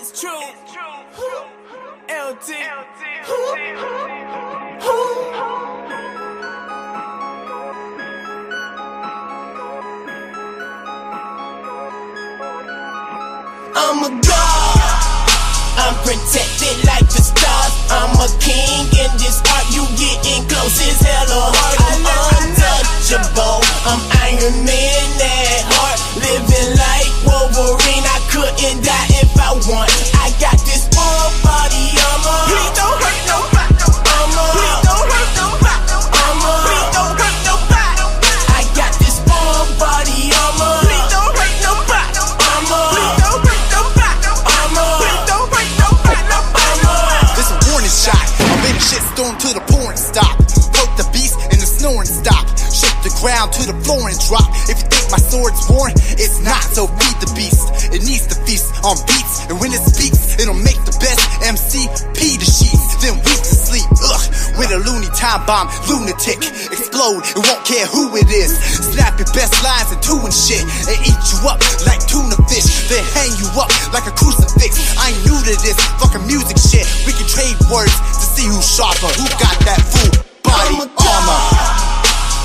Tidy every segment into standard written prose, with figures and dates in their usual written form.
It's true. LT. I'm a god. I'm protected like the stars. I'm a king in this art. You getting close as hell or hard. I'm untouchable. I'm Iron Man at heart. Living like Wolverine. I couldn't die if I want. I got this full body armor. Please don't hurt nobody. Please don't hurt nobody. Please don't hurt nobody. I got this full body armor. Please don't hurt nobody. Please don't hurt nobody. Please don't hurt nobody. This a warning shot. I'm in a shitstorm to the pouring stop. Poke the beast and the snoring stop. Shake the ground to the floor and drop. If you think my sword's worn, it's not, so feed the beast. It needs to feast on beats, and when it speaks, it'll make the best MC pee the sheets, then weep to sleep. Ugh, with a loony time bomb, lunatic. Explode, it won't care who it is. Snap your best lines and two and shit, and eat you up like tuna fish, then hang you up like a crucifix. I ain't new to this fucking music shit. We can trade words to see who's sharper, who got that full body armor.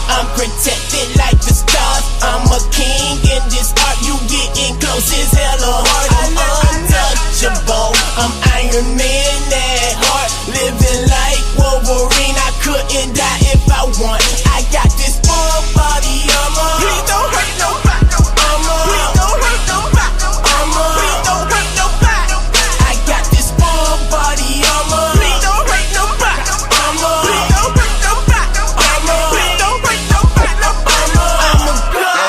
I'm protected like the stars. I'm a king in this art. You getting close as hell or hard. I'm untouchable. I'm Iron Man at heart. Living like Wolverine. I couldn't die if I want. I got this full body armor. Please don't hurt nobody. Please don't hurt nobody. Please don't hurt nobody. I got this full body armor. Please don't hurt nobody. Please don't hurt nobody. Please don't hurt nobody. I'm a god.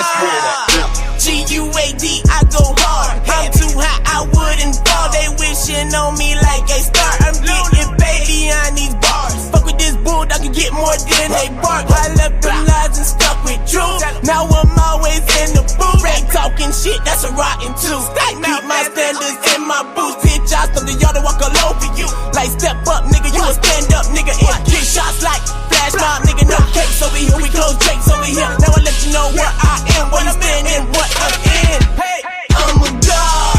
G-U-A-D, I go hard. I'm too high, I wouldn't fall. They wishing on me like a star. I'm getting baby on these bars. Fuck with this bulldog and get more than they bark. I left them lies and stuck with truth. Now I'm always in the booth. Ain't talking shit, that's a rotten tooth. Keep my standards in my boots. Bitch, I stop the yard to walk all over you. Like step up, nigga, you a stand up, nigga. And get shots like flash mob, nigga. No cakes over here, we close drakes over here. Now I let you know where I am, where you stand and what I'm in. Hey, I'm a god.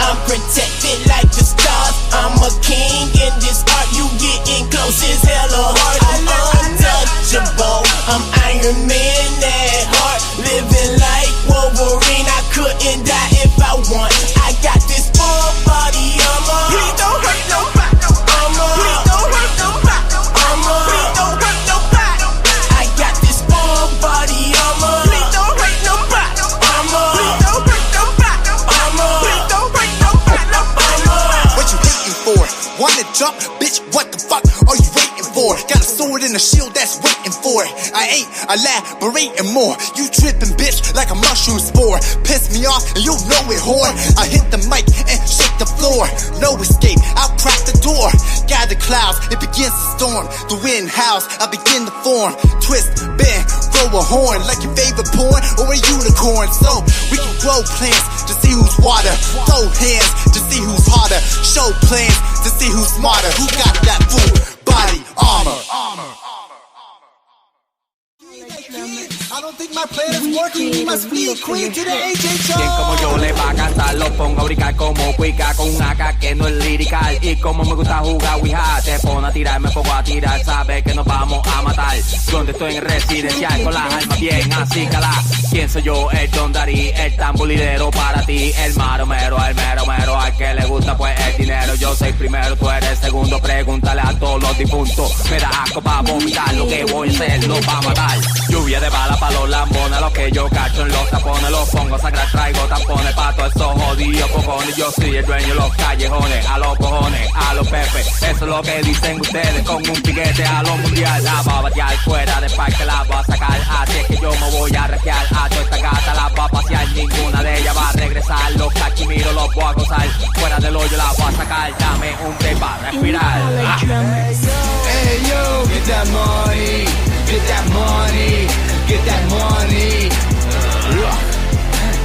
I'm protected like the stars. I'm a king in this art. You getting close as hell or hard. I'm untouchable. I'm Iron Man at heart. Living like Wolverine. I couldn't die if I want. I got this full body armor. Please don't hurt nobody. Please don't hurt nobody. Please don't hurt nobody. I got this full body armor. Please don't hurt nobody. Please don't hurt nobody. Please don't hurt nobody. What you hating for? Wanna jump? Bitch, what the fuck are you waiting for? Got a sword and a shield that's waiting for it. I ain't elaborating more. You tripping, bitch, like a mushroom spore. Piss me off and you know it, whore. I hit the mic and shake the floor. No escape, I'll crack the door. Gather clouds, it begins to storm. The wind howls, I begin to form. Twist, bend, throw a horn like your favorite porn or a unicorn. So we can grow plants to see who's water. Throw hands to see who's harder. Show plans to see who's smarter. Who got that full body armor? I don't think my plan is working. We must flee queen to the HHO. Quien como yo le va a cantar, lo pongo a brincar como cuica con un AK que no es lirical. Y como me gusta jugar Ouija, te pone a tirar, me pongo a tirar. Sabes que nos vamos a matar. Donde estoy en residencial con las armas bien así cala. ¿Quién soy yo? El Don Darí, el tambolidero para ti. El maromero, el mero mero. Al que le gusta pues el dinero. Yo soy primero, tú eres segundo. Pregúntale a todos los difuntos. Me da asco pa' vomitar. Lo que voy a hacer lo va a matar. Lluvia de bala pa' los lambones. Lo que yo cacho en los tapones. Los pongo a sangrar, traigo tampones pa' todos esos jodidos cojones. Yo soy el dueño de los callejones. A los cojones, a los pepes. Eso es lo que dicen ustedes. Con un piquete a lo mundial. La voy a batear fuera de parque. La voy a sacar. Así es que yo me voy a requear. A toda esta gata la voy a pasear. Ninguna de ellas va a regresar. Los cachimiros los voy a gozar. Fuera del hoyo la voy a sacar. Dame un té para respirar. Hey yo, get that money, get that money, get that money,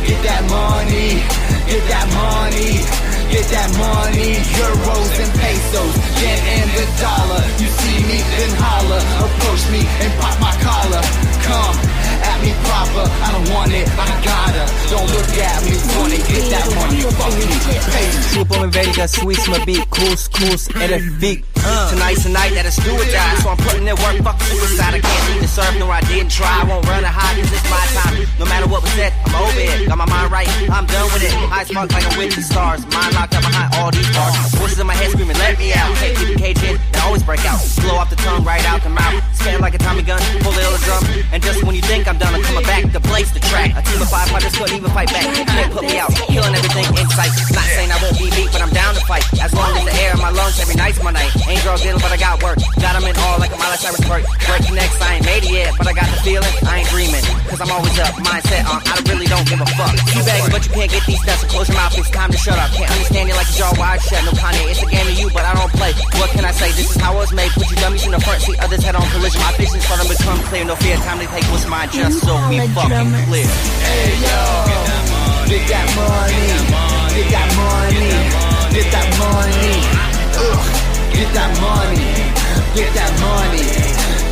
get that money, get that money, get that money. Euros and pesos, yen and the dollar. You see me, then holler. Approach me and pop my collar. Come at me proper, I don't want it, I gotta. Don't look at me funny, get that money, fuck me, pay me. Supermedica, Swiss my beat, couscous, RFV. Tonight's the night that it's do or die. So I'm putting in work, fuck suicide. I can't be deserved, no I didn't try. I won't run a high, cause it's my time. No matter what was said, I'm over it. Got my mind right, I'm done with it. High spark like I'm with the stars. Mind locked up behind all these bars. Voices in my head screaming, let me out. Can't keep the cage in, they always break out. Blow off the tongue, right out the mouth. Spitting like a Tommy gun, pull the little drum. And just when you think I'm done, I'm coming back to blaze the track. A team of 5 fighters couldn't even fight back. Can't put me out, killing everything in sight. Not saying I won't be beat, but I'm down to fight. As long as the air in my lungs, every night's my night. Ain't drug dealing, but I got work. Got them in all like a Miley Cyrus perk. Breaking necks, I ain't made it yet, but I got the feeling, I ain't dreaming. Cause I'm always up, mindset on, I really don't give a fuck. You beg, but you can't get these steps, so close your mouth, it's time to shut up. Can't understand you like a jaw wide shut. No Kanye, it's a game to you, but I don't play. What can I say? This is how it was made. Put you dummies in the front seat, others head on collision. My vision's for them to become clear. No fear, time to take what's mine, just so we fucking clear. Hey yo, get that money, get that money, get that money, get that money, get that money,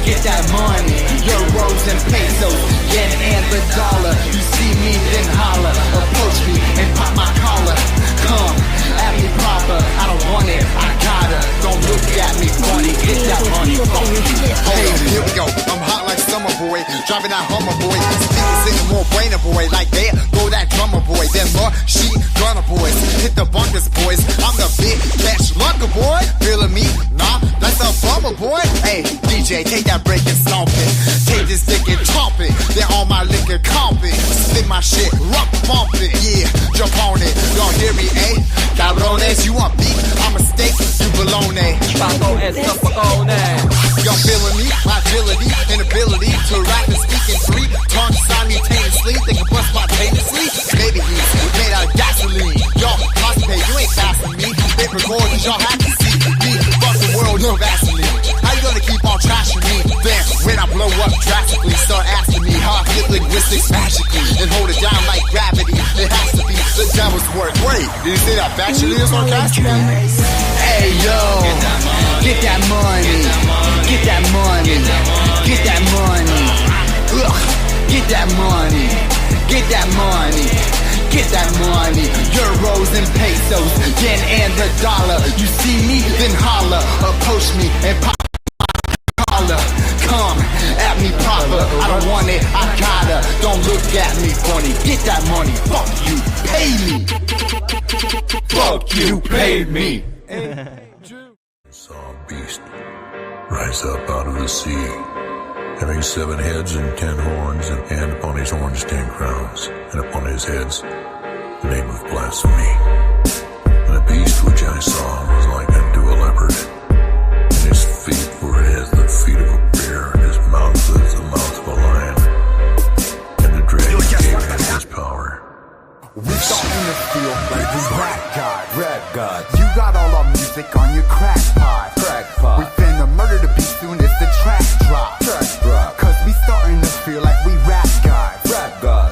get that money. Euros and pesos, yen and the dollar. You see me, then holler, approach me and pop my collar. Come at me proper, I don't want it, I gotta. Don't look at me funny, get that money, fuck me. Hey, here we go. I'm hot like summer boy, driving that Hummer boy, speaking, singing more brainer boy. Like there, go that drummer boy. Then machine gunner boys, hit the bunkers boys. I'm the big cash lunker boy. Feeling me? Nah, that's a bummer boy. Hey, DJ, take that break and stomp it. Take this dick and chomp it. Then all my liquor comp it. Spit my shit, rock bump it. Yeah, jump on it. Y'all hear me, eh? Cabrones, you want beef? I'm a steak, you bologna. Paco es Capone. Y'all feeling me? My agility and ability to rap and speak in 3 tongues simultaneously. They can bust spontaneously. Baby heat made out of gasoline. Y'all cosplay, you ain't faster than me. Paper gorgeous, y'all have to see me. Fuck the world, no Vaseline. How you gonna keep on trashing me? Then when I blow up drastically, start asking me how I flip linguistics magically and hold it down like gravity. It has to be the devil's work. Wait, did you say that factually or sarcastically? Hey yo, get that money, get that money, get that money, get that money, get that money, get that money. Euros and pesos, yen and the dollar. You see me, then holler, approach me and pop my collar. Come at me proper, I don't want it, I gotta. Don't look at me funny, get that money, fuck you, pay me. Fuck you, pay me. Saw a beast rise up out of the sea, having 7 heads and 10 horns, and upon his horns 10 crowns, and upon his heads the name of blasphemy. And the beast which I saw was like unto a leopard, and his feet were as the feet of a bear, and his mouth as the mouth of a lion, and the dragon gave him his power. We starting to feel like we rap God. You got all our music on your crack pot. We finna murder the beat soon as the track drop. Cause we starting to feel like we rap God.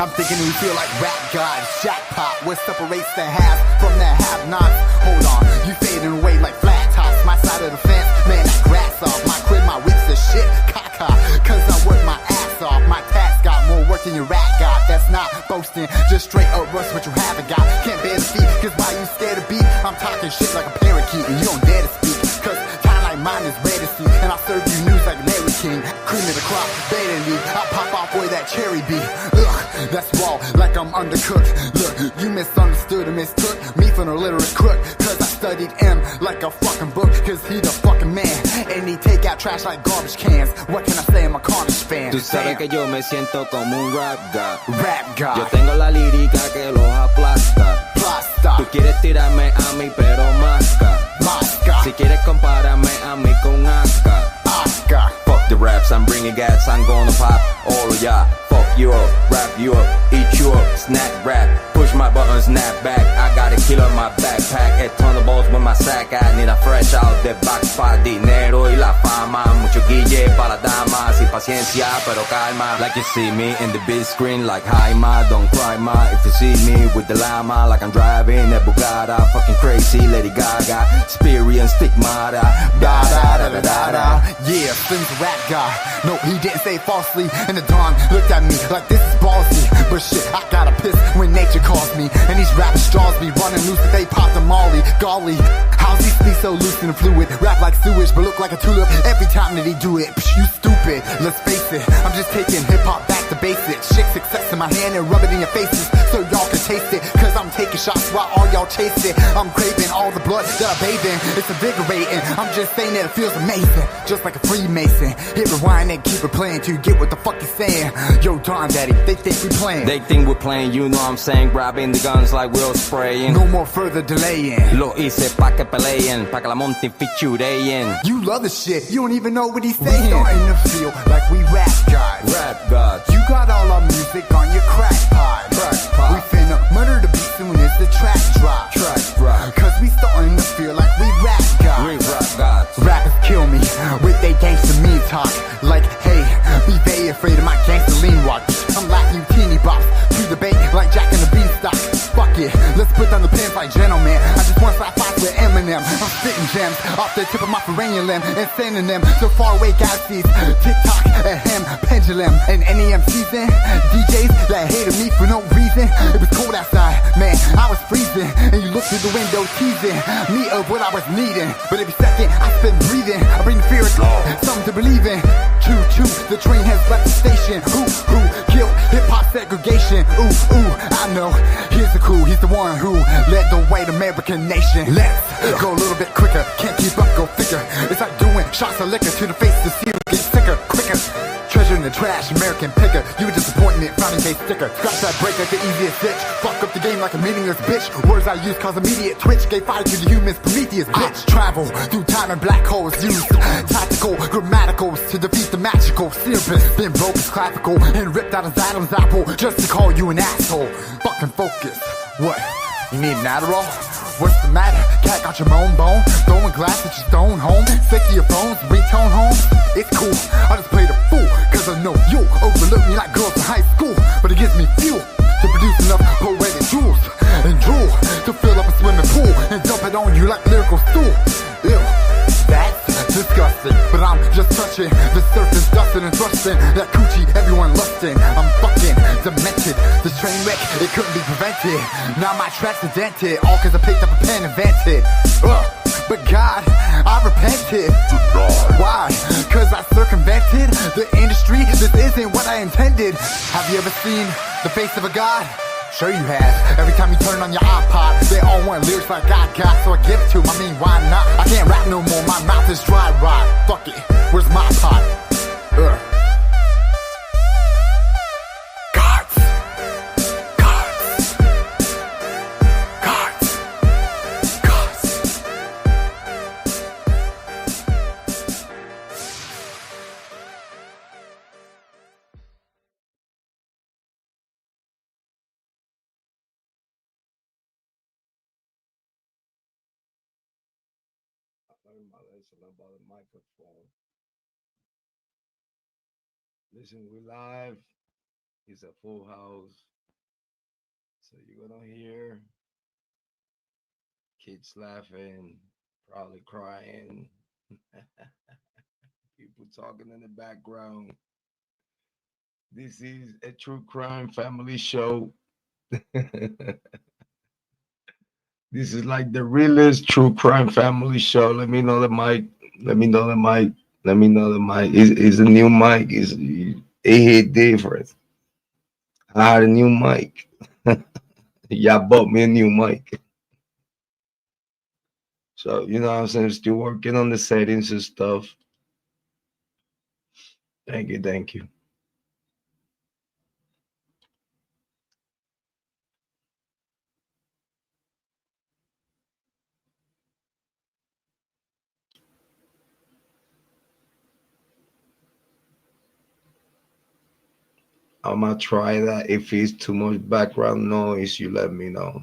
I'm thinking we feel like rap God. Jackpot, what separates the half from the have-nots? Hold on, you fading away like flat tops. My side of the fence, man, that grass off. My crib, my whips, the shit, caca. Cause I work my ass off. My task got more work than your rap God. That's not boasting, just straight up rust what you haven't got. Can't bear the feet, cause why you scared to beat? I'm talking shit like a parakeet and you don't dare to speak. Cause time like mine is rare to see, and I'll serve you news like Larry King. Cream of the crop, baiting me. I'll pop off where that cherry be. Ugh, that's raw, like I'm undercooked. Look, you misunderstood and mistook me for an illiterate crook. Cause I studied M like a fucking book. Cause he the fucking man, and he take out trash like garbage cans. What can I say, I'm a Carnage fan. Tú sabes que yo me siento como un rap god. Rap God. Yo tengo la lírica que los aplasta. Plasta. Tú quieres tirarme a mí pero masca. Masca. Si quieres compararme a mí con Aska. Oscar. Fuck the raps, I'm bringing gas, I'm gonna pop all of y'all. Fuck you up, wrap you up, eat you up, snack rap. Push my buttons, snap back. I got a kilo in my backpack. A ton of balls with my sack. I need a fresh out the box pa' dinero y la fama. Mucho guille para las damas y pa' paciencia, pero calma. Like you see me in the big screen, like hi ma, don't cry ma. If you see me with the llama, like I'm driving a Bugatti, fucking crazy Lady Gaga, experience stigmata, da da da da da da. Yeah, Slim's a rap guy. No, he didn't say falsely. And the Don looked at me like this is ballsy. But shit, I gotta piss when nature calls me. And these rappers straws be running loose if they pop the molly. Golly, how's he speak so loose and fluid? Rap like sewage, but look like a tulip every time that he do it. Psh, you stupid, let's face it. I'm just taking hip-hop back to basics. Shit success in my hand and rub it in your faces so y'all can taste it. Cause I'm taking shots while all y'all chase it. I'm craving all the blood that I bathe in. It's invigorating. I'm just saying that it feels amazing. Just like a Freemason. Hit rewind and keep it playing till you get what the fuck he's saying. Yo, Don Daddy, they think we playing. They think we're playing, you know what I'm saying. Grabbing the guns like we're spraying. No more further delaying. Lo hice pa' que peleen, pa' que la monten featurein'. You love the shit, you don't even know what he's saying. We starting to feel like we rap gods. Rap gods. You got all our music on your crack pod. Crack pod. We finna murder the beat soon as the track drop. Track drop. Cause we starting to feel like we rap gods. We rap gods. Rappers kill me with they gangsta mean talk. Like, hey, be they afraid of my gangsta lean walk. I'm laughing teeny bops to the bank like Jack and the Beanstalk. Fuck it, let's put down the pins like gentlemen. I just want to slap fights with Eminem. I'm spitting gems off the tip of my perennial limb and sending them to faraway galaxies. TikTok, ahem, pendulum, and any MCs in DJs that hated me for no reason. It was cold outside, man, I was freezing, and you looked through the window teasing me of what I was needing. But every second I spend breathing, I bring the fear of something to believe in. Choo choo, the train has left the station. Who killed hip-hop segregation? Ooh, I know, here's the clue. He's the one who led the white American nation. Let's go a little bit quicker, can't keep up, go figure. It's like doing shots of liquor to the face to see who gets sicker, quicker. Treasure in the trash, American picker. You a disappointment, frowning face sticker. Scratch that break like the easiest ditch. Fuck up the game like a meaningless bitch. Words I use cause immediate twitch. Gave fire to the humans, Prometheus bitch. Travel through time and black holes. Use tactical grammaticals to defeat the magical. Cerebus been broke as clavicle and ripped out his Adam's apple just to call you an asshole. Fucking focus. What? You need an Adderall? What's the matter? Cat got your moan bone? Throwing glass at your stone home? Sick of your phones? Ringtone home? It's cool. I just played a fool. Cause I know you overlook me like girls in high school. But it gives me fuel to produce enough poetic jewels and drool to fill up a swimming pool and dump it on you like lyrical stool. Ew. That's disgusting, but I'm just touching the surface, dusting and thrusting that coochie everyone lusting. I'm fucking demented. This train wreck, it couldn't be prevented. Now my tracks are dented, all cause I picked up a pen invented. But God, I repented. Why? Cause I circumvented the industry. This isn't what I intended. Have you ever seen the face of a god? Sure you have. Every time you turn on your iPod, they all want lyrics like I got, so I give it to them. I mean, why not? I can't rap no more, my mouth is dry rot. Fuck it, where's my pot? About the microphone. Listen, we live. It's a full house. So you're gonna hear kids laughing, probably crying, people talking in the background. This is a true crime family show. This is like the realest true crime family show. Let me know the mic. Let me know the mic. Let me know the mic. It's a new mic. It hit different. I had a new mic. Y'all bought me a new mic. So, you know what I'm saying? Still working on the settings and stuff. Thank you. Thank you. I'm gonna try that. If it's too much background noise, you let me know.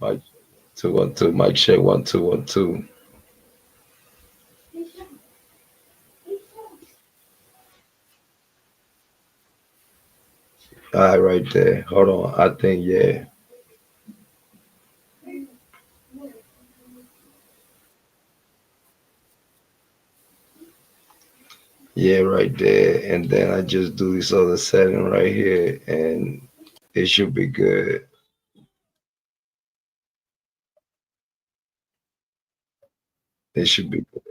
Mike 2 1 2. Mike check 1 2 1 2. All right, right there. Hold on. I think yeah. Yeah, right there. And then I just do this other setting right here, and it should be good. It should be good.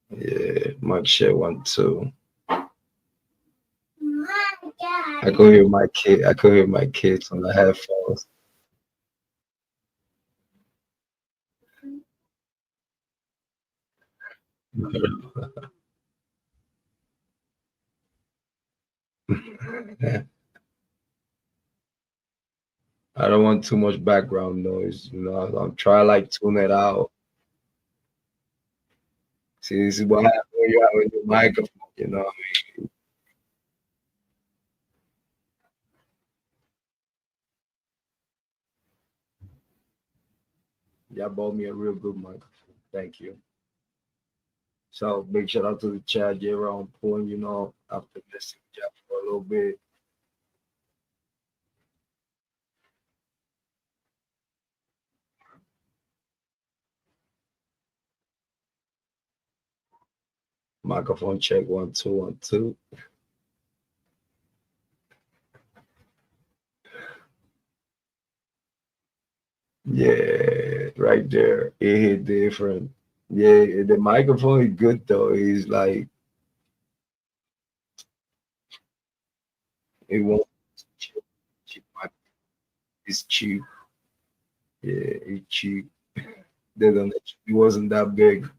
Yeah, Mike check 1 2. I could hear my kid. I could hear my kids on the headphones. I don't want too much background noise. I'm trying like tune it out. See, this is what happens when you have a new microphone. Y'all bought me a real good microphone. Thank you. So big shout out to the chat, Jrod Point. After listening to Jeff for a little bit, microphone check 1 2 1 2. Yeah, right there. It hit different. Yeah, the microphone is good though. It's like it won't cheap. It's cheap. Yeah, it's cheap. The donation it wasn't that big.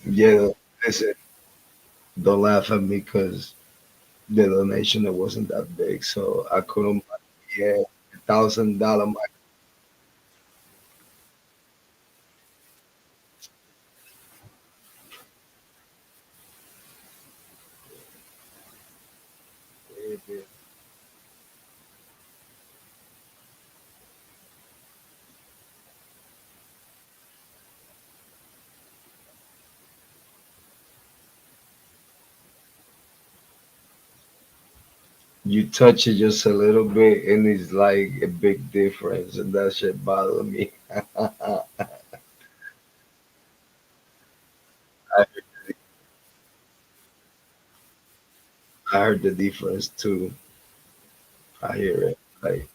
Yeah, listen, don't laugh at me because the donation it wasn't that big, so I couldn't. Yeah, $1,000 mic. You touch it just a little bit, and it's like a big difference, and that shit bothered me. I I heard the difference too. I hear it. Like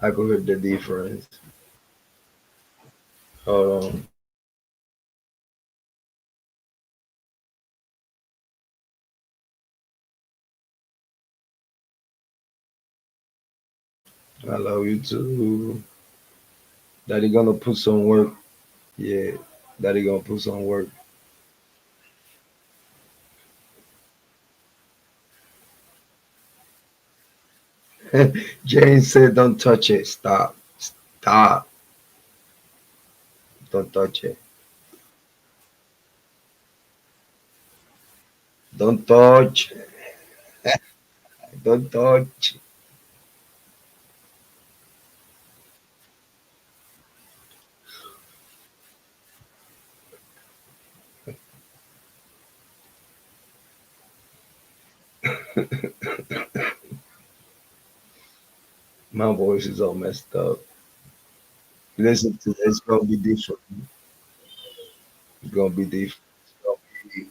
I could hear the difference. Hold on. I love you too. Daddy gonna put some work. Yeah. Daddy gonna put some work. Jane said, "Don't touch it. Stop. Stop. Don't touch it. Don't touch. Don't touch." My voice is all messed up. Listen to this. It's gonna be different. It's gonna be different. It's gonna be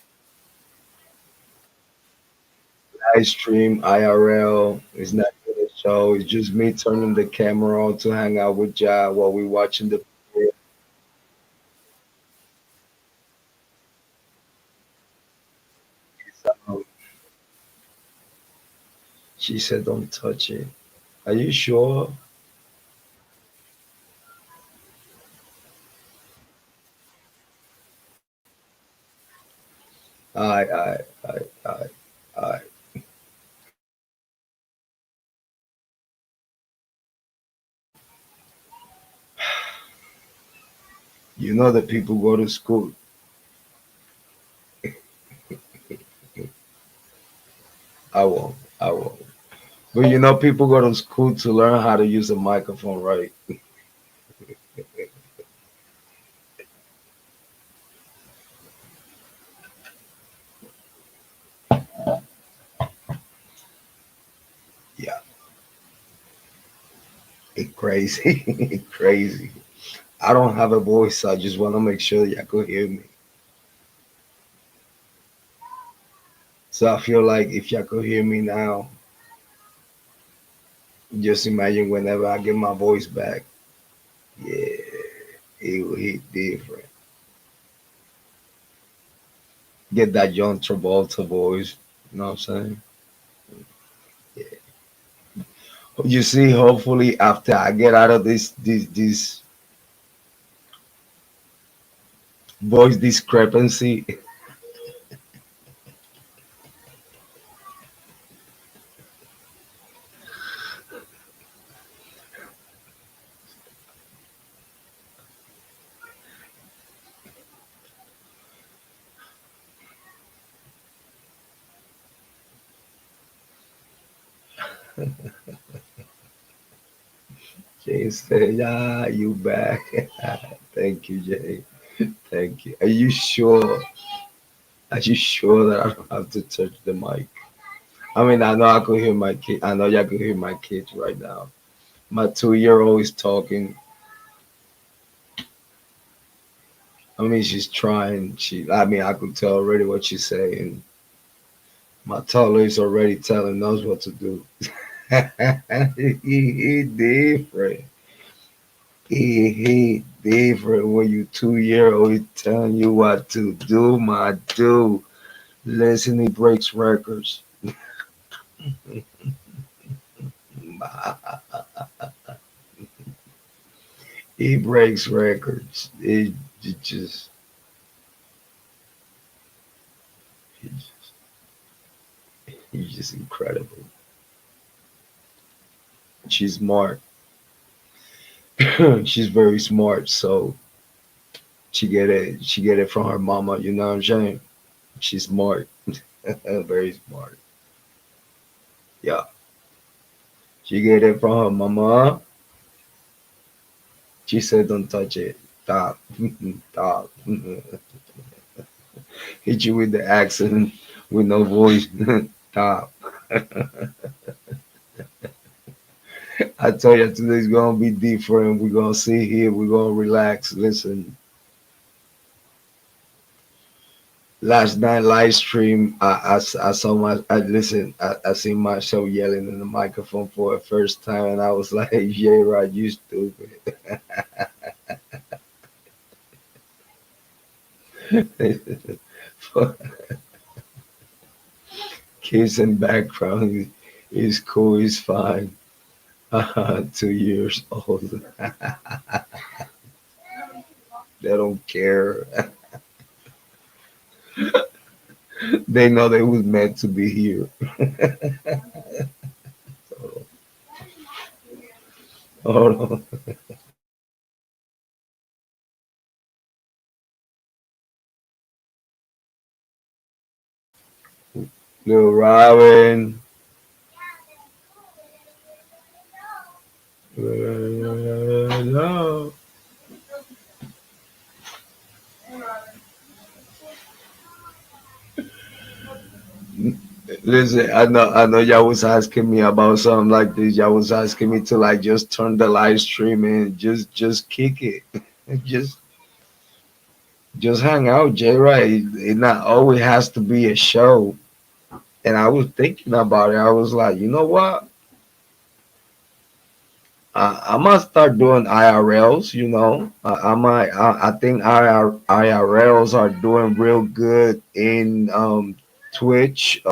live stream IRL. It's not a show. It's just me turning the camera on to hang out with y'all while we watching the. Um, she said, "Don't touch it." Are you sure? All right, all right, all right, all right, all right. You know that people go to school. I won't. I won't. But you know, people go to school to learn how to use a microphone, right? Yeah, it's crazy. It's crazy. I don't have a voice. So I just want to make sure y'all could hear me. So I feel like if y'all could hear me now, just imagine whenever I get my voice back, yeah, it will hit different. Get that John Travolta voice. You know what I'm saying? You see, hopefully after I get out of this voice discrepancy, Jay said, "Yeah, you back." Thank you, Jay. Thank you. Are you sure? Are you sure that I don't have to touch the mic? I mean, I know I could hear my kid. I know y'all could hear my kids right now. My 2-year-old is talking. I mean, she's trying. I mean, I could tell already what she's saying. My toddler is already telling knows what to do. He different. He different when you 2-year-old he telling you what to do, my dude. Listen, he breaks records. He breaks records. It just, he's just he's just incredible. She's smart. She's very smart. So she get it from her mama. You know what I'm saying? She's smart. Very smart. Yeah. She get it from her mama. She said, "Don't touch it. Stop. Stop." Hit you with the accent with no voice. Stop. I tell you, today's gonna be different. We're gonna sit here. We're gonna relax. Listen, last night live stream, I saw I seen myself yelling in the microphone for the first time, and I was like, Jrod, you stupid. Kids in background is cool, is fine. 2 years old. They don't care. They know they was meant to be here. Hold on. Little Robin. No. Listen, I know y'all was asking me about something like this. Y'all was asking me to like just turn the live stream and just kick it. just just hang out, Jay. Right? It not always has to be a show. And I was thinking about it. I was like, you know what? I might start doing IRLs. You know, I might. I think IRLs are doing real good in Twitch,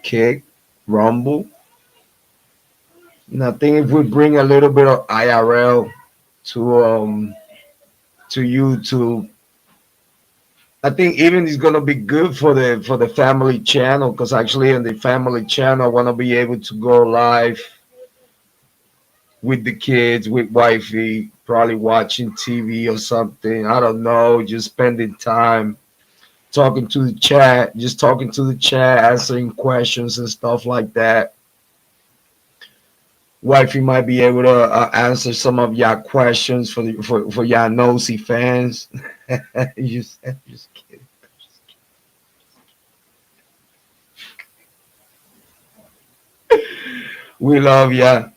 Kick, Rumble. And I think if we bring a little bit of IRL to YouTube, I think even it's gonna be good for the family channel because actually in the family channel I wanna be able to go live with the kids, with wifey, probably watching TV or something. I don't know, just spending time talking to the chat, just talking to the chat, answering questions and stuff like that. Wifey might be able to answer some of y'all questions for y'all nosy fans. Just kidding. We love ya.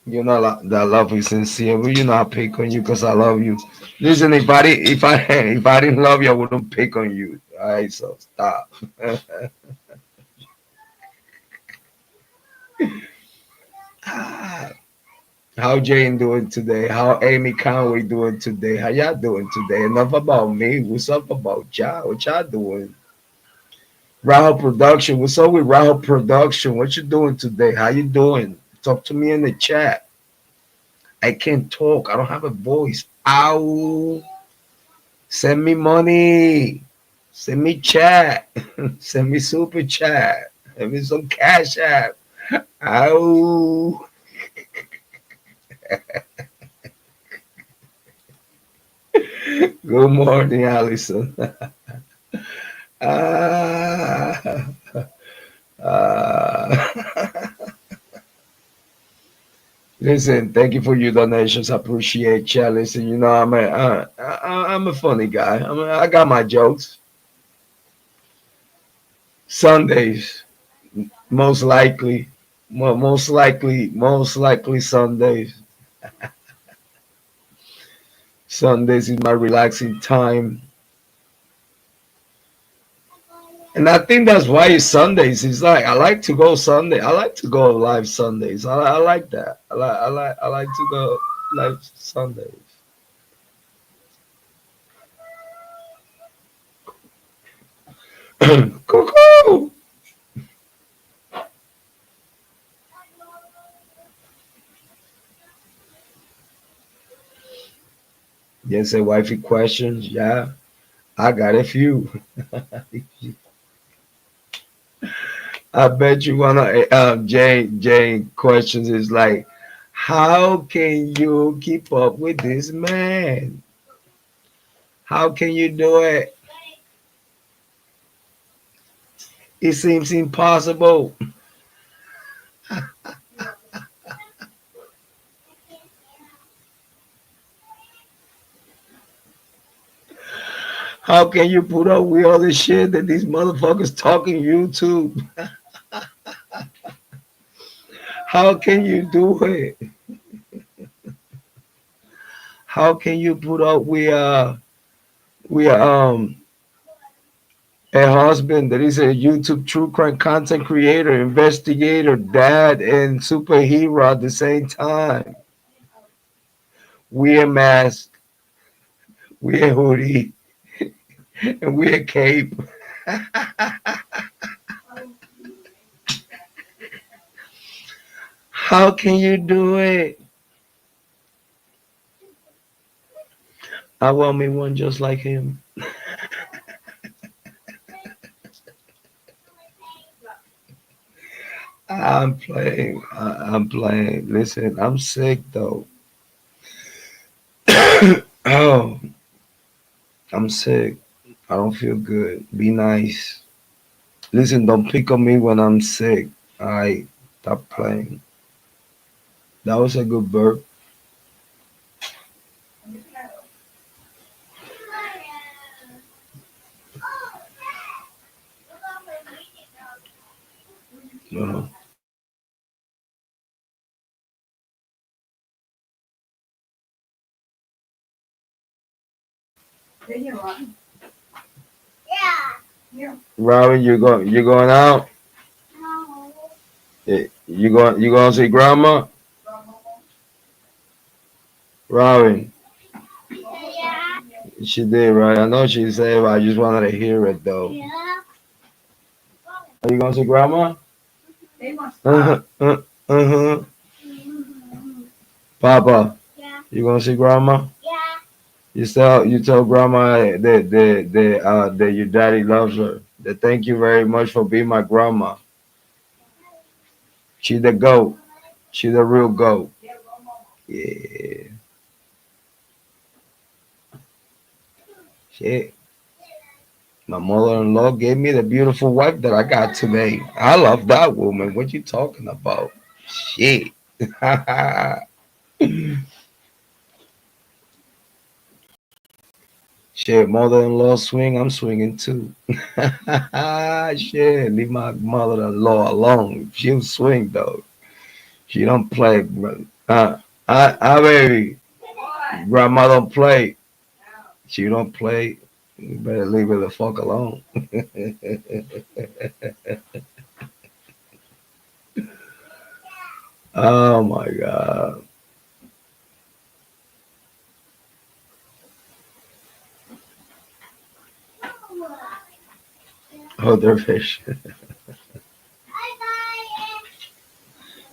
You know that love is sincere, but you know I pick on you because I love you. Listen, if I didn't love you, I wouldn't pick on you. All right, so stop. How Jane doing today? How Amy Conway doing today? How y'all doing today? Enough about me. What's up about y'all? What y'all doing? Rahul Production. What's up with Rahul Production? What you doing today? How you doing? Talk to me in the chat. I can't talk. I don't have a voice. Ow. Send me money. Send me chat. Send me super chat. Send me some cash app. Ow. Good morning, Allison. Listen, thank you for your donations. I appreciate you. Listen, you know I'm a funny guy. I got my jokes. Sundays, most likely Sundays. Sundays is my relaxing time. And I think that's why it's Sundays. It's like I like to go Sunday. I like to go live Sundays. I like that. I like to go live Sundays. Cuckoo! Yes, a wifey questions. Yeah, I got a few. I bet you wanna Jane questions is like, how can you keep up with this man? How can you do it? It seems impossible. How can you put up with all the shit that these motherfuckers talking YouTube? How can you do it? How can you put up with a husband that is a YouTube true crime content creator, investigator, dad, and superhero at the same time? Wear mask, wear hoodie, and wear cape. How can you do it? I want me one just like him. I'm playing. I'm playing. Listen, I'm sick though. Oh, I'm sick. I don't feel good. Be nice. Listen, don't pick on me when I'm sick. I stop playing. That was a good burp. No. Robin, you going out? You going to see grandma? Robin, she did, right? I know she said, but I just wanted to hear it though. Are you going to see grandma? Uh-huh. Papa, you going to see grandma? You tell grandma that your daddy loves her. That thank you very much for being my grandma. She the goat. She the real goat. Yeah. Shit. My mother-in-law gave me the beautiful wife that I got today. I love that woman. What you talking about? Shit. Shit, mother-in-law swing, I'm swinging too. Shit, leave my mother-in-law alone. She'll swing though. She don't play, bro. Baby, grandma don't play. She don't play. You better leave her the fuck alone. Oh my god. Other fish.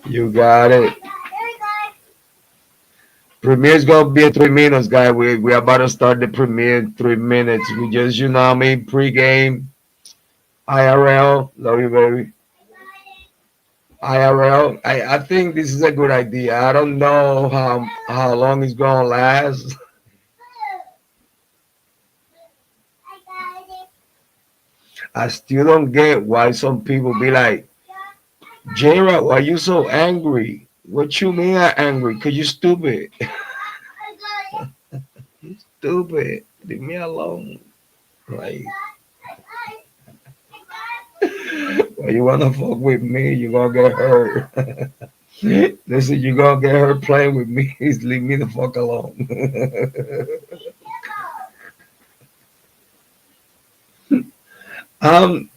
You got it. Premiere's gonna be in 3 minutes, guys. We about to start the premiere in 3 minutes. We just, you know what I mean, pre-game, IRL. Love you, baby. IRL. I think this is a good idea. I don't know how long it's gonna last. I still don't get why some people be like, Jrod, why you so angry? What you mean I'm angry? Cause you stupid. Stupid. Leave me alone. Like, why you wanna fuck with me? You gonna get hurt. Listen, you gonna get hurt playing with me. Leave me the fuck alone. I'm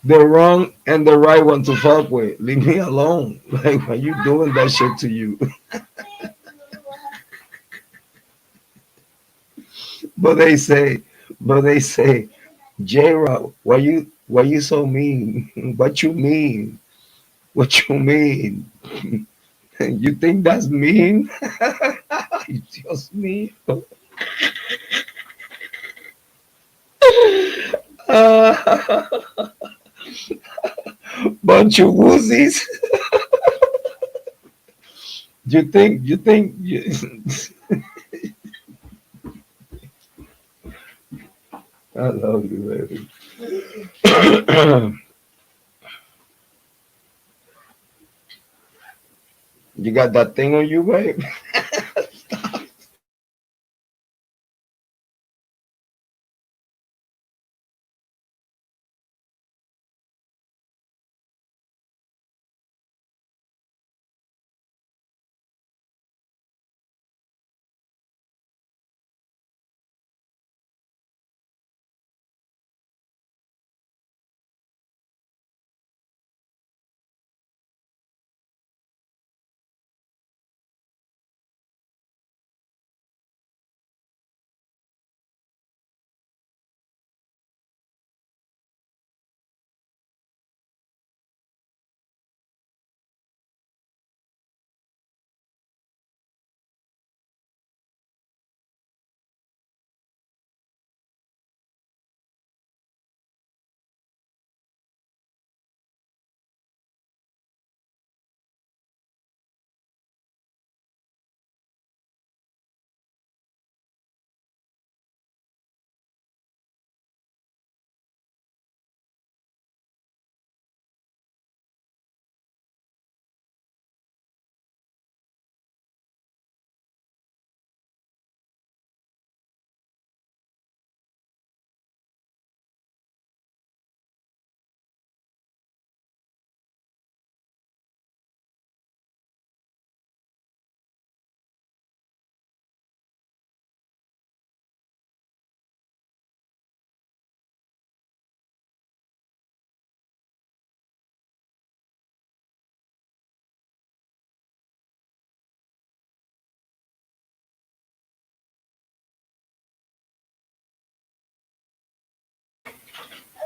the wrong and the right one to fuck with. Leave me alone. Like, why you doing that shit to you? But they say, J-Rock, why you so mean? What you mean? What you mean? You think that's mean? It's just mean. Uh, bunch of woozies. You think I love you, baby. You got that thing on you, babe?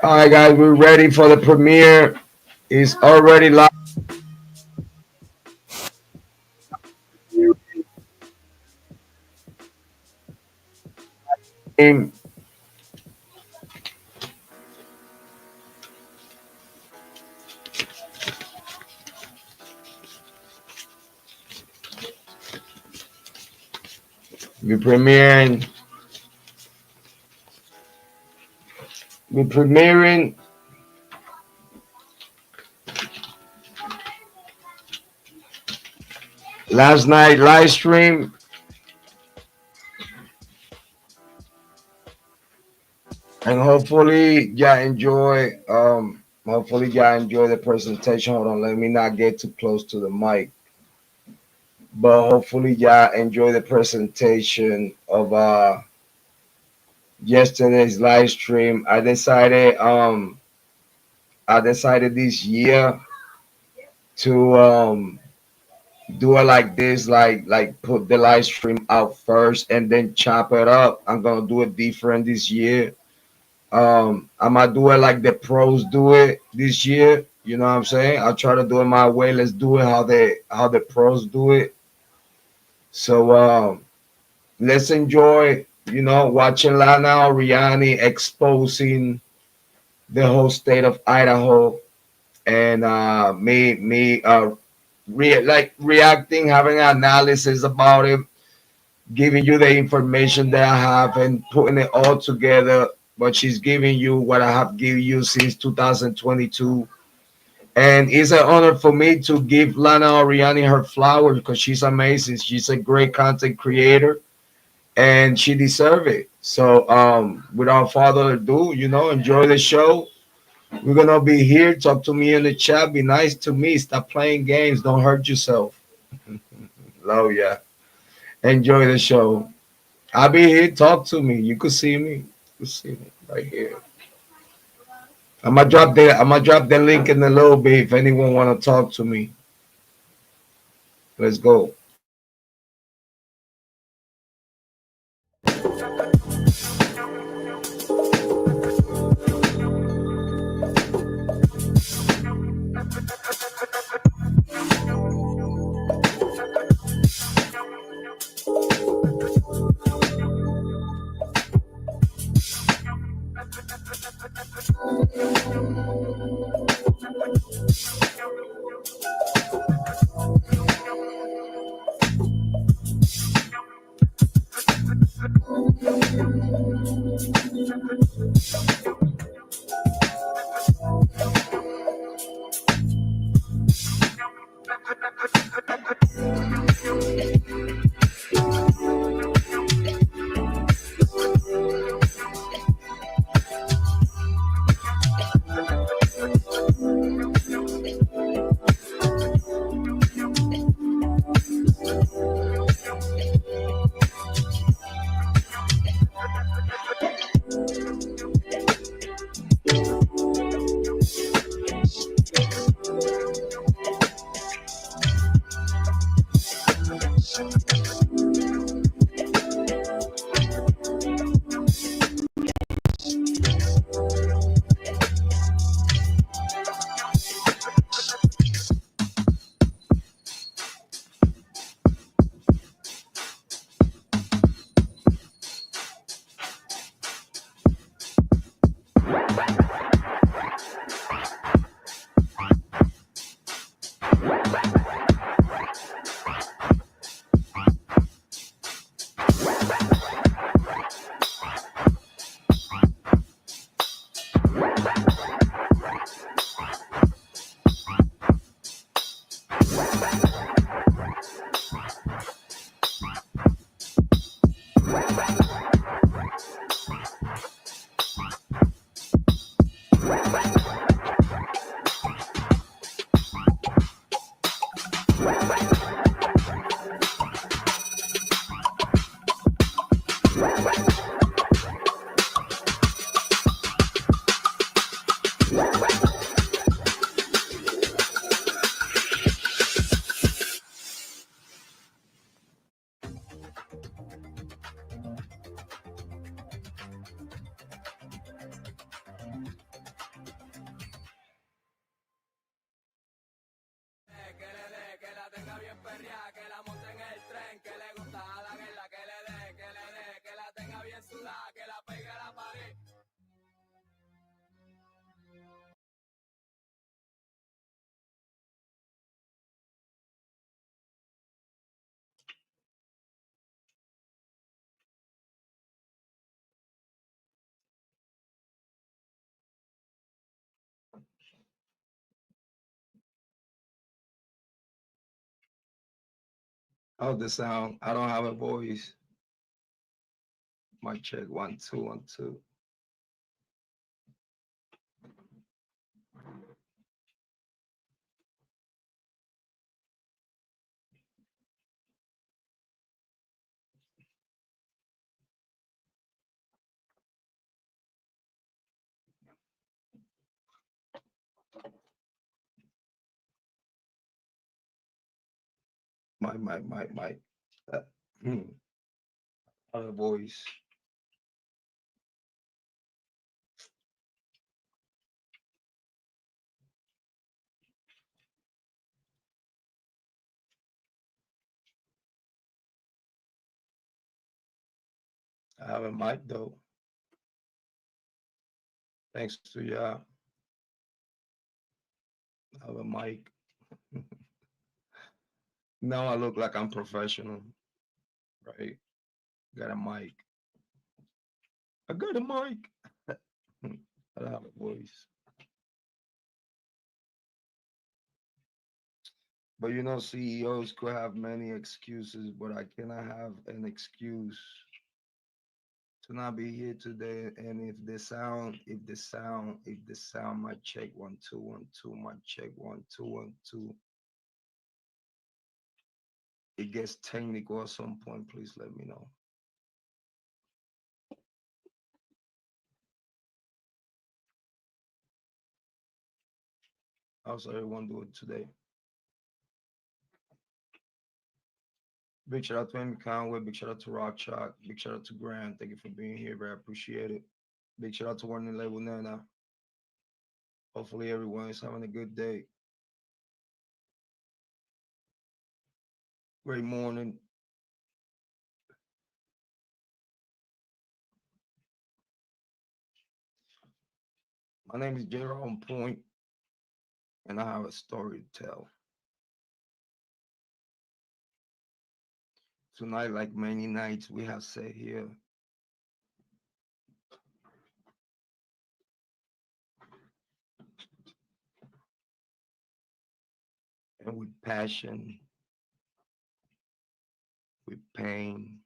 All right, guys, we're ready for the premiere. It's already live. We premiering. We premiering. Last night live stream. And hopefully y'all enjoy. Hopefully y'all enjoy the presentation. Hold on, let me not get too close to the mic. But hopefully y'all enjoy the presentation of yesterday's live stream. I decided this year to do it like this, like put the live stream out first and then chop it up. I'm gonna do it different this year. I'm gonna do it like the pros do it this year. You know what I'm saying? I'll try to do it my way. Let's do it how the pros do it. So let's enjoy, watching Lana Oriani exposing the whole state of Idaho, and reacting, having an analysis about it, giving you the information that I have and putting it all together. But she's giving you what I have given you since 2022. And it's an honor for me to give Lana Oriani her flowers because she's amazing. She's a great content creator and she deserves it. So without further ado, enjoy the show. We're gonna be here. Talk to me in the chat. Be nice to me. Stop playing games. Don't hurt yourself. Love ya. Enjoy the show. I'll be here. Talk to me. You can see me. You can see me right here. I'm gonna drop the link in a little bit if anyone wanna talk to me. Let's go. How's the sound? I don't have a voice. Mic check 1 2 1 2. My. Uh, I have a voice. I have a mic though. Thanks to y'all. I have a mic. Now I look like I'm professional, right? Got a mic. I got a mic. I don't have a voice. But you know, CEOs could have many excuses, but I cannot have an excuse to not be here today. And if the sound might check 1 2 1 2, might check 1 2 1 2. It gets technical at some point, please let me know. How's everyone doing today? Big shout out to Amy Conway, big shout out to Rock Chalk, big shout out to Grant. Thank you for being here, very appreciate it. Big shout out to Warning Label Nana. Hopefully everyone is having a good day. Great morning. My name is Jrod on Point, and I have a story to tell. Tonight, like many nights we have sat here and with passion, with pain,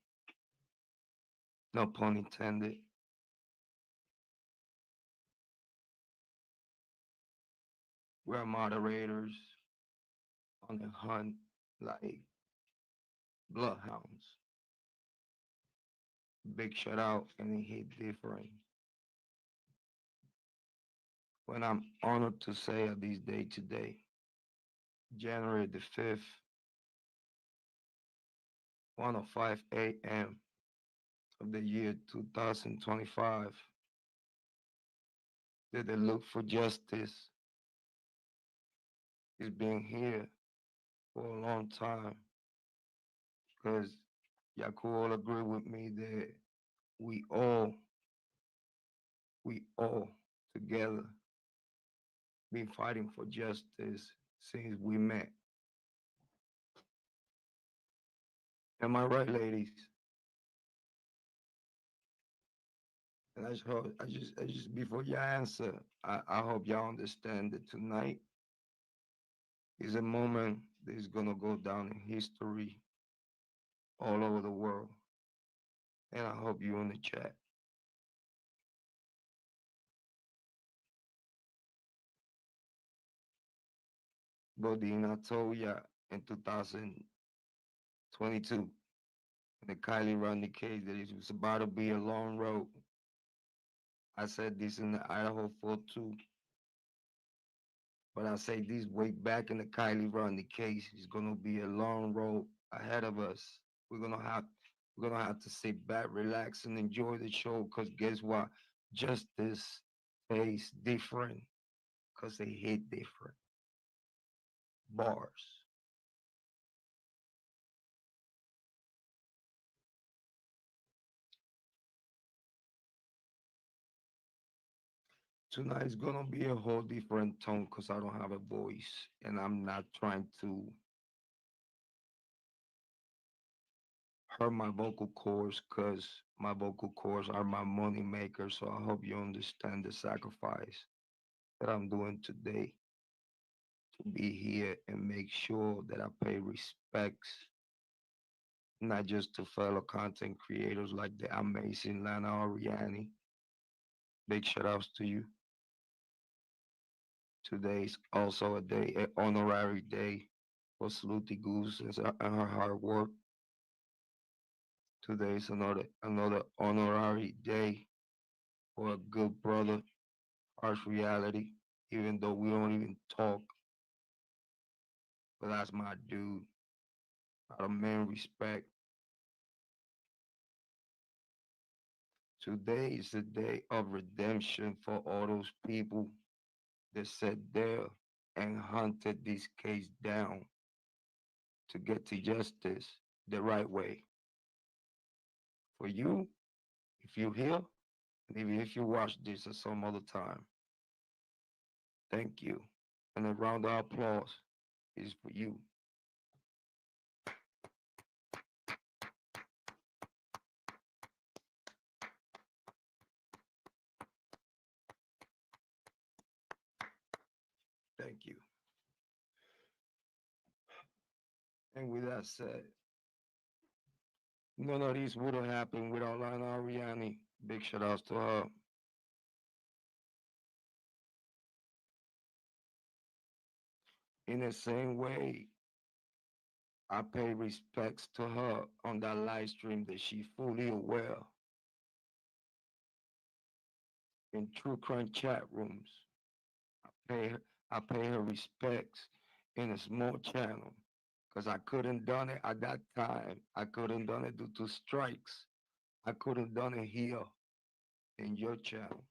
no pun intended, we're moderators on the hunt like bloodhounds. Big shout out and it hit different. When I'm honored to say at this day today, January the 5th, 1:05 a.m. of the year 2025, that the look for justice is being here for a long time. Because y'all could all agree with me that we all together been fighting for justice since we met. Am I right, ladies? And I just hope, I just before y'all answer, I hope y'all understand that tonight is a moment that is gonna go down in history all over the world. And I hope you in the chat. Bodine, I told ya in 2022, in the Kiely Rodni case, that it was about to be a long road. I said this in the Idaho 4-2. But I say this way back in the Kiely Rodni case, it's gonna be a long road ahead of us. We're gonna have to sit back, relax, and enjoy the show. Cause guess what? Justice tastes different, cause they hit different. Bars. Tonight is gonna be a whole different tone because I don't have a voice and I'm not trying to hurt my vocal cords because my vocal cords are my money maker. So I hope you understand the sacrifice that I'm doing today to be here and make sure that I pay respects not just to fellow content creators like the amazing Lana Oriani. Big shout outs to you. Today's also a day, an honorary day for Saluti Goose and her hard work. Today is another honorary day for a good brother, Harsh Reality, even though we don't even talk. But that's my dude. Out of man respect. Today is the day of redemption for all those people that sat there and hunted this case down to get to justice the right way. For you, if you're here, and even if you watch this at some other time, thank you. And a round of applause is for you. Thank you. And with that said, none of this would have happened without Lana Oriani. Big shout outs to her. In the same way, I pay respects to her on that live stream that she fully aware in true crime chat rooms. I pay her respects in a small channel because I couldn't done it at that time. I couldn't done it due to strikes. I couldn't done it here in your channel.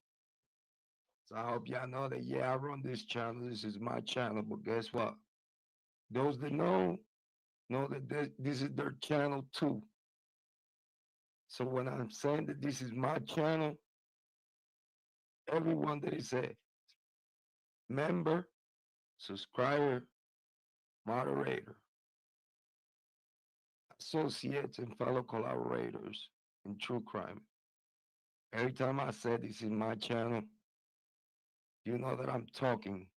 So I hope y'all know that, yeah, I run this channel. This is my channel. But guess what? Those that know that this is their channel too. So when I'm saying that this is my channel, everyone that is a member, subscriber, moderator, associates, and fellow collaborators in true crime. Every time I say this is my channel, you know that I'm talking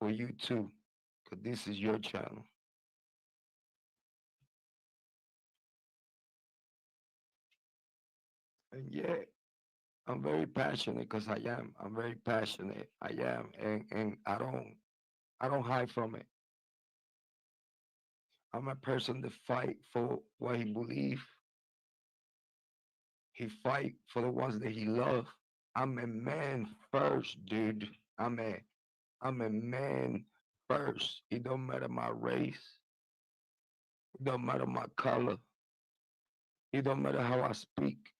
for you too, because this is your channel. And yeah, I'm very passionate because I am. I'm very passionate. I am, and I don't hide from it. I'm a person that fight for what he believe. He fight for the ones that he love. I'm a man first, dude. I'm a man first. It don't matter my race. It don't matter my color. It don't matter how I speak.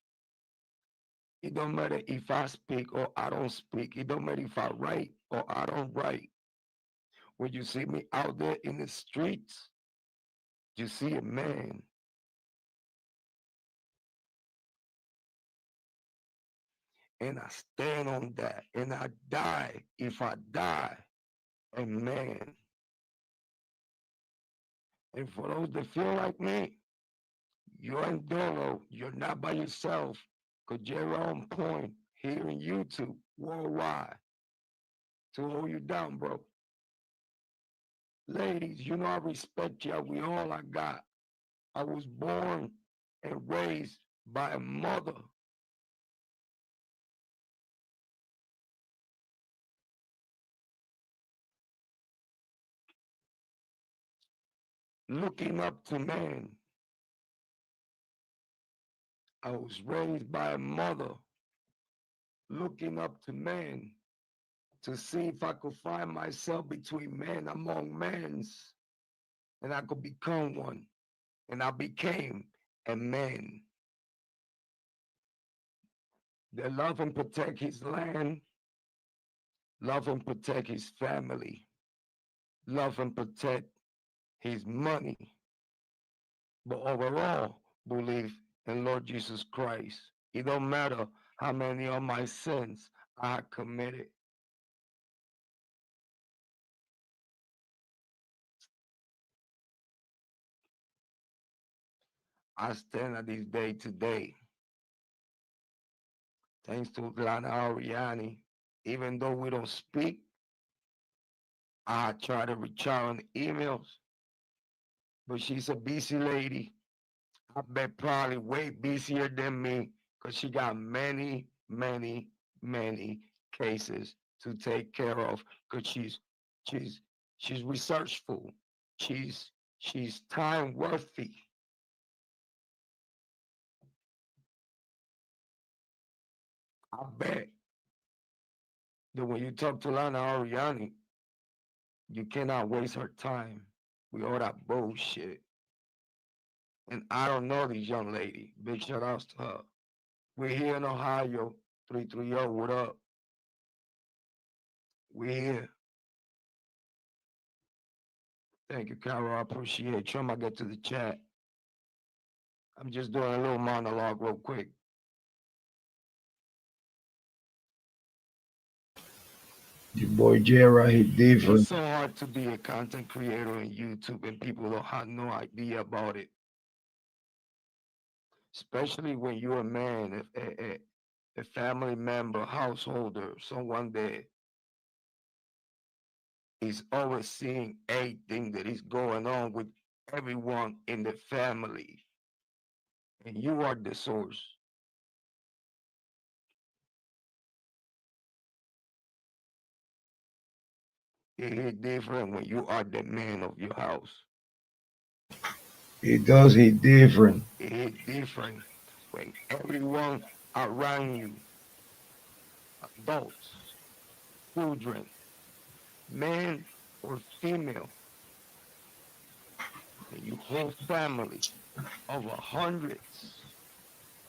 It don't matter if I speak or I don't speak. It don't matter if I write or I don't write. When you see me out there in the streets, you see a man. And I stand on that. And I die if I die a man. And for those that feel like me, you're in Dolo. You're not by yourself. Because you're on point here in YouTube worldwide to hold you down, bro. Ladies, you know I respect y'all. We all I got. I was born and raised by a mother. Looking up to man. I was raised by a mother. Looking up to man to see if I could find myself between men among men's. And I could become one. And I became a man. That love and protect his land. Love and protect his family. Love and protect his money. But overall, believe in Lord Jesus Christ. It don't matter how many of my sins I committed. I stand at this day today. Thanks to Lana Oriani. Even though we don't speak, I try to reach out on emails. But she's a busy lady. I bet probably way busier than me because she got many, many, many cases to take care of because she's she's researchful. She's she's time worthy. I bet that when you talk to Lana Oriani, you cannot waste her time with all that bullshit. And I don't know this young lady. Big shout outs to her. We're here in Ohio, 330. What up? We're here. Thank you, Carol. I appreciate you. I'm gonna get to the chat. I'm just doing a little monologue real quick. Your boy Jrod, he different. It's so hard to be a content creator on YouTube and people don't have no idea about it. Especially when you're a man, a family member, householder, someone that is always seeing everything that is going on with everyone in the family. And you are the source. It is different when you are the man of your house. It does hit different. It is different when everyone around you, adults, children, man or female, and your whole family of hundreds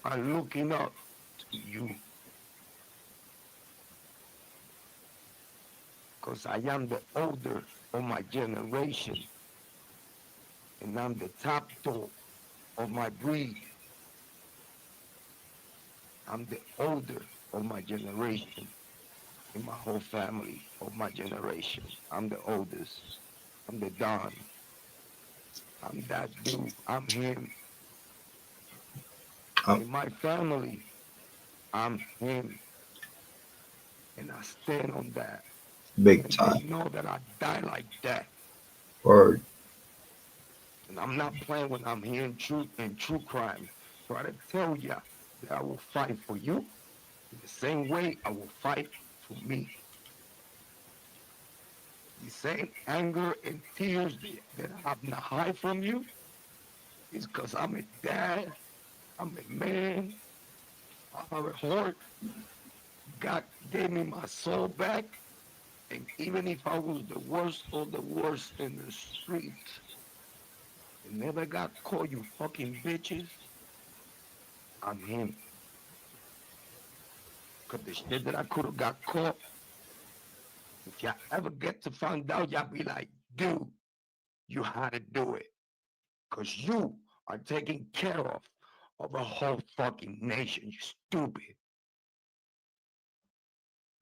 are looking up to you. Because I am the older of my generation, and I'm the top dog of my breed. I'm the older of my generation in my whole family of my generation. I'm the oldest. I'm the Don. I'm that dude. I'm him. In my family, I'm him. And I stand on that. Big time. They know that I die like that. Word. And I'm not playing when I'm here in true crime. Try to tell ya that I will fight for you in the same way I will fight for me. The same anger and tears that I have not hide from you is because I'm a dad, I'm a man, I have a heart. God gave me my soul back. And even if I was the worst of the worst in the street, and never got caught, you fucking bitches, I'm him. Because the shit that I could have got caught, if y'all ever get to find out, y'all be like, dude, you had to do it. Because you are taking care of a whole fucking nation, you stupid.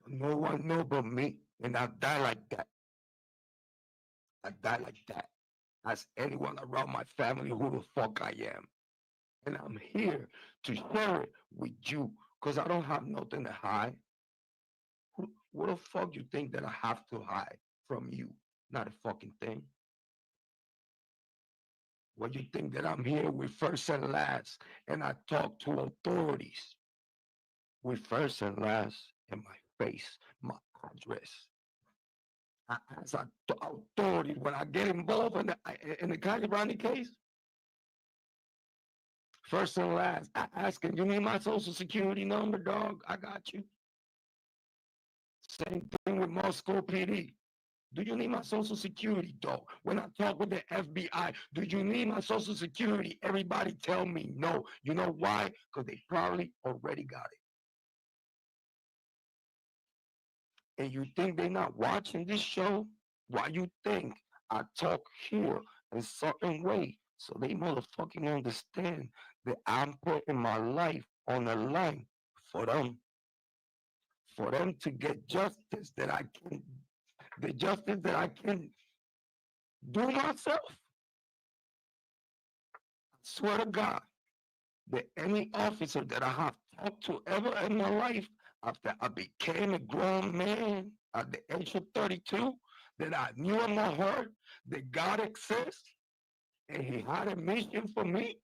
No one know but me, and I die like that. I die like that. Ask anyone around my family who the fuck I am. And I'm here to share it with you, because I don't have nothing to hide. What the fuck you think that I have to hide from you? Not a fucking thing. What you think that I'm here with first and last, and I talk to authorities with first and last in my face, my address. I ask authorities when I get involved in the Kiely case. First and last, I ask him, you need my social security number, dog? I got you. Same thing with Moscow PD. Do you need my social security, dog? When I talk with the FBI, do you need my social security? Everybody tell me no. You know why? Because they probably already got it. And you think they're not watching this show? Why you think I talk here in a certain way so they motherfucking understand that I'm putting my life on the line for them to get justice that I can, the justice that I can do myself. I swear to God that any officer that I have talked to ever in my life after I became a grown man at the age of 32, that I knew in my heart that God exists and he had a mission for me,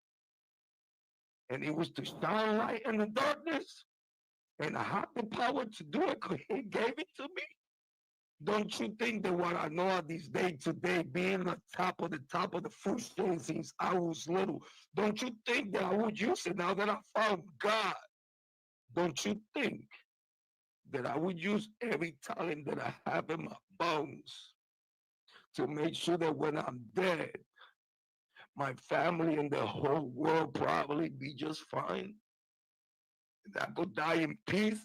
and it was to shine light in the darkness, and I have the power to do it because he gave it to me. Don't you think that what I know of these days today, being the top of the food chain since I was little, don't you think that I would use it now that I found God? Don't you think that I would use every talent that I have in my bones to make sure that when I'm dead, my family and the whole world probably be just fine? And I go die in peace?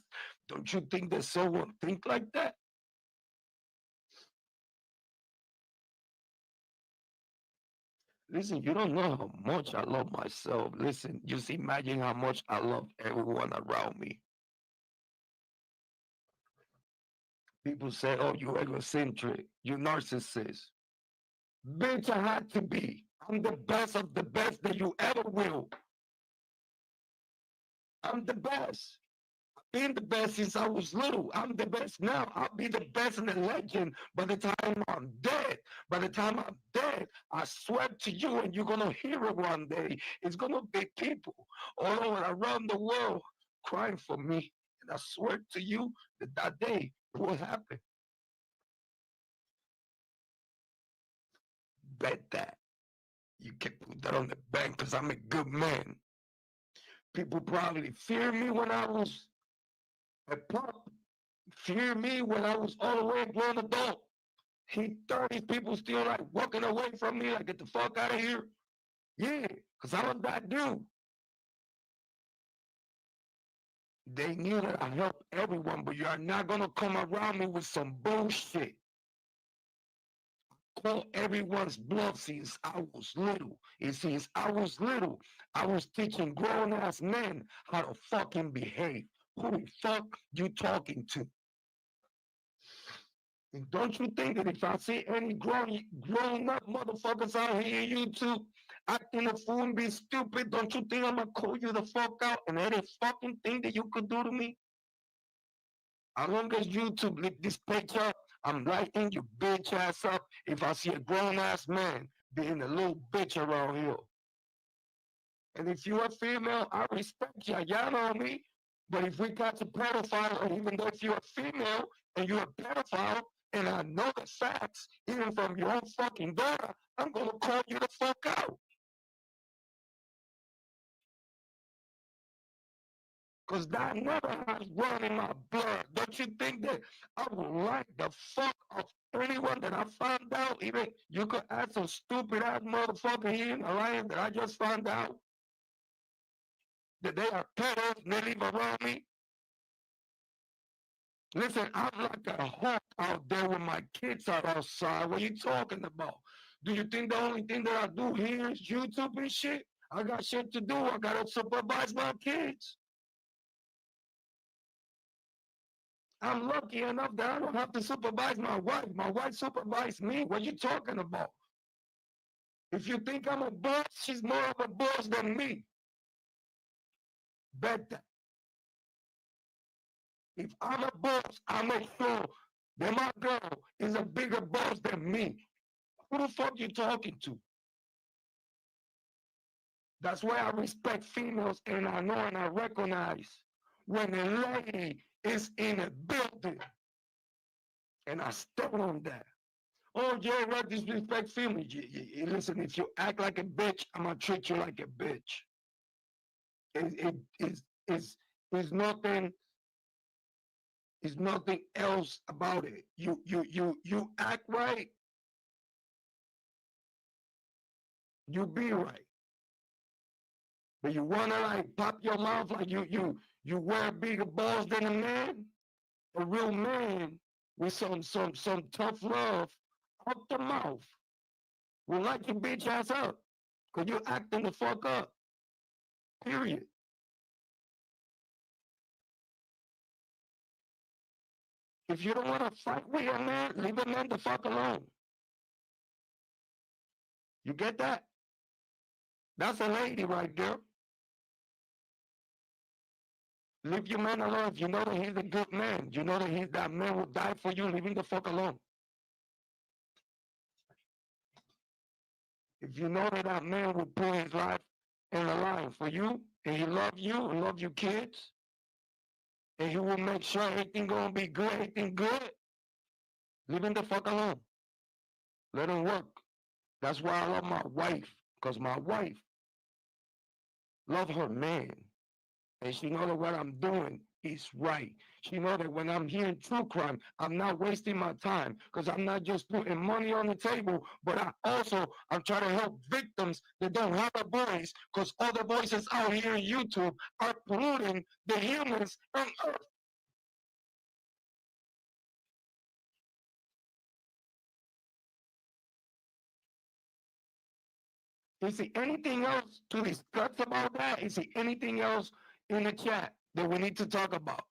Don't you think that someone think like that? Listen, you don't know how much I love myself. Listen, just imagine how much I love everyone around me. People say, oh, you egocentric, you narcissist. Bitch, I had to be. I'm the best of the best that you ever will. I'm the best. I've been the best since I was little. I'm the best now. I'll be the best in the legend by the time I'm dead. By the time I'm dead, I swear to you, and you're going to hear it one day, it's going to be people all over around the world crying for me. And I swear to you that that day will happen. Bet that. You can put that on the bank because I'm a good man. People probably fear me when I was a pup. Fear me when I was all the way grown adult. He 30 people still like walking away from me, like get the fuck out of here. Yeah, because I was that dude. They knew that I helped everyone, but you're not gonna come around me with some bullshit. Call everyone's bluff since I was little. And since I was little, I was teaching grown-ass men how to fucking behave. Who the fuck you talking to? And don't you think that if I see any grown-up motherfuckers out here in YouTube acting a fool and be stupid, don't you think I'm gonna call you the fuck out and any fucking thing that you could do to me? As long as YouTube lift this page up, I'm lighting your bitch ass up if I see a grown-ass man being a little bitch around here. And if you're a female, I respect you. Y'all know me. But if we got a pedophile, or even though if you're a female and you're a pedophile, and I know the facts, even from your own fucking daughter, I'm going to call you the fuck out. Because that never has run in my blood. Don't you think that I would like the fuck of anyone that I found out? Even you could ask some stupid ass motherfucker here in the land that I just found out that they are pedos and they live around me. Listen, I'm like a hawk out there when my kids are outside. What are you talking about? Do you think the only thing that I do here is YouTube and shit? I got shit to do. I got to supervise my kids. I'm lucky enough that I don't have to supervise my wife. My wife supervises me. What are you talking about? If you think I'm a boss, she's more of a boss than me. Bet that. If I'm a boss, I make sure that my girl is a bigger boss than me. Who the fuck you talking to? That's why I respect females, and I know and I recognize when a lady is in a building. And I stand on that. Oh, yeah, right, disrespect females. Listen, if you act like a bitch, I'm going to treat you like a bitch. It's nothing else about it. You act right, you be right. But you wanna like pop your mouth like you wear bigger balls than a man? A real man with some tough love out the mouth will light your bitch ass up. Cause you acting the fuck up. Period. If you don't want to fight with a man, leave a man the fuck alone. You get that? That's a lady right there. Leave your man alone. If you know that he's a good man, you know that that man will die for you, leave him the fuck alone. If you know that that man will put his life in the line for you, and he love you and love your kids, and he will make sure everything gonna be good, everything good, leave him the fuck alone. Let him work. That's why I love my wife, because my wife love her man. And she know that what I'm doing is right. She know that when I'm hearing true crime, I'm not wasting my time, because I'm not just putting money on the table, but I'm trying to help victims that don't have a voice, because all the voices out here on YouTube are polluting the humans on earth. Is there anything else to discuss about that? Is there anything else in the chat that we need to talk about?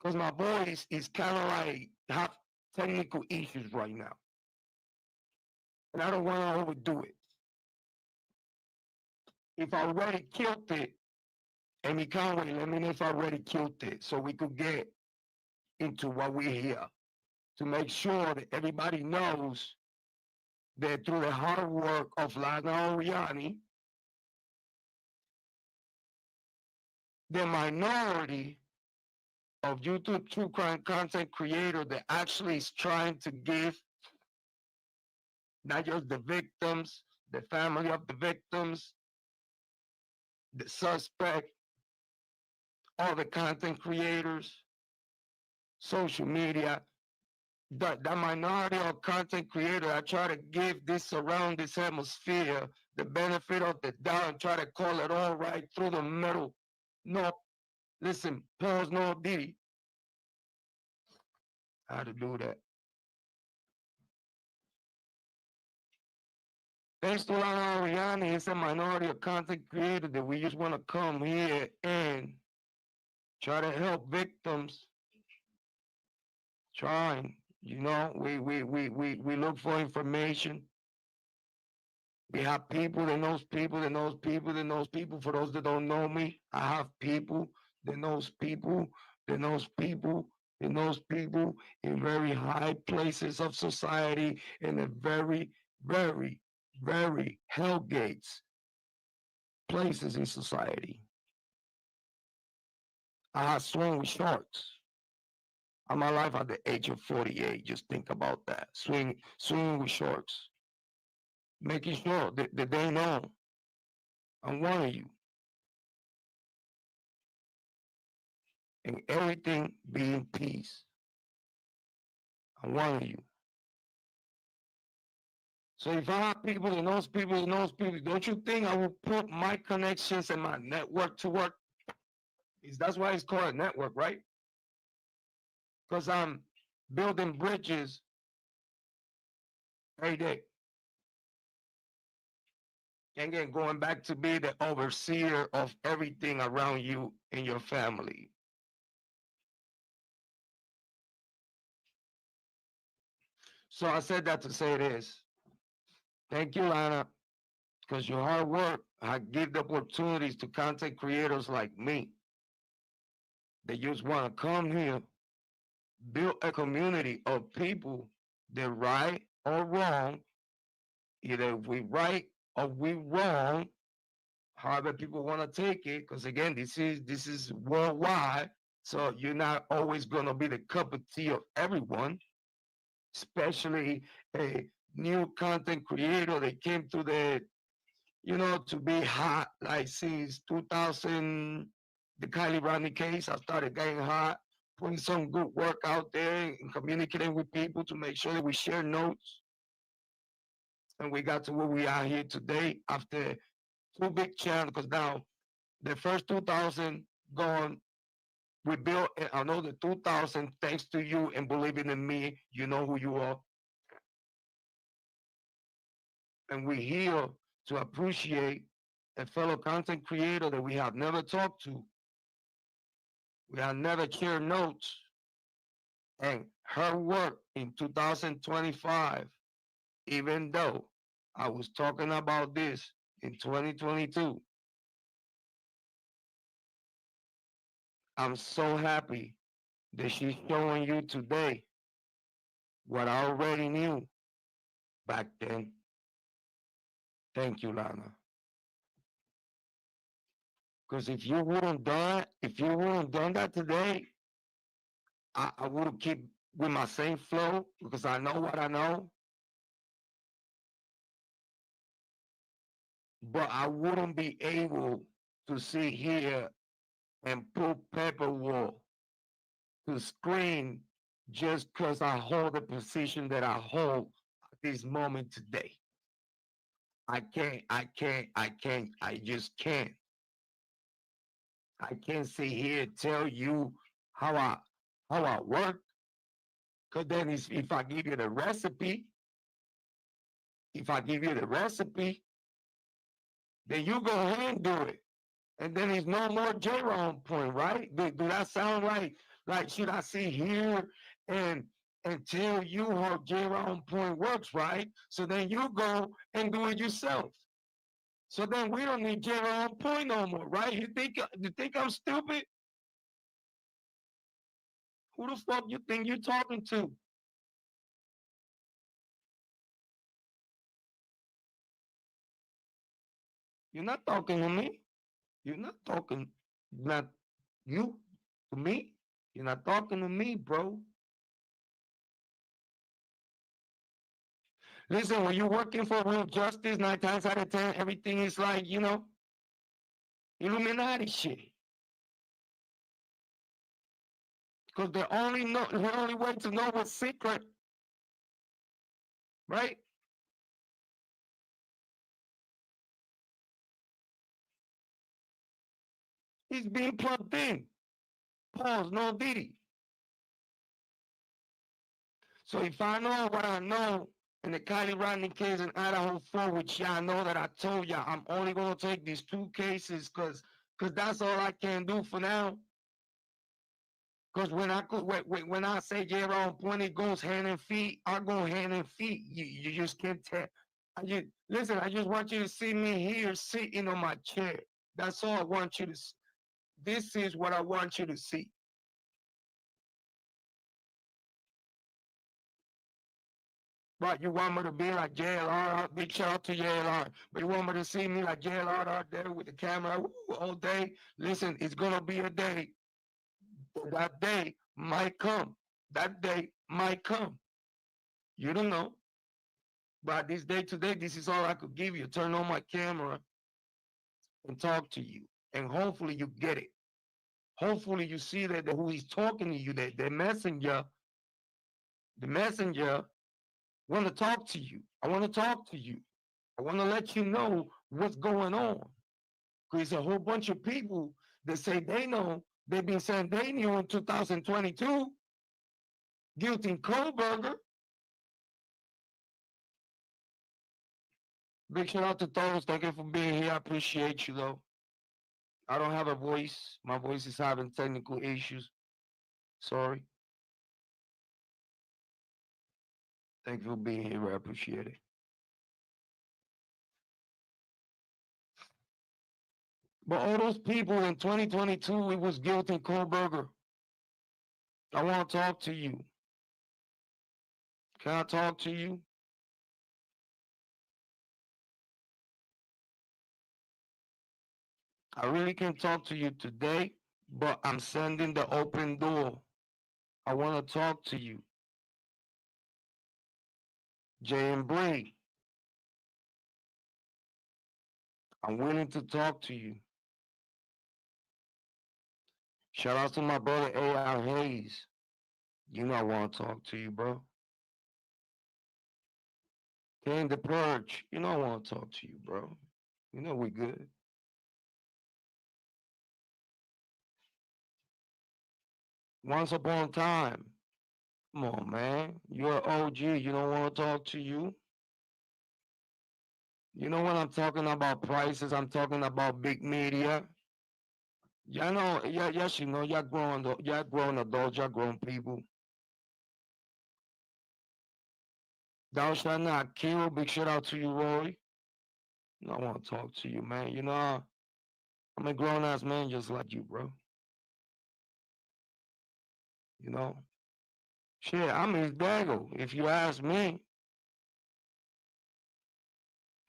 Because my voice is kind of like have technical issues right now. And I don't want to overdo it. If I already killed it, Amy Conway, let me know if I already killed it, so we could get into what we're here, to make sure that everybody knows that through the hard work of Lana Oriani, the minority of YouTube true crime content creator that actually is trying to give not just the victims, the family of the victims, the suspect, all the content creators, social media, the minority of content creators, I try to give this around this hemisphere the benefit of the doubt and try to call it all right through the middle. No, listen, pause, no diddy. How to do that. Thanks to Lana Oriani, it's a minority of content creators that we just want to come here and try to help victims. Trying, you know, we look for information. We have people that knows people that knows people that knows people. For those that don't know me, I have people that knows people that knows people that knows people in very high places of society, in a very, very, very hellgates places in society. I have swung with sharks. I'm alive at the age of 48. Just think about that. Swinging with sharks. Making sure that they know I'm one of you. And everything be in peace. I'm one of you. So if I have people that knows people that knows people, don't you think I will put my connections and my network to work? That's why it's called a network, right? Because I'm building bridges every day. And again, going back to be the overseer of everything around you and your family. So I said that to say this. Thank you, Lana, because your hard work has given opportunities to content creators like me that just want to come here, build a community of people that right or wrong, either we right or we wrong, however people want to take it, because again, this is worldwide, so you're not always going to be the cup of tea of everyone, especially a new content creator that came to the, to be hot, like since 2000, the Kiely Rodni case. I started getting hot, putting some good work out there and communicating with people to make sure that we share notes. And we got to where we are here today after 2 big channels, because now the first 2,000 gone. We built another 2,000 thanks to you and believing in me. You know who you are. And we're here to appreciate a fellow content creator that we have never talked to. We have never shared notes. And her work in 2025, even though I was talking about this in 2022, I'm so happy that she's showing you today what I already knew back then. Thank you, Lana. Because if you wouldn't done that today, I would have kept with my same flow because I know what I know. But I wouldn't be able to sit here and put paperwork to screen just because I hold the position that I hold at this moment today. I just can't. I can't sit here and tell you how I work. Because then if I give you the recipe, then you go ahead and do it. And then there's no more Jrod on point, right? Do that sound like should I sit here and tell you how Jrod on point works, right? So then you go and do it yourself. So then we don't need Jrod on point no more, right? You think I'm stupid? Who the fuck you think you're talking to? You're not talking to me. You're not talking, not you to me. You're not talking to me, bro. Listen, when you're working for real justice, 9 times out of 10, everything is like, Illuminati shit. Because the only way to know what's secret, right? He's being plugged in. Pause, no Diddy. So if I know what I know in the Kiely Rodni case in Idaho 4, which y'all know that I told y'all, I'm only going to take these 2 cases because that's all I can do for now. Because when I say Jrod on point, it goes hand and feet. I go hand and feet. You just can't tell. Listen, I just want you to see me here sitting on my chair. That's all I want you to see. This is what I want you to see. But you want me to be like Jrod, big shout out to Jrod. But you want me to see me like Jrod out there with the camera all day? Listen, it's going to be a day. That day might come. That day might come. You don't know. But this day today, this is all I could give you. Turn on my camera and talk to you. And hopefully you get it. Hopefully you see that who he's talking to you, the messenger want to talk to you. I want to talk to you. I want to let you know what's going on. Because there's a whole bunch of people that say they know. They've been saying they knew in 2022. Guilty Kohberger. Big shout out to those. Thank you for being here. I appreciate you, though. I don't have a voice. My voice is having technical issues. Sorry. Thank you for being here. I appreciate it. But all those people in 2022, it was Guilty Kohberger. I want to talk to you. Can I talk to you? I really can't talk to you today, but I'm sending the open door. I want to talk to you. Jay and Bree, I'm willing to talk to you. Shout out to my brother A.R. Hayes. You know I want to talk to you, bro. King the Purge, you know I want to talk to you, bro. You know we good. Once upon a time. Come on, man. You're an OG. You don't want to talk to you. You know when I'm talking about prices, I'm talking about big media. Y'all know, yes, you know, y'all grown adults, y'all grown people. Thou shalt not kill. Big shout out to you, Roy. You know, I want to talk to you, man. You know, I'm a grown ass man just like you, bro. You know, shit, I'm his daggle. If you ask me,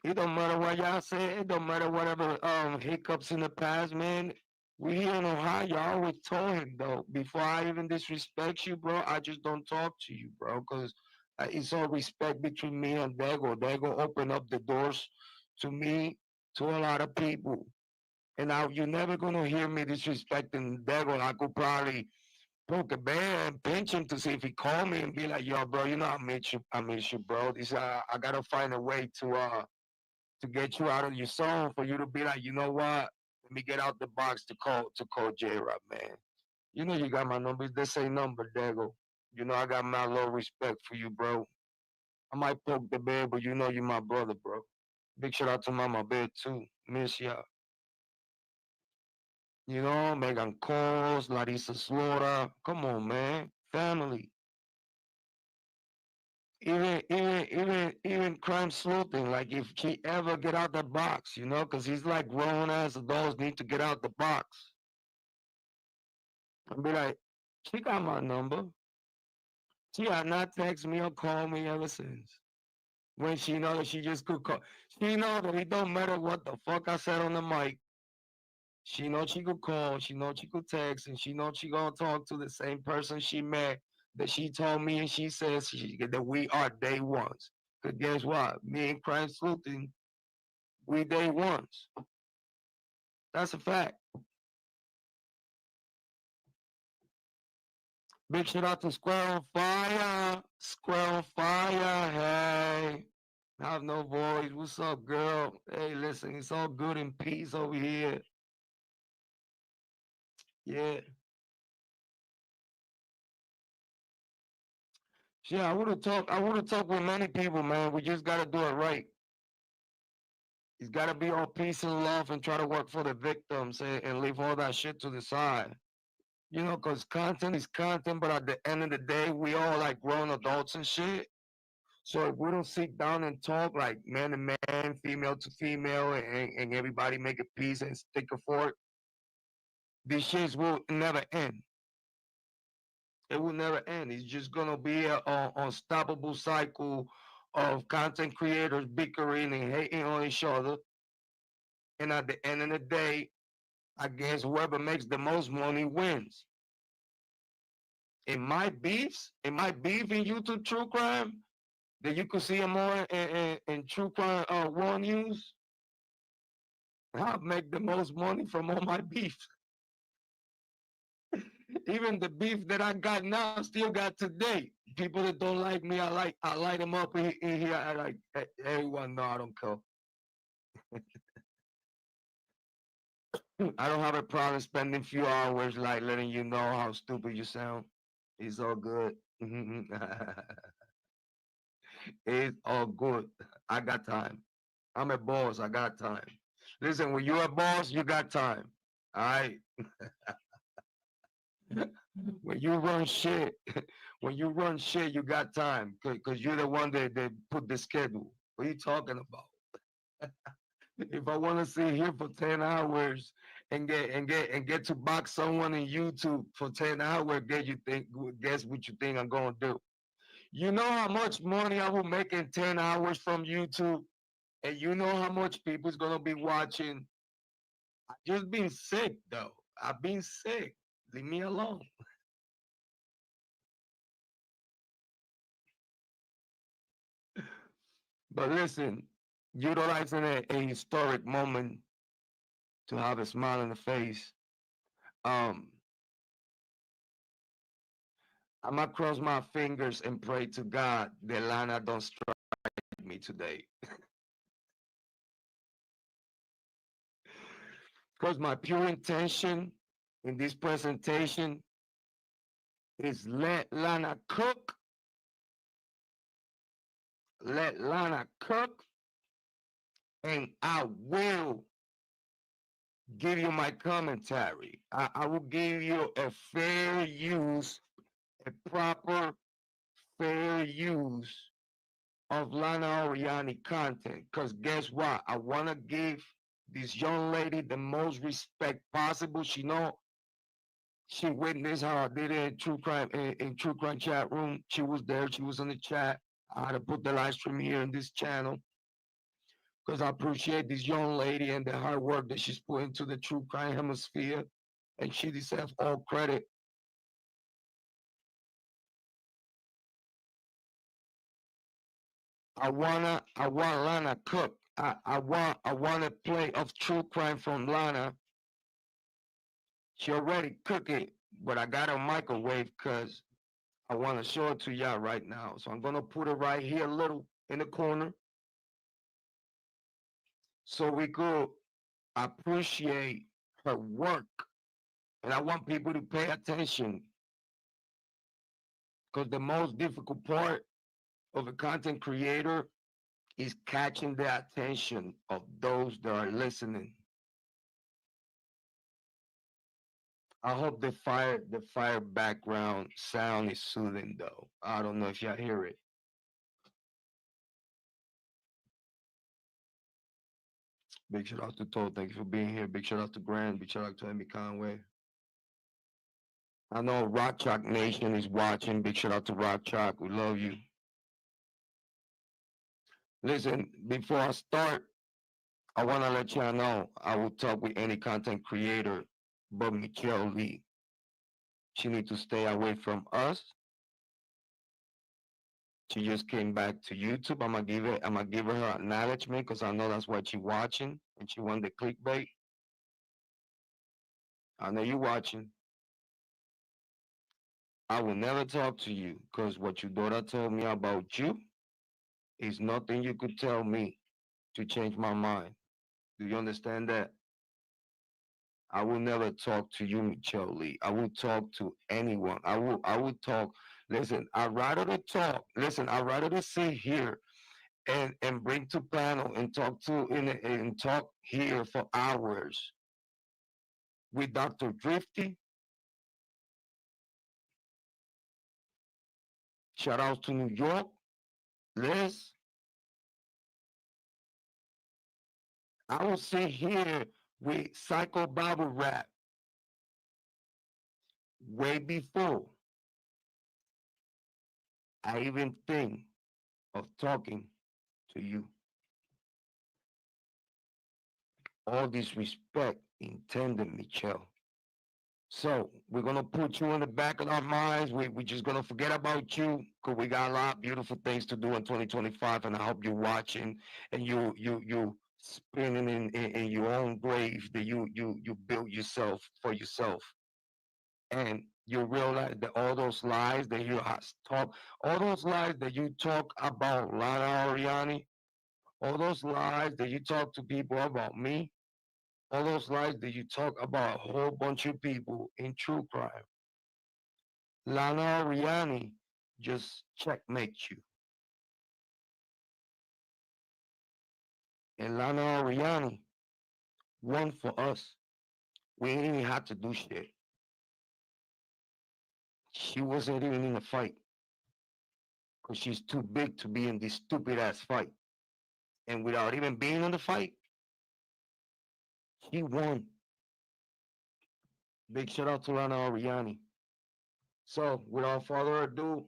It don't matter what y'all say. It don't matter whatever hiccups in the past, man. We here in Ohio. I always told him though, before I even disrespect you, bro, I just don't talk to you, bro, because it's all respect between me and Dago. Dago open up the doors to me, to a lot of people. And now you're never gonna hear me disrespecting Dago. I could probably poke a bear and pinch him to see if he call me and be like, "Yo, bro, you know I miss you, bro. This I gotta find a way to get you out of your zone for you to be like, you know what? Let me get out the box to call Jrod, man. You know you got my number. This ain't number, Dago. You know I got my low respect for you, bro. I might poke the bear, but you know you my brother, bro. Big shout out to Mama Bear too. Miss ya. You know, Megan Coles, Larissa Slaughter. Come on, man. Family. Even crime sleuthing, like if she ever get out the box, you know, because he's like grown ass adults need to get out the box. And be like, she got my number. She had not text me or called me ever since. When she know that she just could call. She know that it don't matter what the fuck I said on the mic. She know she could call, she know she could text, and she know she gonna talk to the same person she met that she told me and she says that we are day ones. Cause guess what? Me and crime sleuthing, we day ones. That's a fact. Big shout out to Square on Fire. Square on Fire. Hey. I have no voice. What's up, girl? Hey, listen, it's all good in peace over here. Yeah. Yeah, I would have talked with many people, man. We just gotta do it right. It's gotta be all peace and love and try to work for the victims and leave all that shit to the side. You know, because content is content, but at the end of the day, we all like grown adults and shit. So if we don't sit down and talk like man to man, female to female, and everybody make a peace and stick a fork, these shits will never end. It will never end. It's just gonna be an unstoppable cycle of content creators bickering and hating on each other. And at the end of the day, I guess whoever makes the most money wins. In my beef in YouTube true crime, that you could see them more in true crime war news, I'll make the most money from all my beef. Even the beef that I got now, still got today. People that don't like me, I light them up in here. I like everyone. No, I don't care. I don't have a problem spending a few hours like letting you know how stupid you sound. It's all good. It's all good. I got time. I'm a boss. I got time. Listen, when you're a boss, you got time. All right. When you run shit, you got time because you're the one that put the schedule. What are you talking about? If I want to sit here for 10 hours and get to box someone in YouTube for 10 hours, guess what you think I'm gonna do? You know how much money I will make in 10 hours from YouTube? And you know how much people's gonna be watching? I just been sick though. I've been sick. Leave me alone. But listen, utilizing a historic moment to have a smile on the face. Um, I'm gonna cross my fingers and pray to God that Lana don't strike me today. Because my pure intention in this presentation is let Lana cook. Let Lana cook, and I will give you my commentary. I will give you a fair use, a proper fair use of Lana Oriani content. Because guess what? I want to give this young lady the most respect possible. She witnessed how I did it in True Crime chat room. She was there. She was in the chat. I had to put the live stream here in this channel. because I appreciate this young lady and the hard work that she's put into the true crime hemisphere, and she deserves all credit. I want Lana cook. I want a plate of true crime from Lana. She already cooked it, but I got a microwave because I want to show it to y'all right now. So I'm gonna put it right here, a little in the corner, so we could appreciate her work. And I want people to pay attention, because the most difficult part of a content creator is catching the attention of those that are listening. I hope the fire background sound is soothing though. I don't know if y'all hear it. Big shout out to Todd. Thank you for being here. Big shout out to Grant. Big shout out to Amy Conway. I know Rock Chalk Nation is watching. Big shout out to Rock Chalk. We love you. Listen, before I start, I want to let y'all know I will talk with any content creator but Michelle Lee. She needs to stay away from us. She just came back to YouTube. I'm gonna give her her acknowledgement, because I know that's what she's watching, and she want the clickbait. I know you're watching. I will never talk to you, because what your daughter told me about you is nothing you could tell me to change my mind. Do you understand that? I will never talk to you, Michelle Lee. I will talk to anyone. I will talk. Listen, I'd rather to talk. Listen, I'd rather to sit here and bring to panel and talk and talk here for hours with Dr. Drifty. Shout out to New York, Liz. I will sit here with Psycho Bible Rap way before I even think of talking to you. All this respect intended, Michelle. So we're gonna put you in the back of our minds. We're just gonna forget about you, because we got a lot of beautiful things to do in 2025, and I hope you're watching and you spinning in your own grave that you built yourself for yourself, and you realize that all those lies that you talk, all those lies that you talk about Lana Oriani, all those lies that you talk to people about me, all those lies that you talk about a whole bunch of people in true crime. Lana Oriani just checkmate you. And Lana Oriani won for us. We ain't even had to do shit. She wasn't even in a fight, because she's too big to be in this stupid ass fight. And without even being in the fight, she won. Big shout out to Lana Oriani. So, without further ado,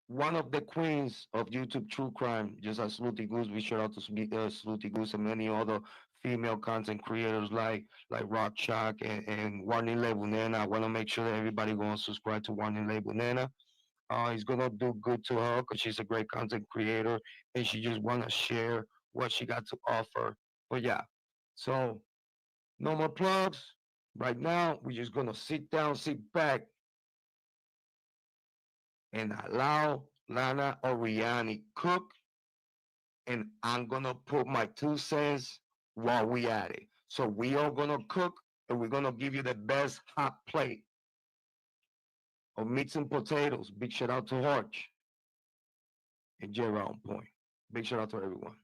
one of the queens of YouTube true crime, just as Slutty Goose, we shout out to Slutty Goose and many other female content creators like Rock Shock and Warning Label Nana. I want to make sure that everybody go and subscribe to Warning Label Nana. It's gonna do good to her, because she's a great content creator and she just wanna share what she got to offer. But yeah, so no more plugs. Right now, we're just gonna sit down, sit back, and allow Lana Oriani cook, and I'm gonna put my 2 cents while we at it. So we are gonna cook, and we're gonna give you the best hot plate of meats and potatoes. Big shout out to Arch and Jrod on point. Big shout out to everyone.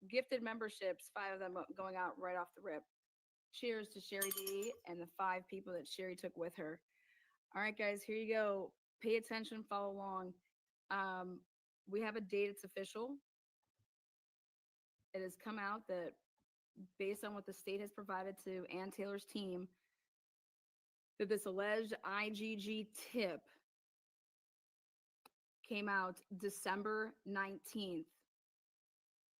Gifted memberships, 5 of them going out right off the rip. Cheers to Sherry D and the 5 people that Sherry took with her. All right, guys, here you go. Pay attention, follow along. We have a date, it's official. It has come out that based on what the state has provided to Ann Taylor's team, that this alleged IGG tip came out December 19th,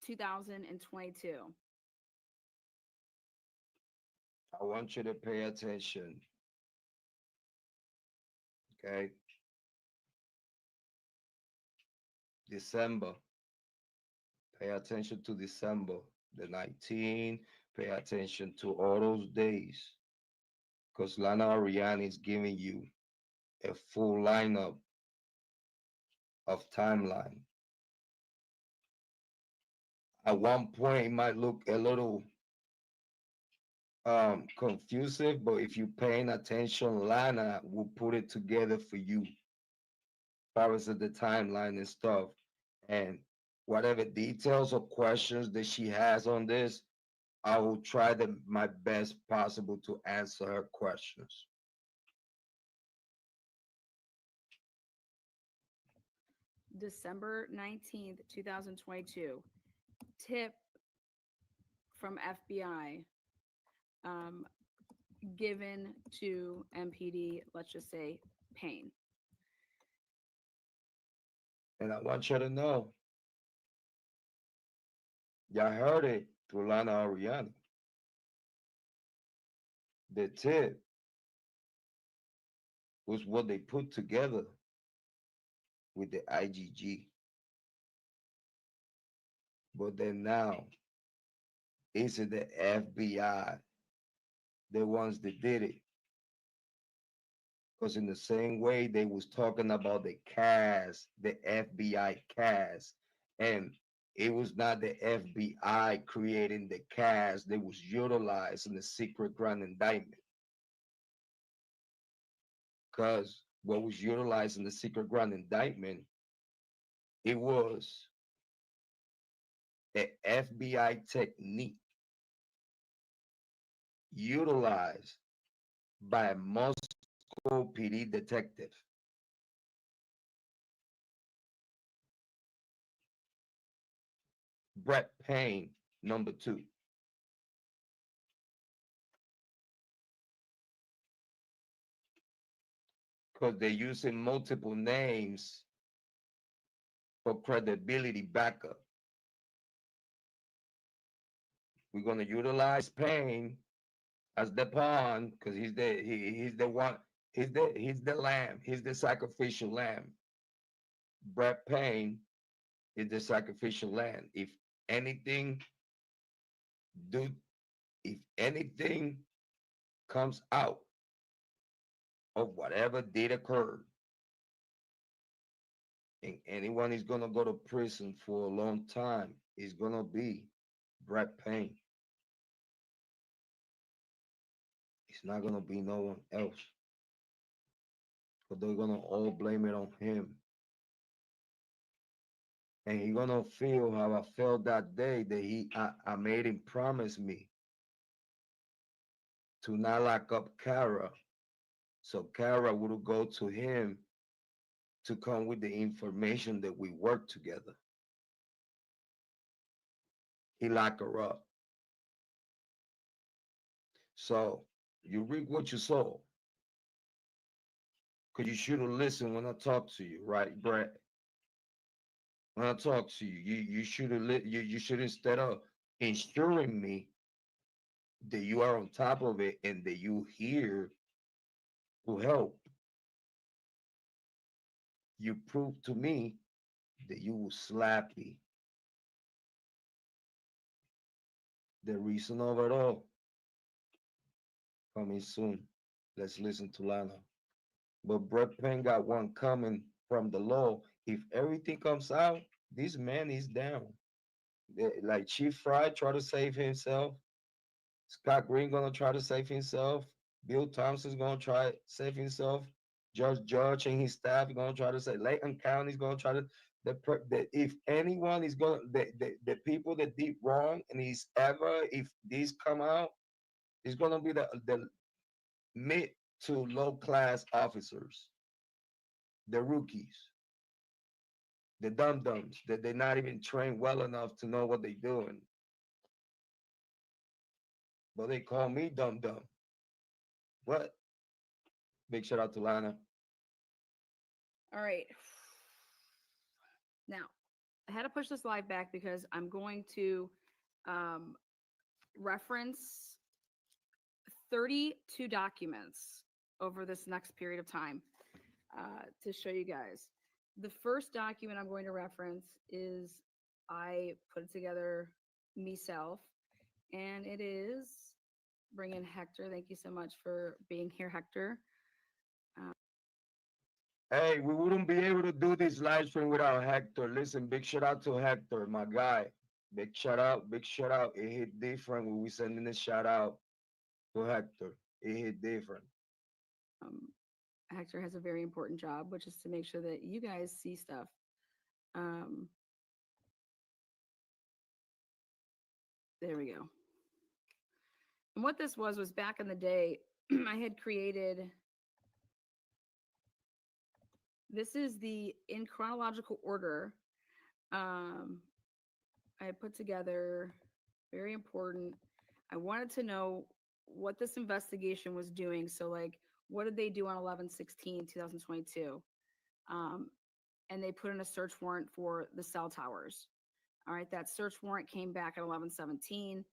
2022. I want you to pay attention. Okay. December. Pay attention to December the 19th. Pay attention to all those days. Because Lana Oriani is giving you a full lineup of timeline. At one point, it might look a little confusive, but if you're paying attention, Lana will put it together for you as far as the timeline and stuff. And whatever details or questions that she has on this, I will try my best possible to answer her questions. December 19th, 2022. Tip from FBI given to MPD, let's just say Payne. And I want you to know, y'all heard it through Lana Oriani. The tip was what they put together with the IGG. But then now, is it the FBI, the ones that did it? Because in the same way they was talking about the cast, the FBI cast, and it was not the FBI creating the cast that was utilized in the secret grand indictment. Because what was utilized in the secret grand indictment, it was an FBI technique utilized by a Moscow PD detective. Brett Payne, number 2. Because they're using multiple names for credibility backup. We're going to utilize Payne as the pawn because he's the one, he's the lamb, he's the sacrificial lamb. Brett Payne is the sacrificial lamb. If anything comes out of whatever did occur, and anyone is gonna go to prison for a long time, is gonna be Brett Payne. It's not gonna be no one else. But they're gonna all blame it on him. And he's gonna feel how I felt that day that I made him promise me to not lock up Kara. So Kara would go to him to come with the information that we work together. He locked her up. So you reap what you sow. Because you should have listened when I talked to you, right, Brett? When I talk to you, you should have you should, instead of ensuring me that you are on top of it and that you here to help, you prove to me that you were slappy. The reason of it all coming soon. Let's listen to Lana. But Brett Payne got one coming from the law. If everything comes out, this man is down. Like Chief Fry try to save himself. Scott Green gonna try to save himself. Bill Thompson's gonna try to save himself. Judge and his staff are gonna try to say. Layton County's gonna try to. If anyone is gonna, the people that did wrong and if these come out, it's gonna be the mid to low class officers, the rookies, the dum-dums that they're not even trained well enough to know what they're doing. But they call me dum-dum. What? Big shout out to Lana. All right. Now, I had to push this live back because I'm going to um, reference 32 documents over this next period of time to show you guys. The first document I'm going to reference is I put it together myself, and it is bring in Hector. Thank you so much for being here, Hector. Hey, we wouldn't be able to do this live stream without Hector. Listen, big shout out to Hector, my guy. Big shout out, big shout out. It hit different when we sending a shout out to Hector. It hit different. Um, Hector has a very important job, which is to make sure that you guys see stuff. There we go. And what this was back in the day, I had created, this is the in chronological order. I put together, very important. I wanted to know what this investigation was doing. So like, what did they do on 11/16/2022? And they put in a search warrant for the cell towers. All right, that search warrant came back at 11/17,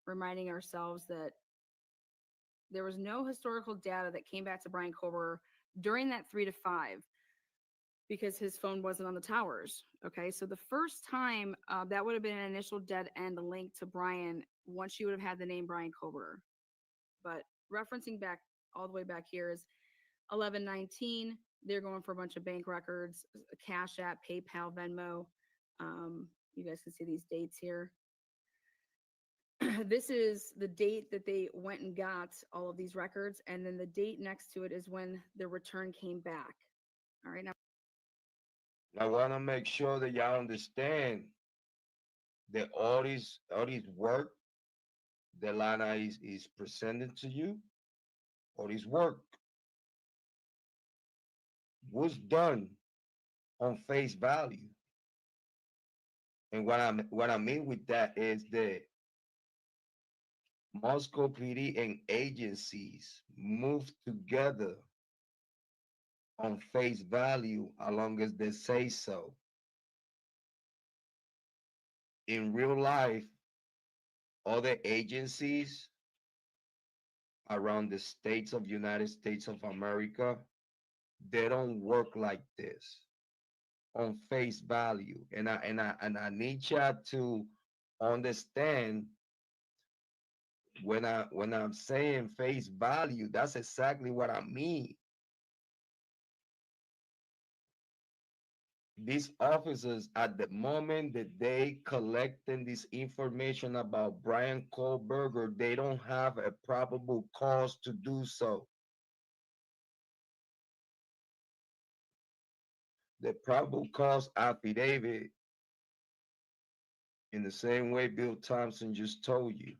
reminding ourselves that there was no historical data that came back to Bryan Kohberger during that 3 to 5 because his phone wasn't on the towers. Okay, so the first time that would have been an initial dead end link to Bryan once you would have had the name Bryan Kohberger. But referencing back all the way back here is 11/19. They're going for a bunch of bank records, Cash App, PayPal, Venmo. You guys can see these dates here. This is the date that they went and got all of these records, and then the date next to it is when the return came back. All right, now I want to make sure that y'all understand that all these work that Lana is presenting to you, all this work was done on face value. And what I mean with that is that Moscow PD and agencies move together on face value as long as they say so. In real life, other agencies around the states of United States of America, they don't work like this on face value. And I need y'all to understand when I'm saying face value, that's exactly what I mean. These officers, at the moment that they collecting this information about Bryan Kohberger, they don't have a probable cause to do so. The probable cause affidavit, in the same way Bill Thompson just told you,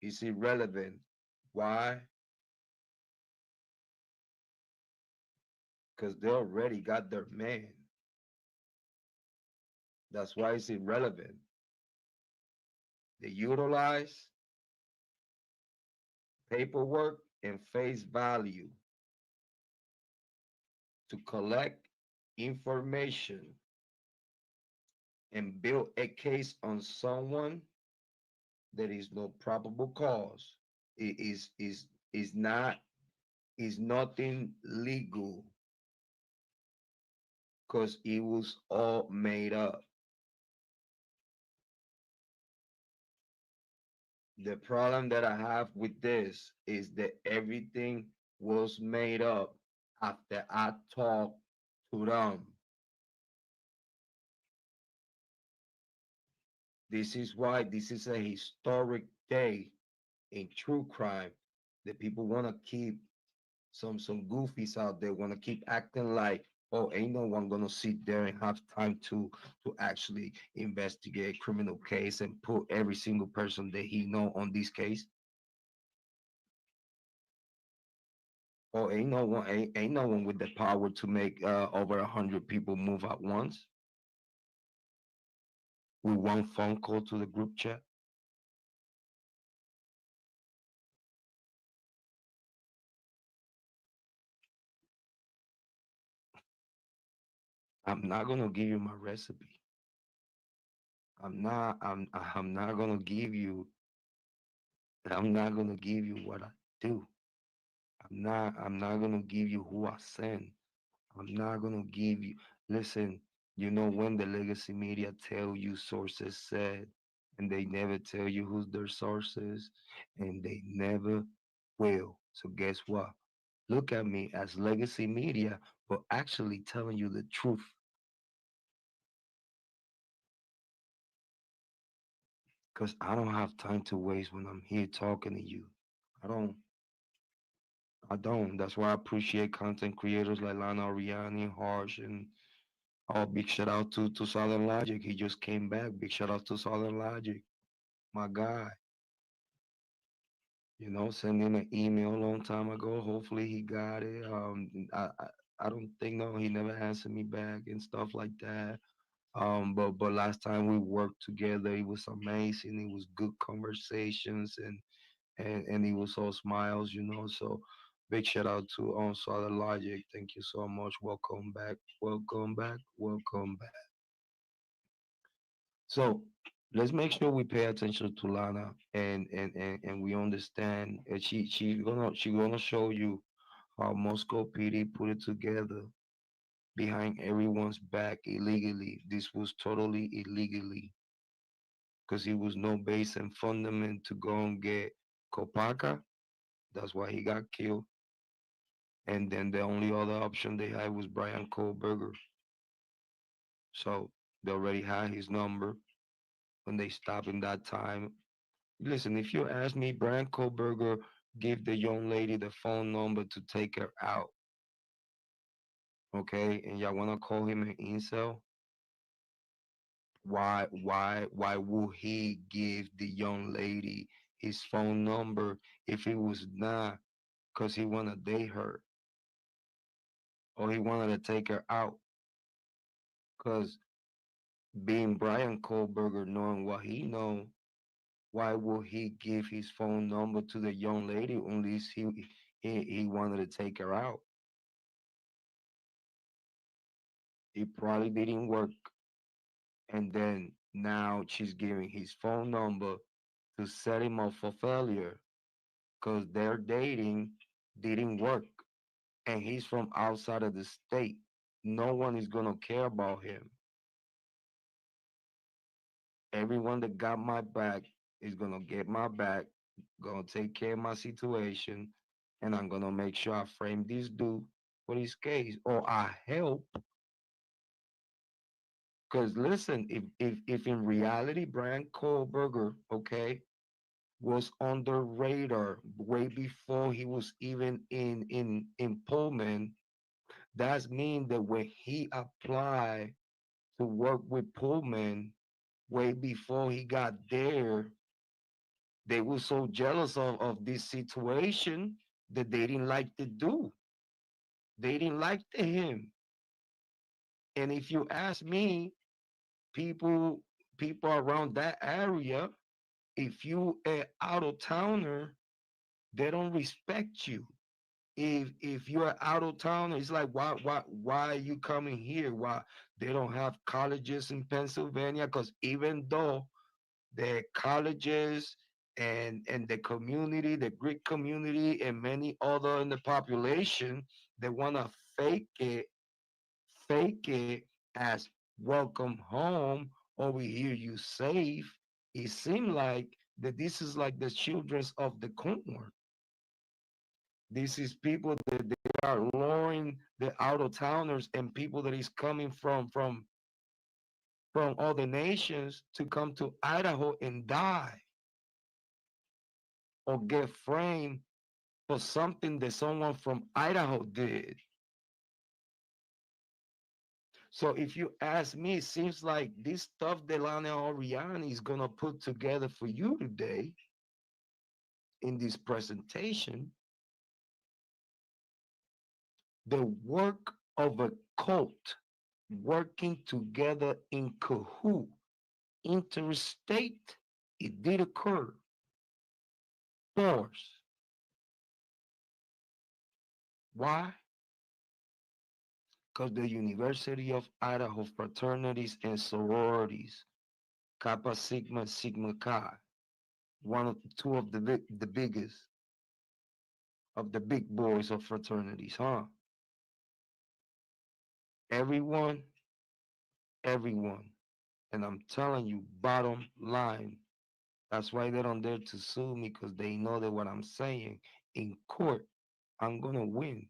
is irrelevant. Why? Because they already got their man. That's why it's irrelevant. They utilize paperwork and face value to collect information and build a case on someone that is no probable cause. It is nothing legal because it was all made up. The problem that I have with this is that everything was made up after I talked to them. This is why this is a historic day in true crime. That people want to keep some goofies out there, want to keep acting like, oh, ain't no one gonna sit there and have time to actually investigate a criminal case and put every single person that he know on this case. Oh, ain't no one with the power to make over 100 people move at once with one phone call to the group chat. I'm not gonna give you my recipe. I'm not gonna give you. I'm not gonna give you what I do. I'm not gonna give you who I send. I'm not gonna give you. Listen, you know when the legacy media tell you sources said, and they never tell you who's their sources, and they never will. So guess what? Look at me as legacy media, but actually telling you the truth. Cause I don't have time to waste when I'm here talking to you. I don't. I don't. That's why I appreciate content creators like Lana, Oriani, Harsh, and oh, big shout out to Southern Logic. He just came back. Big shout out to Southern Logic, my guy. You know, sent him an email a long time ago. Hopefully he got it. I don't think no, he never answered me back and stuff like that. But last time we worked together, it was amazing. It was good conversations and it was all smiles, you know. So big shout out to Solid Logic. Thank you so much. Welcome back. Welcome back. Welcome back. So let's make sure we pay attention to Lana and we understand she gonna show you how Moscow PD put it together behind everyone's back illegally. This was totally illegally because he was no base and fundament to go and get Kopaka. That's why he got killed. And then the only other option they had was Bryan Kohberger. So they already had his number when they stopped in that time. Listen, if you ask me, Bryan Kohberger gave the young lady the phone number to take her out. Okay, and y'all wanna call him an incel? Why would he give the young lady his phone number if it was not because he wanna date her or he wanted to take her out? Because being Bryan Kohberger, knowing what he know, why would he give his phone number to the young lady unless he wanted to take her out? It probably didn't work. And then now she's giving his phone number to set him up for failure because their dating didn't work. And he's from outside of the state. No one is going to care about him. Everyone that got my back is going to get my back, going to take care of my situation, and I'm going to make sure I frame this dude for his case or I help. Because listen, if in reality Bryan Kohberger, okay, was on the radar way before he was even in Pullman, that means that when he applied to work with Pullman way before he got there, they were so jealous of this situation that they didn't like the dude. They didn't like him. And if you ask me, people people around that area, if you a out of towner, they don't respect you. If you're out of town, it's like why are you coming here? Why they don't have colleges in Pennsylvania? Because even though the colleges and the community, the Greek community, and many other in the population, they want to fake it as welcome home over here, you safe. It seems like that this is like the children's of the corn. This is people that they are luring the out of towners and people that is coming from other nations to come to Idaho and die or get framed for something that someone from Idaho did. So if you ask me, it seems like this stuff that Lana Oriani is gonna put together for you today in this presentation, the work of a cult working together in cahoot, interstate, it did occur. Force. Why? Because the University of Idaho fraternities and sororities, Kappa Sigma Sigma Chi, one of two of the biggest of the big boys of fraternities, huh? Everyone, everyone, and I'm telling you, bottom line. That's why they don't dare to sue me because they know that what I'm saying in court, I'm gonna win.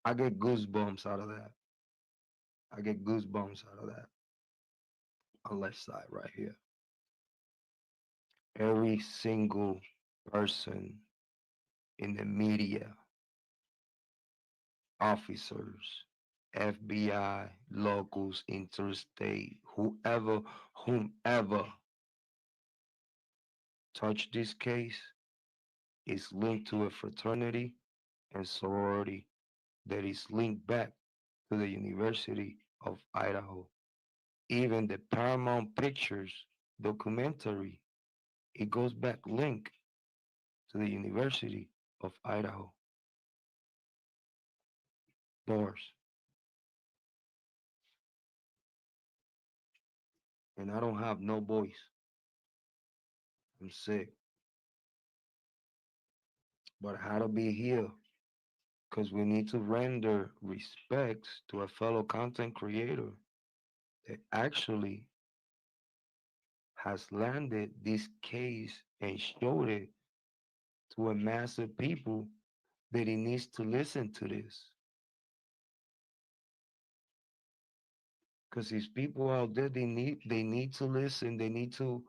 I get goosebumps out of that. I get goosebumps out of that. On left side right here. Every single person in the media, officers, FBI, locals, interstate, whomever touch this case is linked to a fraternity and sorority that is linked back to the University of Idaho. Even the Paramount Pictures documentary, it goes back linked to the University of Idaho. Doors. And I don't have no voice. I'm sick. But I had to be here because we need to render respects to a fellow content creator that actually has landed this case and showed it to a mass of people that he needs to listen to this. Because these people out there, they need to listen. They need to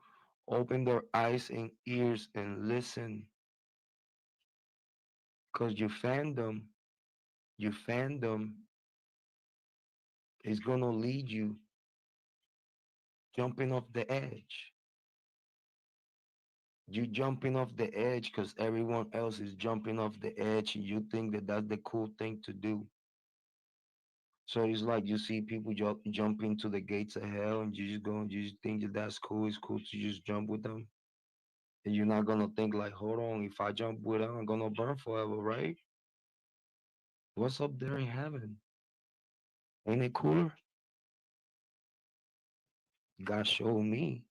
open their eyes and ears and listen. Because your fandom is gonna lead you jumping off the edge. You jumping off the edge because everyone else is jumping off the edge, and you think that that's the cool thing to do. So it's like you see people jump into the gates of hell, and you just think that that's cool. It's cool to just jump with them, and you're not gonna think like, hold on, if I jump with them, I'm gonna burn forever, right? What's up there in heaven? Ain't it cooler? God showed me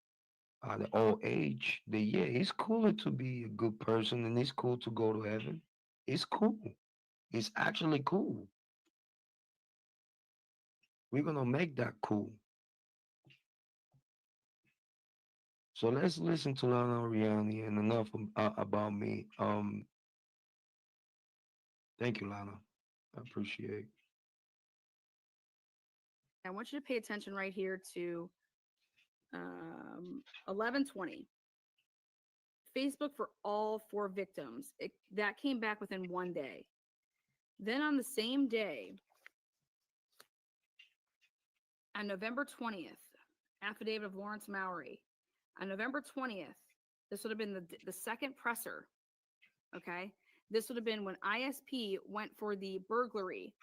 at the old age that yeah, it's cooler to be a good person, and it's cool to go to heaven. It's cool. It's actually cool. We're gonna make that cool. So let's listen to Lana Oriani and enough about me. Thank you, Lana. I appreciate. I want you to pay attention right here to 11:20. Facebook for all 4 victims. That came back within 1 day. Then on the same day, on November 20th, affidavit of Lawrence Mowry. On November 20th, this would have been the second presser. Okay. This would have been when ISP went for the burglary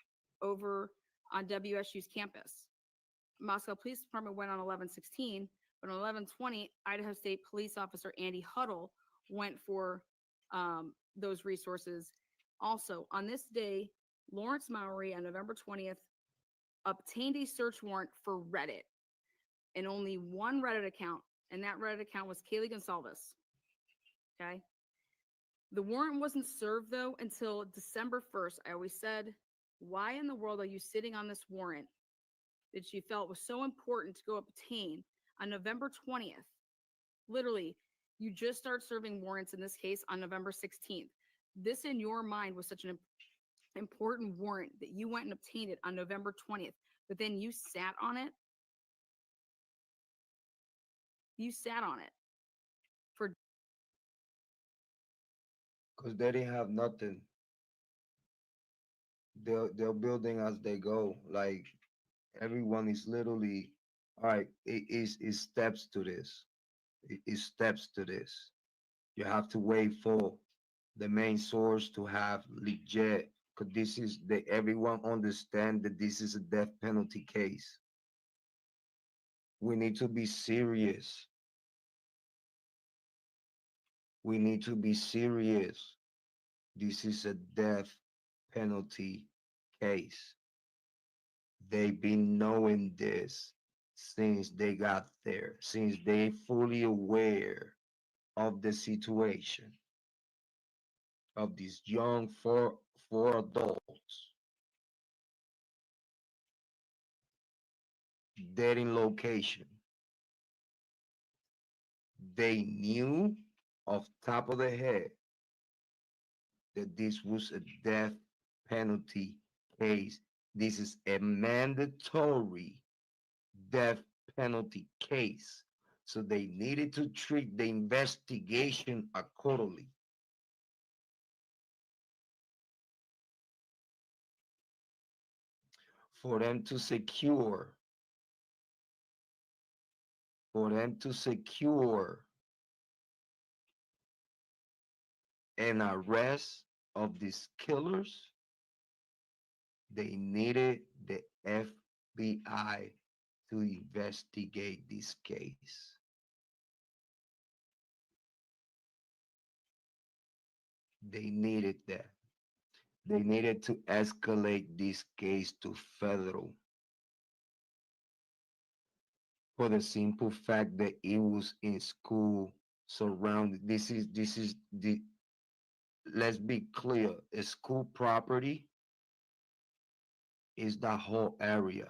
over on WSU's campus. Moscow Police Department went on 11/16, but on 11/20, Idaho State Police Officer Andy Huddle went for those resources. Also, on this day, Lawrence Mowry on November 20th obtained a search warrant for Reddit and only one Reddit account, and that Reddit account was Kiely Gonsalves. Okay. The warrant wasn't served, though, until December 1st. I always said, why in the world are you sitting on this warrant that you felt was so important to go obtain on November 20th? Literally, you just start serving warrants in this case on November 16th. This in your mind was such an important warrant that you went and obtained it on November 20th, but then you sat on it. You sat on it for Because they didn't have nothing. They're building as they go. Like everyone is literally all right. It steps to this. It steps to this. You have to wait for the main source to have legit. Because this is the everyone understand that this is a death penalty case. We need to be serious. We need to be serious. This is a death penalty case. They've been knowing this since they got there, since they fully aware of the situation of these young four adults dead in location. They knew off top of their head that this was a death penalty case. This is a mandatory death penalty case. So they needed to treat the investigation accordingly. For them to secure, for them to secure an arrest of these killers, they needed the FBI to investigate this case. They needed that. They needed to escalate this case to federal for the simple fact that it was in school surrounded. This is the, let's be clear, a school property is the whole area.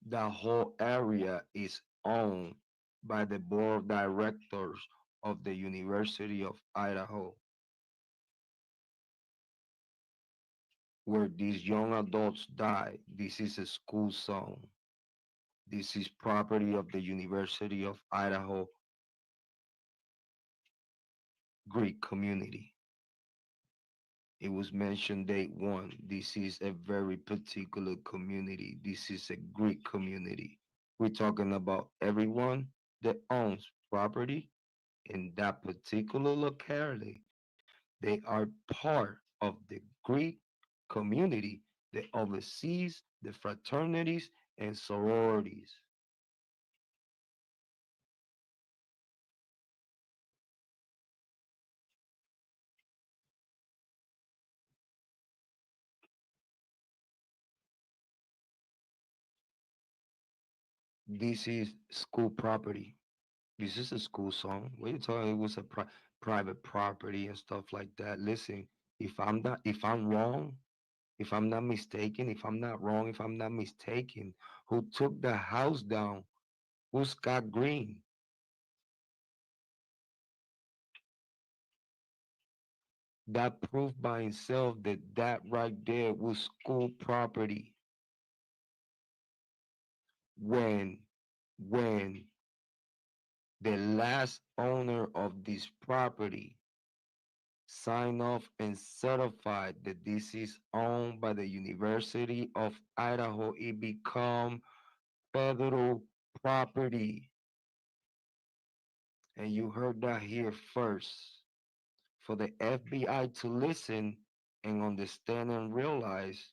The whole area is owned by the board of directors of the University of Idaho, where these young adults died. This is a school zone. This is property of the University of Idaho Greek community. It was mentioned day one. This is a very particular community. This is a Greek community. We're talking about everyone that owns property in that particular locality. They are part of the Greek community that oversees the fraternities and sororities. This is school property. This is a school song. What you talking? It was a private property and stuff like that. Listen, if I'm wrong, if I'm not mistaken, if I'm not wrong, if I'm not mistaken, who took the house down was Scott Green. That proved by itself that that right there was school property. When when the last owner of this property signed off and certified that this is owned by the University of Idaho, it become federal property. And you heard that here first. For the FBI to listen and understand and realize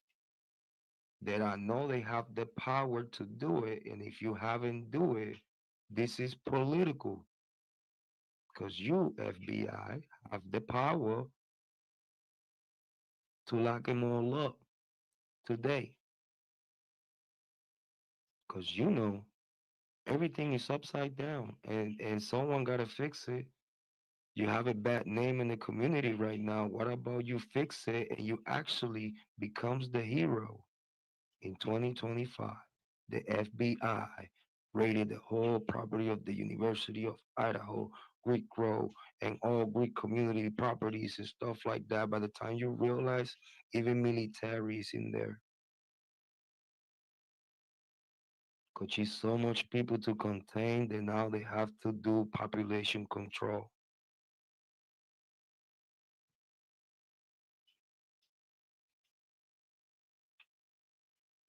that I know they have the power to do it, and if you haven't do it, this is political. Because you, FBI, have the power to lock them all up today. Because you know everything is upside down and someone gotta fix it. You have a bad name in the community right now. What about you fix it and you actually becomes the hero? In 2025, the FBI raided the whole property of the University of Idaho, Greek Grove, and all Greek community properties and stuff like that. By the time you realize, even military is in there. Because it's so much people to contain that now they have to do population control.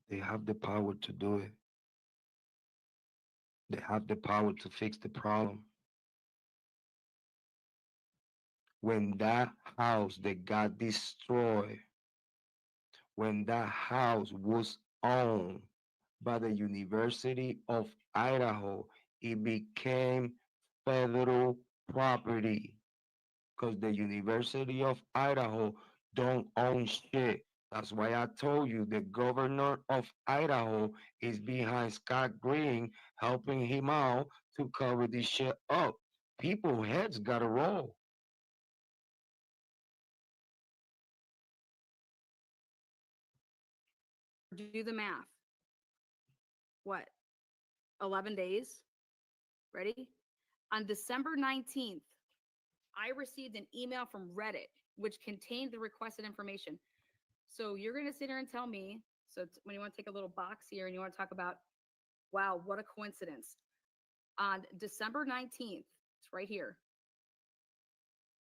They have the power to do it. They have the power to fix the problem. When that house that got destroyed, when that house was owned by the University of Idaho, it became federal property. because the University of Idaho don't own shit. That's why I told you the governor of Idaho is behind Scott Green, helping him out to cover this shit up. People heads gotta roll. Do the math. What? 11 days? Ready? On December 19th, I received an email from Reddit which contained the requested information. So you're going to sit here and tell me, when you want to take a little box here and you want to talk about, wow, what a coincidence. On December 19th, it's right here,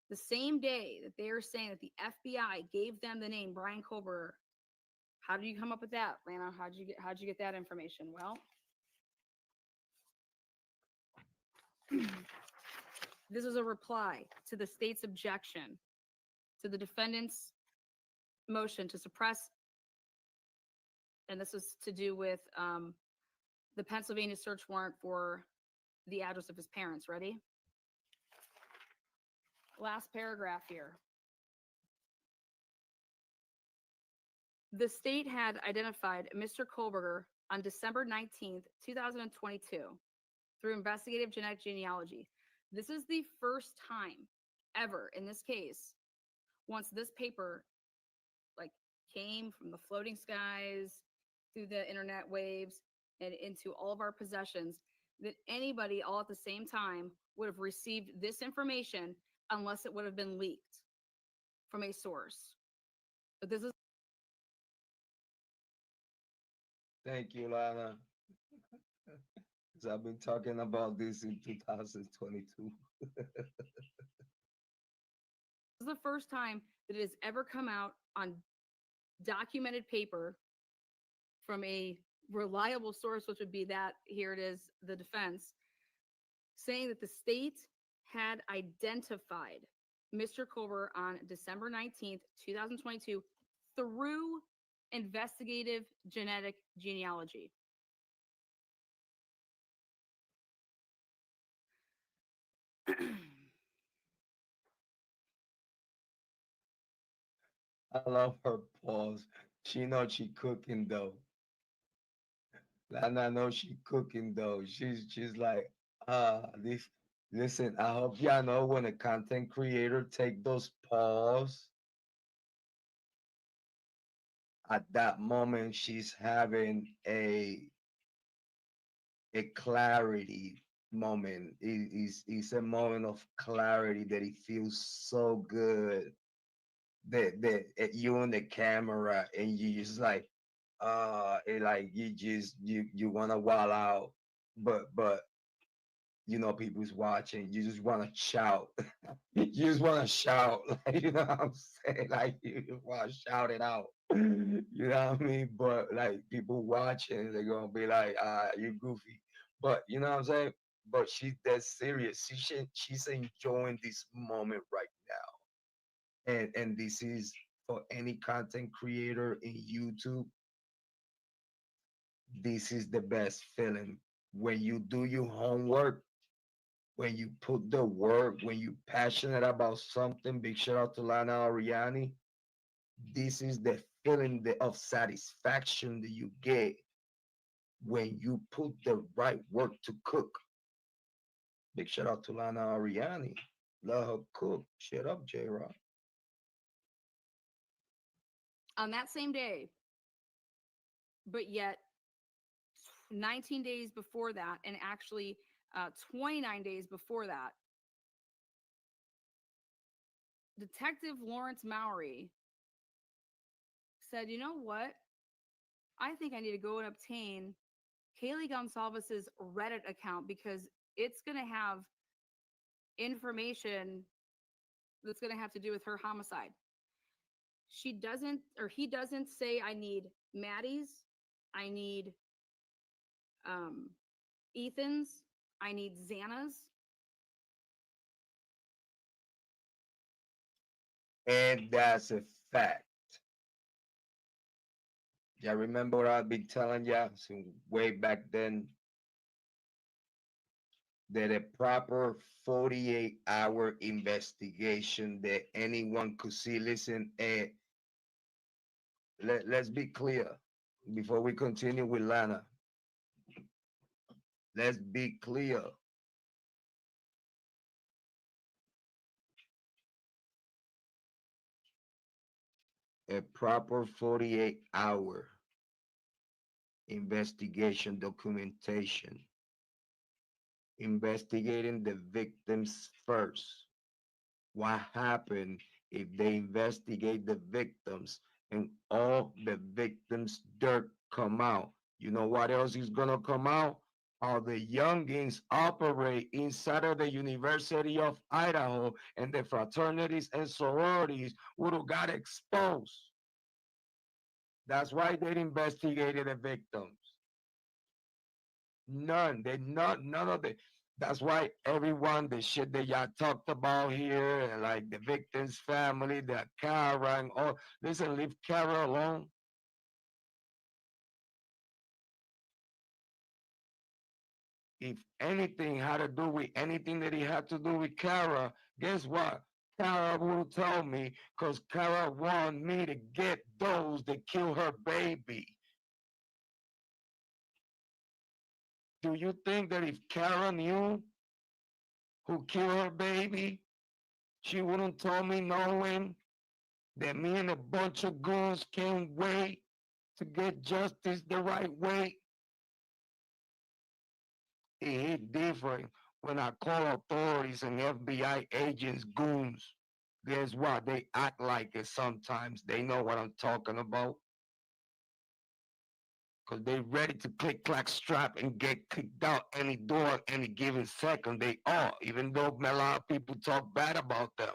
the same day that they are saying that the FBI gave them the name Bryan Kohberger. How did you come up with that, Lana? How'd you get that information? Well, this is a reply to the state's objection to the defendant's motion to suppress, and this is to do with the Pennsylvania search warrant for the address of his parents. Ready? Last paragraph here. The state had identified Mr. Kohberger on December 19th, 2022 through investigative genetic genealogy. This is the first time ever in this case, once this paper came from the floating skies through the internet waves and into all of our possessions, that anybody all at the same time would have received this information unless it would have been leaked from a source. But this is. Thank you, Lana. Because I've been talking about this in 2022. This is the first time that it has ever come out on documented paper from a reliable source, which would be that, here it is, the defense, saying that the state had identified Mr. Kohberger on December 19th, 2022 through investigative genetic genealogy. I love her pause. She knows she cooking though. Lana knows she cooking though. She's like, this. Listen, I hope y'all know when a content creator take those pause. At that moment, she's having a clarity moment. It's a moment of clarity that it feels so good that you on the camera and you just like you want to wild out, but you know people's watching, you just want to shout. You just want to shout, like, you know what I'm saying, like you just want to shout it out. You know what I mean? But like people watching, they're gonna be like, you goofy, but you know what I'm saying. But she's dead serious. She's enjoying this moment right now, and this is for any content creator in YouTube. This is the best feeling when you do your homework, when you put the work, when you're passionate about something. Big shout out to Lana Oriani. This is the feeling of satisfaction that you get when you put the right work to cook. Big shout out to Lana Oriani. Let her cook. Shut up, Jrod. On that same day, but yet 19 days before that, and actually 29 days before that, Detective Lawrence Mowry said, you know what? I think I need to go and obtain Kiely Gonsalves's Reddit account because it's going to have information that's going to have to do with her homicide. He doesn't say I need Maddie's, I need Ethan's, I need Xana's. And that's a fact. Yeah, remember what I've been telling you since way back then? that a proper 48-hour investigation that anyone could see. Listen, let's be clear before we continue with Lana. Let's be clear. A proper 48-hour investigation documentation, investigating the victims first. What happened if they investigate the victims and all the victims' dirt come out? You know what else is gonna come out? All the youngins operate inside of the University of Idaho, and the fraternities and sororities would have got exposed. That's why they investigated the victims. None. None of the. That's why everyone, the shit that y'all talked about here, and like the victim's family, the Kara and all. Listen, leave Kara alone. If anything had to do with anything that he had to do with Kara, guess what? Kara will tell me, because Kara wanted me to get those that kill her baby. Do you think that if Kara knew who killed her baby, she wouldn't tell me, knowing that me and a bunch of goons can't wait to get justice the right way? It hit different when I call authorities and FBI agents goons. Guess what? They act like it sometimes. They know what I'm talking about. Because they're ready to click, clack, strap, and get kicked out any door, any given second. They are, even though a lot of people talk bad about them.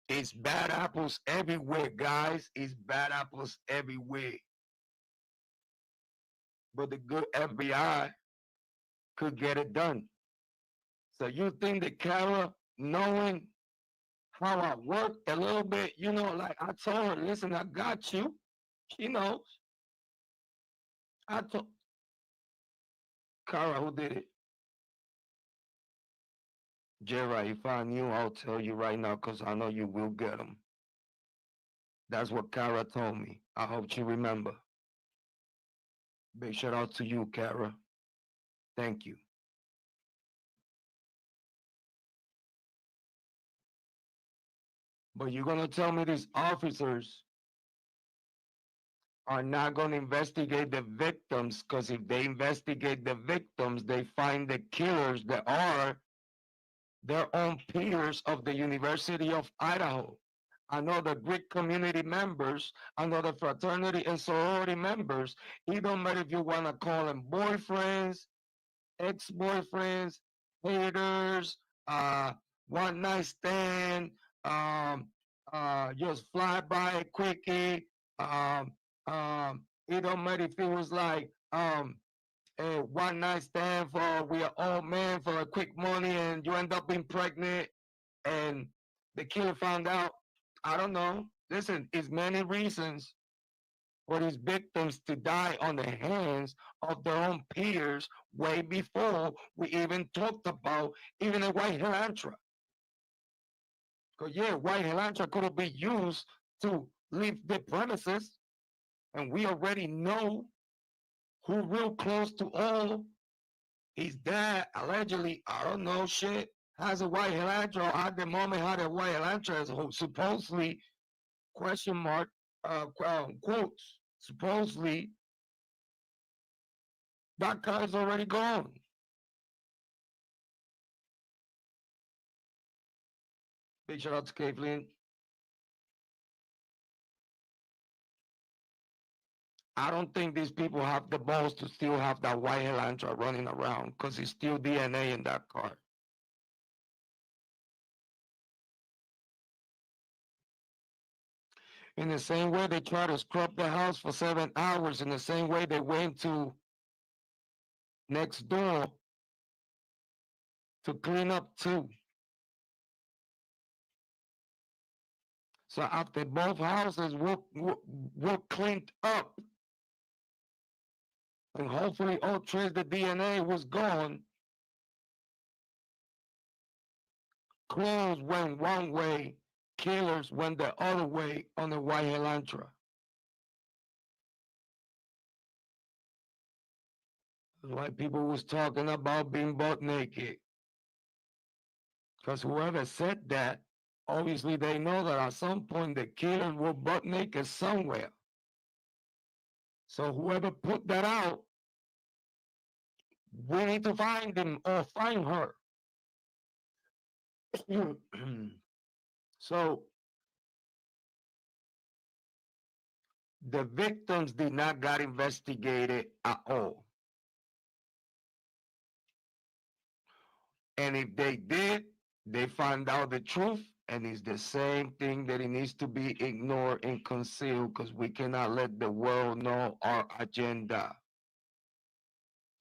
It's bad apples everywhere, guys. It's bad apples everywhere. But the good FBI could get it done. So you think that Kara, knowing how I work a little bit, you know, like I told her, listen, I got you. She knows. I told Kara, who did it? Jrod, if I knew, I'll tell you right now, because I know you will get them. That's what Kara told me. I hope you remember. Big shout out to you, Kara. Thank you. But you're going to tell me these officers are not going to investigate the victims, because if they investigate the victims, they find the killers that are their own peers of the University of Idaho. I know the Greek community members, I know the fraternity and sorority members. It don't matter if you want to call them boyfriends, ex-boyfriends, haters, one night stand, just fly by quickie. It don't matter if it was like a one night stand for we are old man for a quick money, and you end up being pregnant, and the killer found out. I don't know. Listen, it's many reasons for these victims to die on the hands of their own peers way before we even talked about even a white Helantra. Because yeah, white Helantra could have been used to leave the premises, and we already know who real close to all his dad allegedly, I don't know, shit, has a white Helantra, or at the moment had a white Helantra, who supposedly, question mark, quotes, supposedly, that car is already gone. Big shout out to Kiely. I don't think these people have the balls to still have that white Helantra running around, because it's still DNA in that car. In the same way they try to scrub the house for 7 hours, in the same way they went to next door to clean up too. So after both houses were cleaned up, and hopefully all trace the DNA was gone, clothes went one way, killers went the other way on the white Elantra. That's why people was talking about being butt naked. Because whoever said that, obviously they know that at some point the killers were butt naked somewhere. So whoever put that out, we need to find him or find her. So the victims did not get investigated at all. And if they did, they found out the truth, and it's the same thing that it needs to be ignored and concealed, because we cannot let the world know our agenda.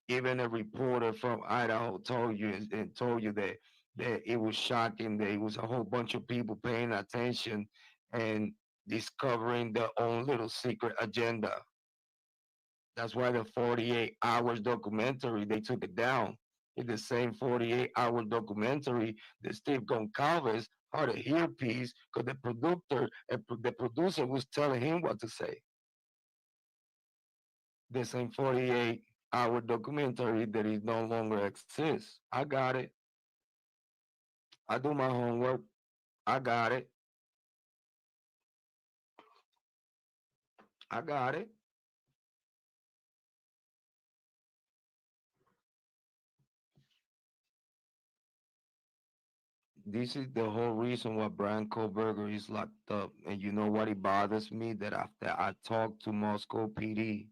Even a reporter from Idaho told you that it was shocking that it was a whole bunch of people paying attention and discovering their own little secret agenda. That's why the 48 hours documentary, they took it down. In the same 48-hour documentary that Steve Goncalves had a earpiece because the producer was telling him what to say. The same 48-hour documentary that it no longer exists. I got it. I do my homework. I got it. I got it. This is the whole reason why Bryan Kohberger is locked up. And you know what? It bothers me that after I talked to Moscow PD,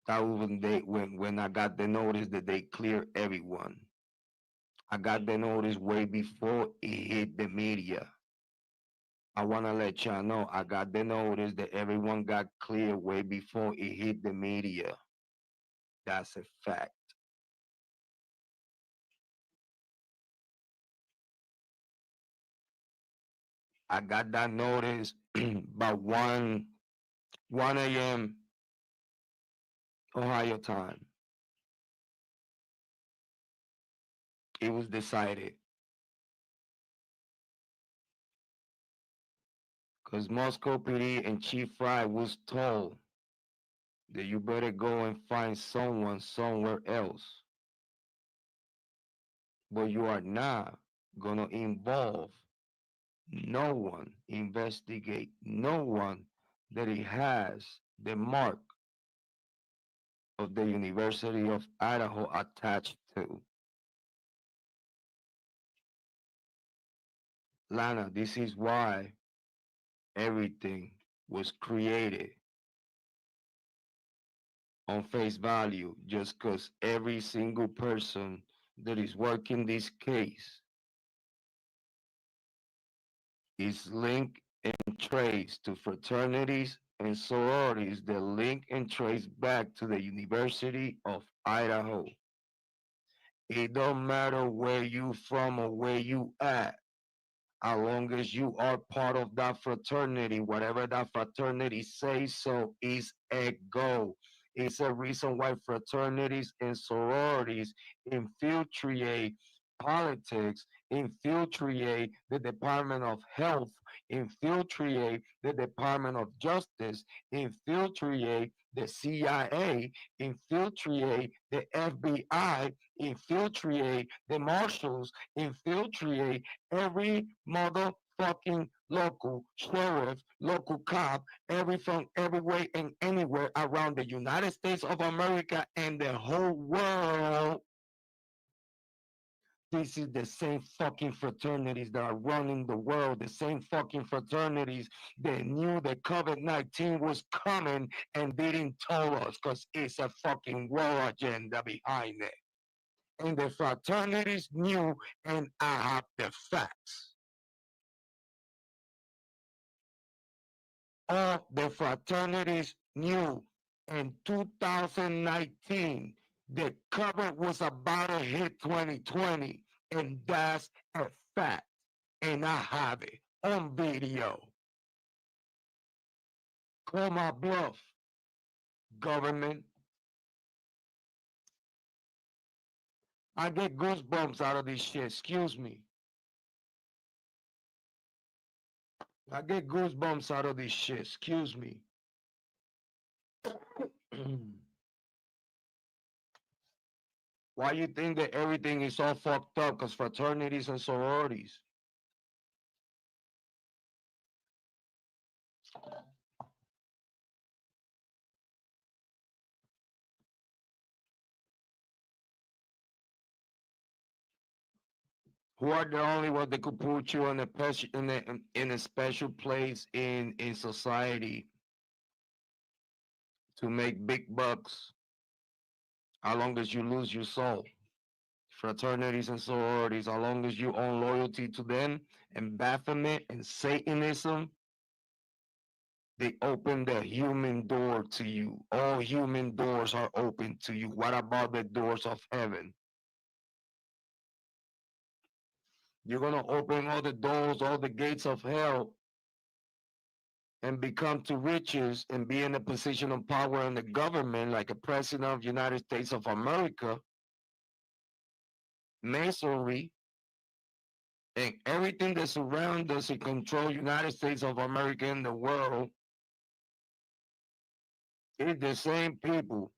that when I got the notice that they clear everyone. I got the notice way before it hit the media. I want to let y'all know I got the notice that everyone got clear way before it hit the media. That's a fact. I got that notice by 1 a.m. Ohio time. It was decided. Because Moscow PD and Chief Fry was told that you better go and find someone somewhere else. But you are not going to involve no one, investigate no one that it has the mark of the University of Idaho attached to. Lana, this is why everything was created on face value, just because every single person that is working this case is linked and traced to fraternities and sororities that link and trace back to the University of Idaho. It don't matter where you from or where you at, as long as you are part of that fraternity, whatever that fraternity says so is a go. It's a reason why fraternities and sororities infiltrate politics, infiltrate the Department of Health, infiltrate the Department of Justice, infiltrate the CIA, infiltrate the FBI, infiltrate the marshals, infiltrate every motherfucking local sheriff, local cop, from everywhere and anywhere around the United States of America and the whole world. This is the same fucking fraternities that are running the world, the same fucking fraternities that knew that COVID-19 was coming and didn't tell us because it's a fucking war agenda behind it. And the fraternities knew, and I have the facts. All the fraternities knew in 2019 that COVID was about to hit 2020, and that's a fact. And I have it on video. Call my bluff, government. I get goosebumps out of this shit. Excuse me. I get goosebumps out of this shit. Excuse me. Why you think that everything is all fucked up? Because fraternities and sororities. Who are the only ones that could put you in a special place in society to make big bucks as long as you lose your soul? Fraternities and sororities, as long as you own loyalty to them, and Baphomet and Satanism, they open the human door to you. All human doors are open to you. What about the doors of heaven? You're going to open all the doors, all the gates of hell, and become to riches and be in a position of power in the government like a president of the United States of America, masonry, and everything that surrounds us and control United States of America and the world is the same people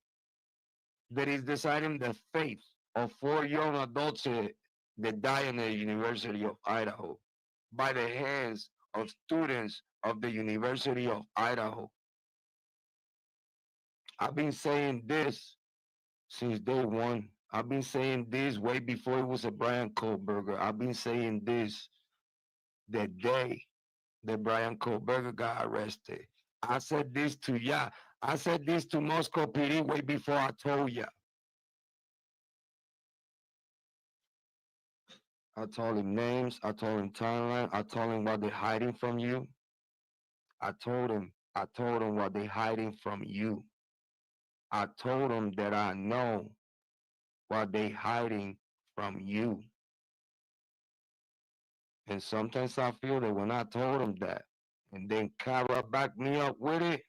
that is deciding the fate of 4 young adults that died in the University of Idaho by the hands of students of the University of Idaho. I've been saying this since day one. I've been saying this way before it was a Bryan Kohberger. I've been saying this the day that Bryan Kohberger got arrested. I said this to ya. I said this to Moscow PD way before I told ya. I told him names. I told him timeline. I told him what they're hiding from you. I told him what they're hiding from you. I told him that I know what they're hiding from you. And sometimes I feel that when I told them that, and then Kara backed me up with it,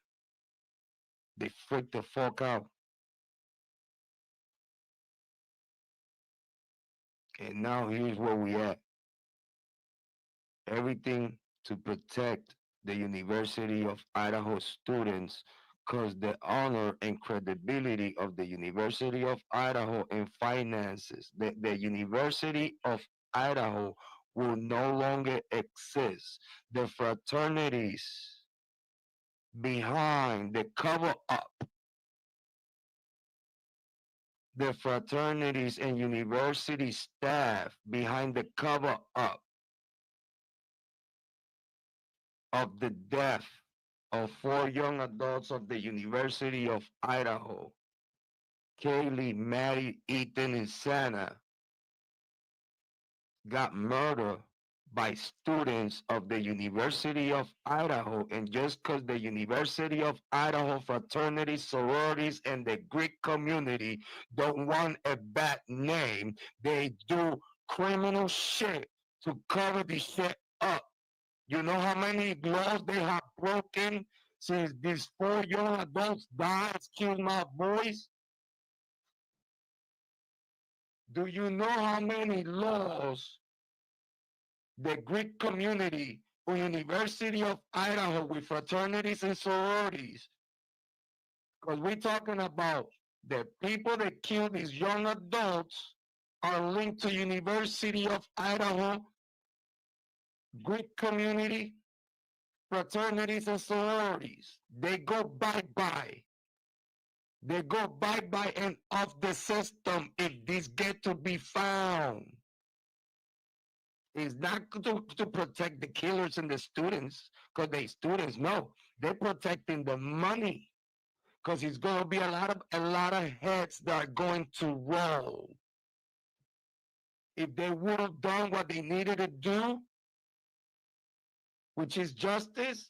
they freaked the fuck out. And now here's where we at. Everything to protect the University of Idaho students, because the honor and credibility of the University of Idaho and finances, the University of Idaho will no longer exist. The fraternities behind the cover up, the fraternities and university staff behind the cover up of the death of 4 young adults of the University of Idaho, Kiely, Maddie, Ethan, and Santa, got murdered by students of the University of Idaho. And just because the University of Idaho fraternities, sororities, and the Greek community don't want a bad name, they do criminal shit to cover the shit up. You know how many laws they have broken since these 4 young adults died? Excuse my voice. Do you know how many laws the Greek community or University of Idaho with fraternities and sororities? Because we're talking about the people that killed these young adults are linked to University of Idaho, Greek community, fraternities and sororities. They go bye-bye. They go bye-bye and off the system if these get to be found. It's not to protect the killers and the students, because they students, no. They're protecting the money, because it's going to be a lot of heads that are going to roll. If they would have done what they needed to do, which is justice,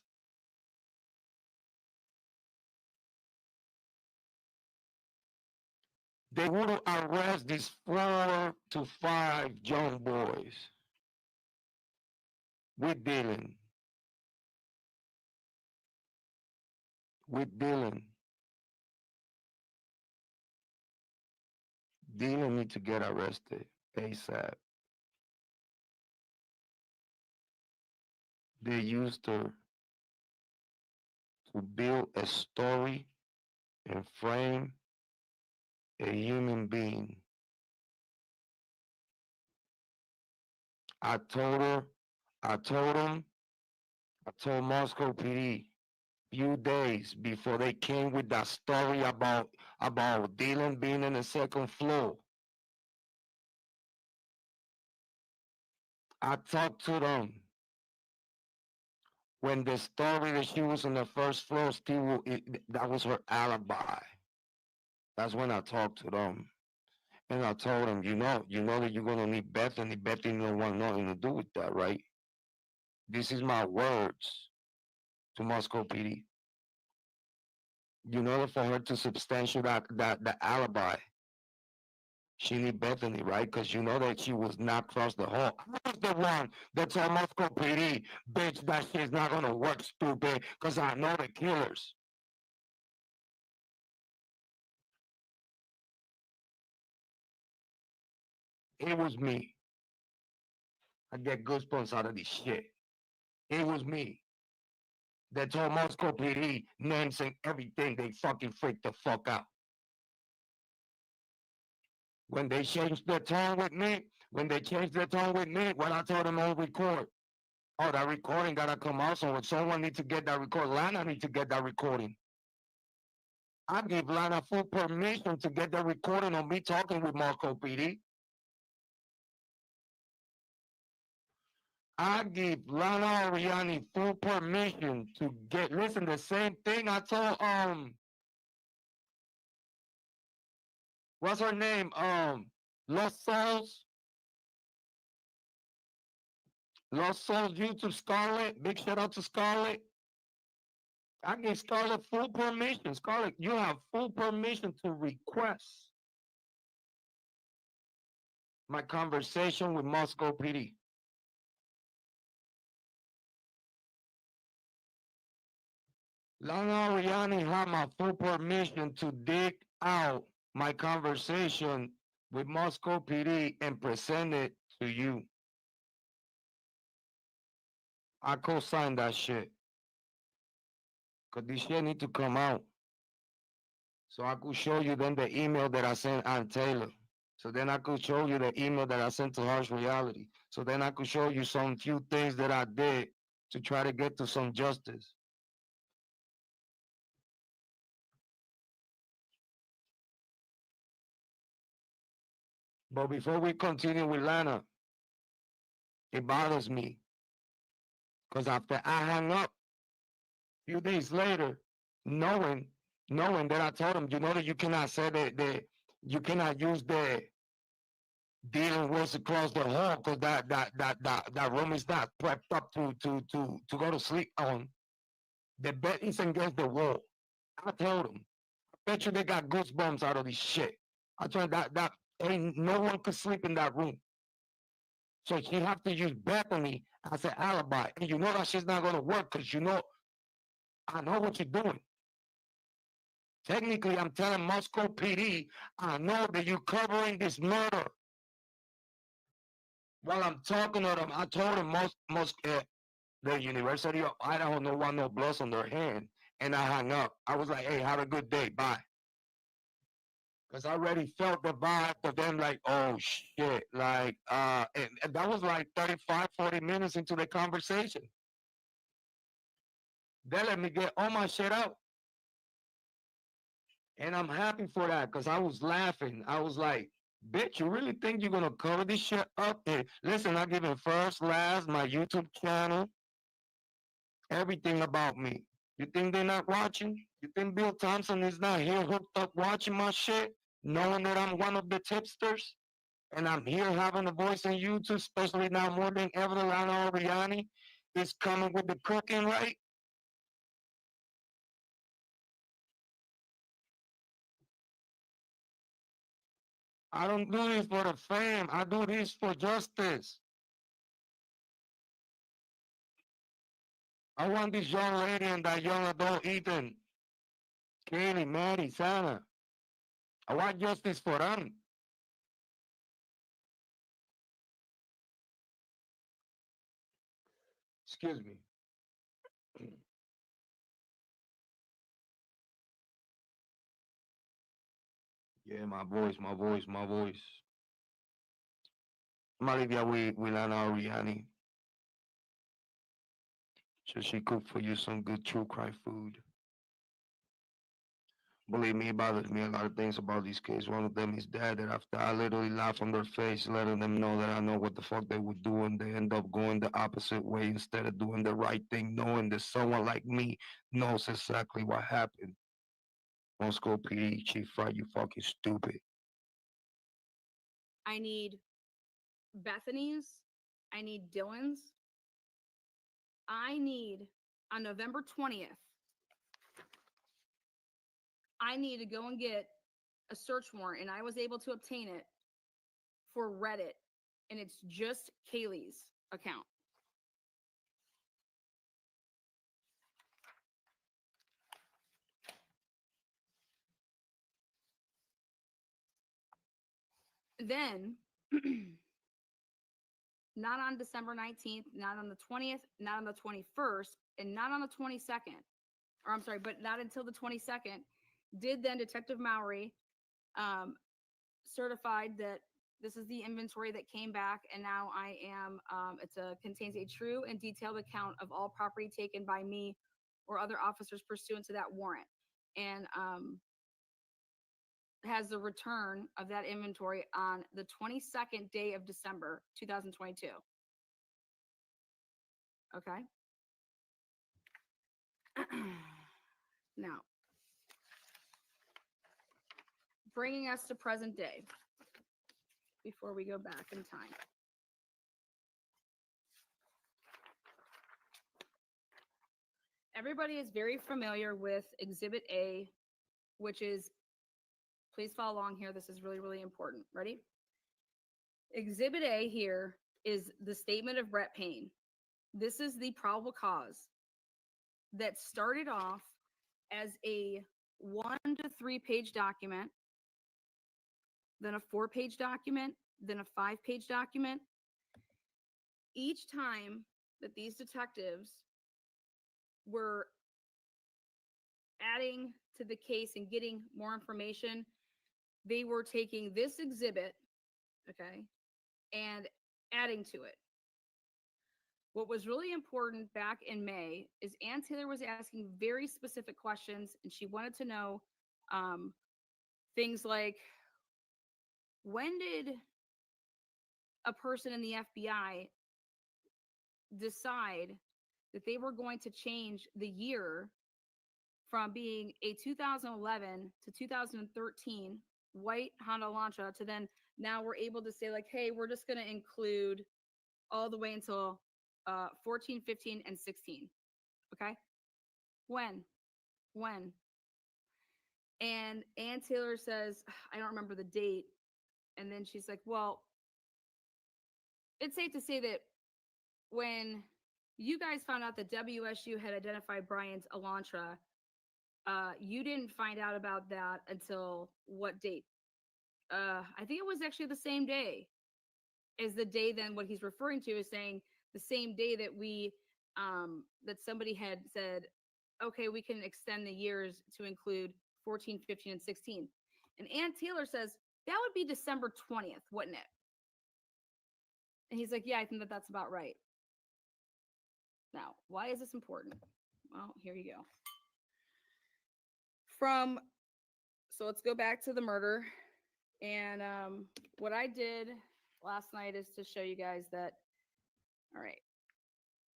they would have arrested these 4 to 5 young boys. We're dealing. Dylan need to get arrested ASAP. They used her to build a story and frame a human being. I told him, I told Moscow PD few days before they came with that story about Dylan being in the second floor. I talked to them when the story that she was on the first floor still that was her alibi. That's when I talked to them. And I told them, you know that you're gonna need Bethany. Bethany don't want nothing to do with that, right? This is my words to Moscow PD. In order for her to substantiate that alibi, she need Bethany, right? Because you know that she was not across the hall. I was the one that told Moscow PD, bitch, that shit's not gonna work, stupid, because I know the killers. It was me. I get goosebumps out of this shit. It was me that told Moscow PD names and everything. They fucking freaked the fuck out. When they changed their tone with me, when I told them I'll record. Oh, that recording gotta come out. So someone needs to get that recording. Lana needs to get that recording. I gave Lana full permission to get the recording of me talking with Moscow PD. I give Lana Oriani full permission to listen, the same thing I told, what's her name? Lost Souls YouTube, Scarlett. Big shout out to Scarlett. I gave Scarlett full permission. Scarlett, you have full permission to request my conversation with Moscow PD. Lana Oriani had my full permission to dig out my conversation with Moscow PD and present it to you. I co-signed that shit. Because this shit need to come out. So I could show you then the email that I sent Aunt Taylor. So then I could show you the email that I sent to Harsh Reality. So then I could show you some few things that I did to try to get to some justice. But before we continue with Lana, it bothers me. Because after I hung up, a few days later, knowing that I told him, you know that you cannot say that you cannot use the dealing with across the hall because that room is not prepped up to go to sleep on. The bed is against the wall. I told him, I bet you they got goosebumps out of this shit. I told him that ain't no one could sleep in that room. So she have to use Bethany as an alibi. And you know that shit's not gonna work because you know I know what you're doing. Technically, I'm telling Moscow PD, I know that you're covering this murder. While I'm talking to them, I told them the University of Idaho don't want no blood on their hand. And I hung up. I was like, hey, have a good day. Bye. Because I already felt the vibe of them like, oh, shit. Like, and that was like 35, 40 minutes into the conversation. They let me get all my shit out. And I'm happy for that because I was laughing. I was like, bitch, you really think you're going to cover this shit up? And listen, I give it first, last, my YouTube channel, everything about me. You think they're not watching? You think Bill Thompson is not here hooked up watching my shit, knowing that I'm one of the tipsters? And I'm here having a voice on YouTube, especially now more than ever, Lana Oriani is coming with the cooking, right? I don't do this for the fame. I do this for justice. I want this young lady and that young adult Ethan, Kiely, Maddie, Sana. I want justice for them. Excuse me. Yeah, my voice. I'm gonna leave y'all with Lana Oriani. So she cooked for you some good true crime food. Believe me, it bothers me a lot of things about these kids. One of them is that after I literally laugh on their face, letting them know that I know what the fuck they would do, and they end up going the opposite way instead of doing the right thing, knowing that someone like me knows exactly what happened. Moscow PD, Chief Fry, you fucking stupid. I need Bethany's. I need Dylan's. I need on November 20th. I need to go and get a search warrant, and I was able to obtain it for Reddit, and it's just Kiely's account. Then, not on December 19th, not on the 20th, not on the 21st, and not on the 22nd, or I'm sorry, but not until the 22nd, did then Detective Mowry certified that this is the inventory that came back, and now I am, contains a true and detailed account of all property taken by me or other officers pursuant to that warrant, and has the return of that inventory on the 22nd day of December, 2022. Okay. Now, bringing us to present day before we go back in time. Everybody is very familiar with Exhibit A, which is, please follow along here. This is really, really important. Ready? Exhibit A here is the statement of Brett Payne. This is the probable cause that started off as a 1 to 3 page document, then a 4-page document, then a 5-page document. Each time that these detectives were adding to the case and getting more information, they were taking this exhibit, okay, and adding to it. What was really important back in May is Ann Taylor was asking very specific questions, and she wanted to know things like, when did a person in the FBI decide that they were going to change the year from being a 2011 to 2013 white Honda Elantra to then now we're able to say like, hey, we're just going to include all the way until 14, 15, and 16. Okay. When? And Ann Taylor says, I don't remember the date. And then she's like, well, it's safe to say that when you guys found out that WSU had identified Bryan's Elantra, you didn't find out about that until what date? I think it was actually the same day as the day then what he's referring to is saying the same day that we, that somebody had said, okay, we can extend the years to include 14, 15, and 16. And Ann Taylor says, that would be December 20th, wouldn't it? And he's like, yeah, I think that that's about right. Now, why is this important? Well, here you go. So let's go back to the murder. And what I did last night is to show you guys that, all right,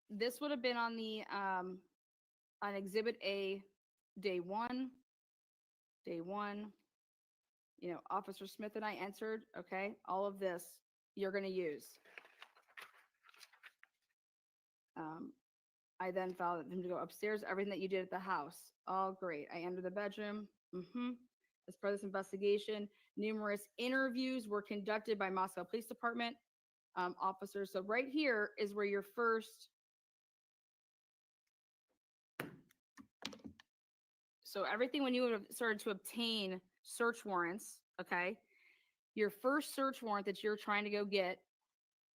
this would have been on the, on Exhibit A, day one, you know, Officer Smith and I entered, okay, all of this you're going to use. I then followed him to go upstairs, everything that you did at the house. All great. I entered the bedroom. As part of this investigation, numerous interviews were conducted by Moscow Police Department officers. So right here is where your first, so everything when you would have started to obtain search warrants, okay, your first search warrant that you're trying to go get,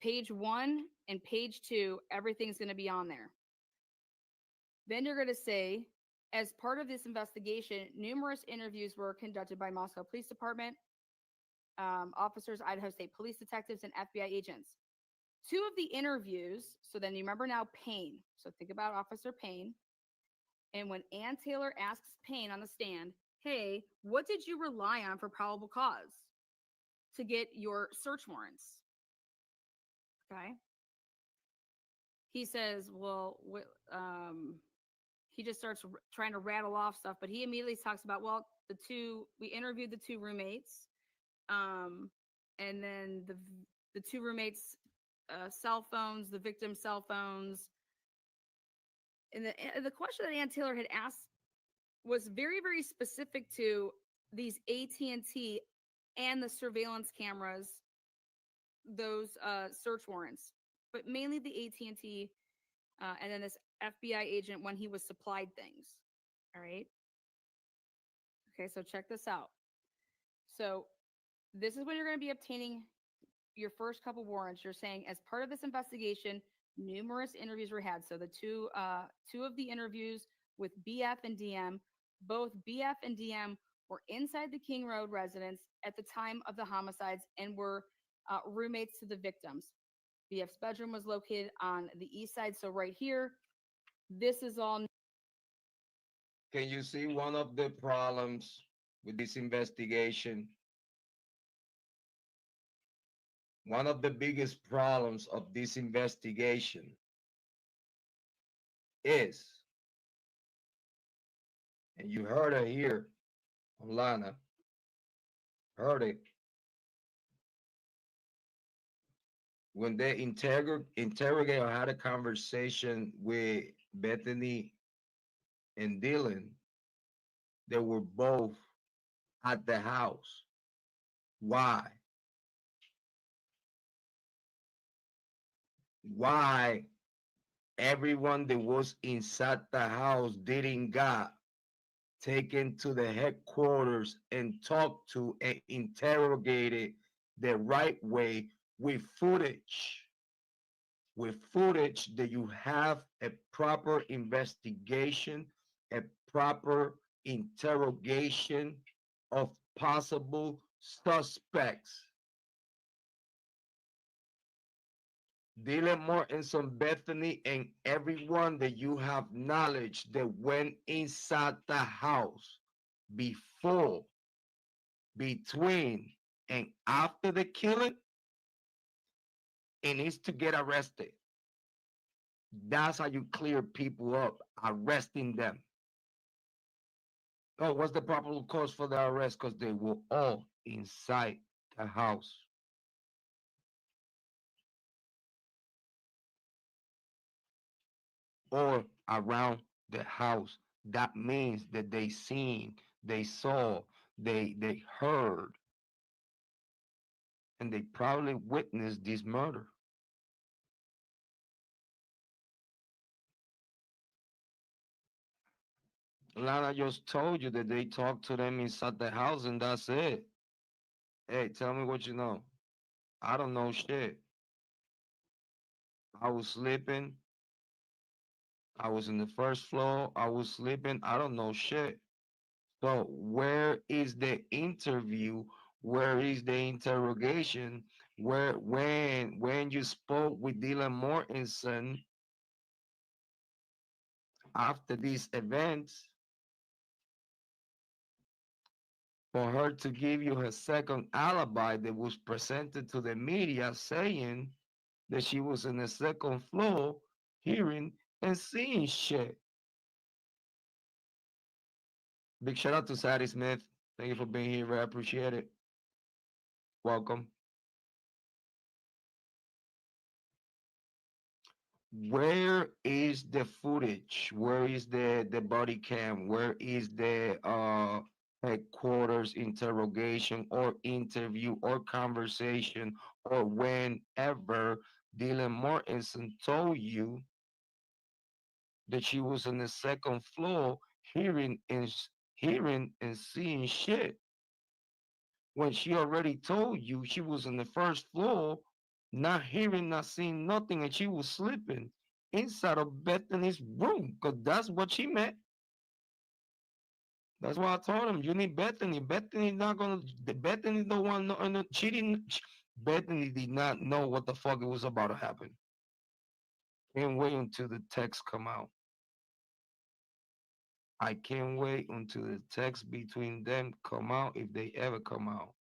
page 1 and page 2, everything's going to be on there. Then you're going to say, as part of this investigation, numerous interviews were conducted by Moscow Police Department officers, Idaho State Police detectives, and FBI agents. Two of the interviews, so then you remember now Payne. So think about Officer Payne. And when Ann Taylor asks Payne on the stand, hey, what did you rely on for probable cause to get your search warrants? Okay. He says, well, he just starts trying to rattle off stuff, but he immediately talks about, well, we interviewed the two roommates, and then the two roommates' cell phones, the victim's cell phones. And the question that Ann Taylor had asked was very, very specific to these AT&T and the surveillance cameras, those search warrants, but mainly the AT&T and then this FBI agent when he was supplied things. All right. Okay, so check this out. So this is when you're going to be obtaining your first couple warrants. You're saying, as part of this investigation, numerous interviews were had. So the two of the interviews with BF and DM, both BF and DM were inside the King Road residence at the time of the homicides and were roommates to the victims. BF's bedroom was located on the east side. So right here, this is all. Can you see one of the problems with this investigation? One of the biggest problems of this investigation is, and you heard it here on Lana, heard it, when they interrogate or had a conversation with Bethany and Dylan, they were both at the house. Why? Why everyone that was inside the house didn't got taken to the headquarters and talked to and interrogated the right way with footage that you have a proper investigation, a proper interrogation of possible suspects. Dylan Mortensen, Bethany, and everyone that you have knowledge that went inside the house before, between, and after the killing, it needs to get arrested. That's how you clear people up, arresting them. Oh, what's the probable cause for the arrest? Because they were all inside the house. Or around the house. That means that they seen, they saw, they heard, and they probably witnessed this murder. Lana just told you that they talked to them inside the house and that's it. Hey, tell me what you know. I don't know shit. I was sleeping. I was in the first floor. I was sleeping. I don't know shit. So where is the interview? Where is the interrogation? When you spoke with Dylan Mortensen after these events, for her to give you her second alibi that was presented to the media saying that she was in the second floor hearing and seeing shit. Big shout out to Sadie Smith. Thank you for being here. I appreciate it. Welcome. Where is the footage? Where is the body cam? Where is the headquarters interrogation or interview or conversation or whenever Dylan Mortensen told you that she was on the second floor hearing and seeing shit, when she already told you she was on the first floor not hearing, not seeing nothing, and she was sleeping? inside of Bethany's room, because that's what she meant. That's why I told him you need Bethany. Bethany's not gonna. Bethany the one. No, she didn't. Bethany did not know what the fuck it was about to happen. Can't wait until the text come out. I can't wait until the text between them come out, if they ever come out.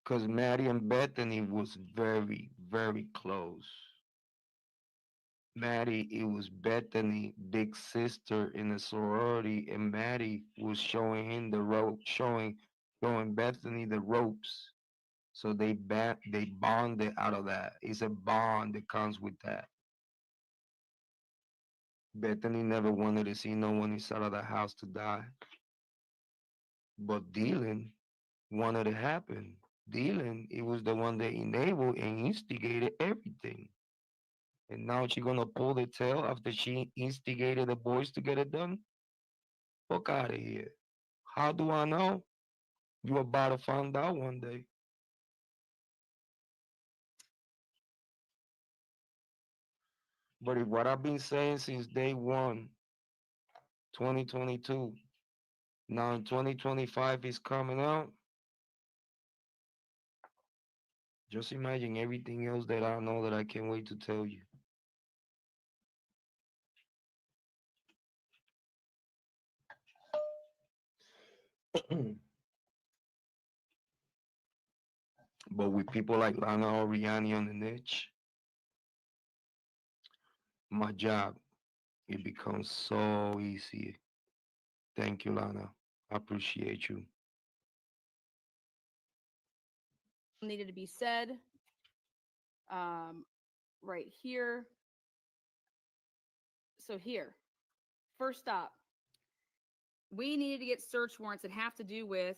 Because Maddie and Bethany was very, very close. Maddie, it was Bethany, big sister in the sorority, and Maddie was showing him the rope, showing Bethany the ropes. So they bonded out of that. It's a bond that comes with that. Bethany never wanted to see no one inside of the house to die. But Dylan wanted it happen. Dylan, it was the one that enabled and instigated everything. And now she gonna pull the tail after she instigated the boys to get it done? Fuck out of here. How do I know? You about to find out one day. But if what I've been saying since day one, 2022, now in 2025 is coming out, just imagine everything else that I know that I can't wait to tell you. But with people like Lana Oriani on the niche, my job, it becomes so easy. Thank you, Lana. I appreciate you. Needed to be said. Right here. So here, first stop. We needed to get search warrants that have to do with.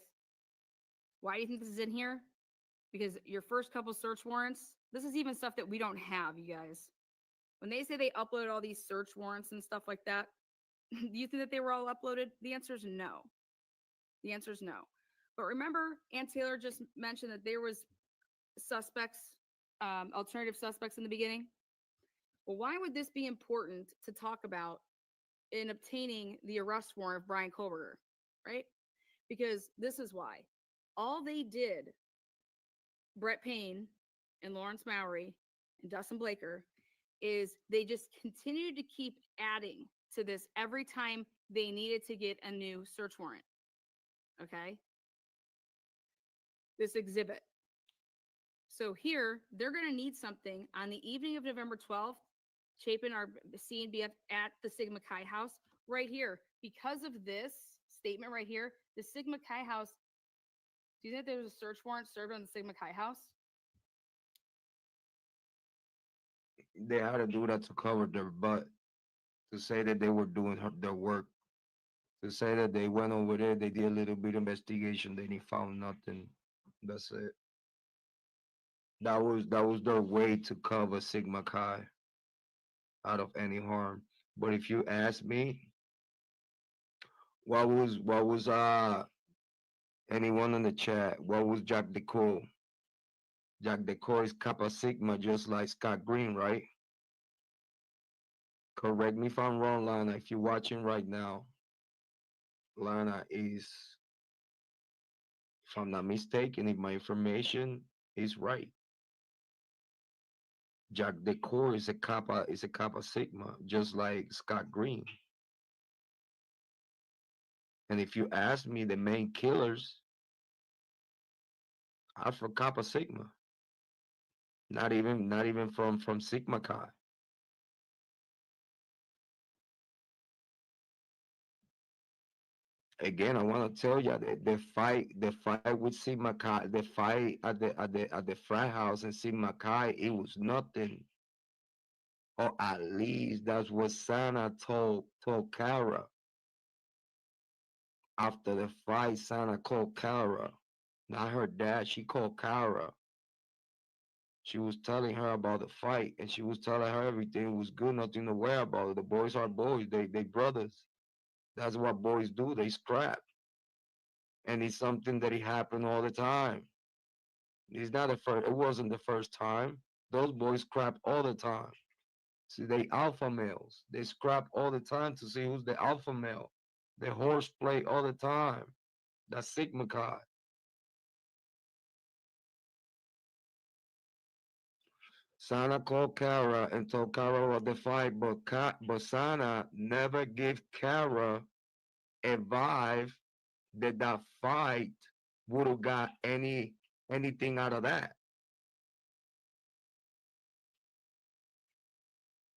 Why do you think this is in here? Because your first couple search warrants, this is even stuff that we don't have, you guys. When they say they uploaded all these search warrants and stuff like that, do you think that they were all uploaded? The answer is no. The answer is no. But remember, Ann Taylor just mentioned that there was suspects, alternative suspects in the beginning. Well, why would this be important to talk about in obtaining the arrest warrant of Bryan Kohberger, right? Because this is why. All they did, Brett Payne and Lawrence Mowry and Dustin Blaker, is they just continued to keep adding to this every time they needed to get a new search warrant. Okay? This exhibit. So here, they're going to need something on the evening of November 12th. Chapin, our CNBF at the Sigma Chi house, right here. Because of this statement right here, the Sigma Chi house, do you think there was a search warrant served on the Sigma Chi house? They had to do that to cover their butt, to say that they were doing their work, to say that they went over there, they did a little bit of investigation, they didn't found nothing. That's it. That was their way to cover Sigma Chi out of any harm. But if you ask me, what was anyone in the chat? What was Jack Decor? Jack Decor is Kappa Sigma, just like Scott Green, right? Correct me if I'm wrong, Lana. If you're watching right now, Lana is, if I'm not mistaken, if my information is right, Jack Decor is a Kappa Sigma, just like Scott Green. And if you ask me, the main killers are from Kappa Sigma. Not even from Sigma Chi. Again, I want to tell you that the fight with Sigma Chi, the fight at the frat house in Sigma Chi, it was nothing. Or at least that's what Santa told Kara. After the fight, Santa called Kara. Not her dad, she called Kara. She was telling her about the fight, and she was telling her everything was good, nothing to worry about. The boys are boys, they brothers. That's what boys do, they scrap. And it's something that it happened all the time. It's not the first. It wasn't the first time. Those boys scrap all the time. See, they alpha males. They scrap all the time to see who's the alpha male. They horseplay all the time. That's Sigma Chi. Sana called Kara and told Kara about the fight, but Sana never gave Kara a vibe that that fight would have got anything out of that.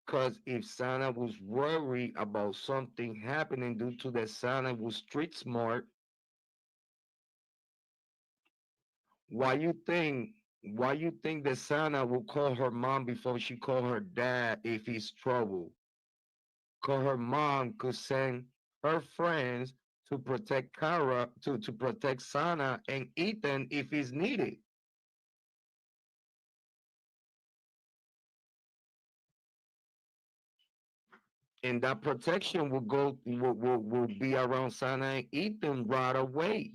Because if Sana was worried about something happening due to that Sana was street smart, why you think that Sana will call her mom before she call her dad if he's trouble? Cause her mom could send her friends to protect Kara to protect Sana and Ethan if it's needed. And that protection will be around Sana and Ethan right away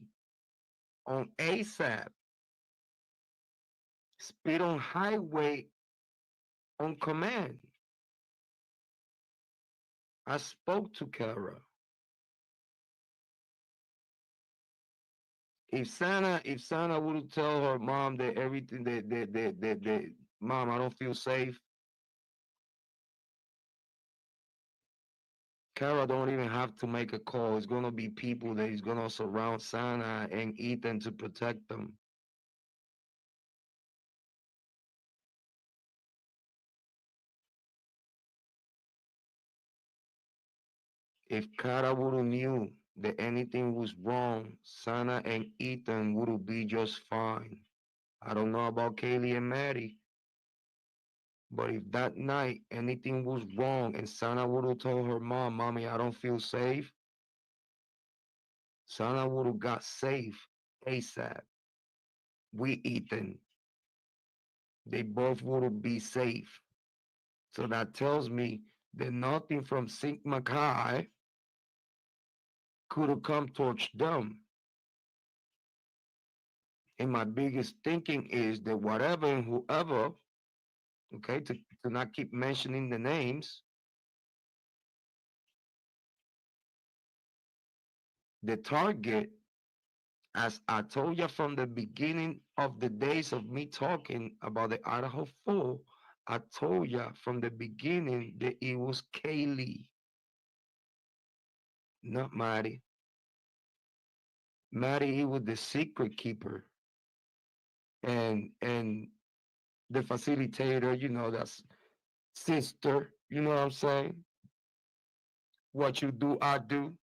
on ASAP. Speed on highway on command. I spoke to Kara. If Sana would tell her mom that everything that mom, I don't feel safe. Kara don't even have to make a call. It's gonna be people that is gonna surround Sana and Ethan to protect them. If Kara would have knew that anything was wrong, Sana and Ethan would be just fine. I don't know about Kiely and Maddie, but if that night anything was wrong and Sana would have told her mom, Mommy, I don't feel safe, Sana would have got safe ASAP. We Ethan. They both would be safe. So that tells me that nothing from Sigma Chi could have come towards them. And my biggest thinking is that whatever and whoever, okay, to not keep mentioning the names, the target, as I told you from the beginning of the days of me talking about the Idaho 4, I told you from the beginning that it was Kiely, not Maddie. Maddie, he was the secret keeper. And the facilitator, that's sister, you know what I'm saying? What you do, I do.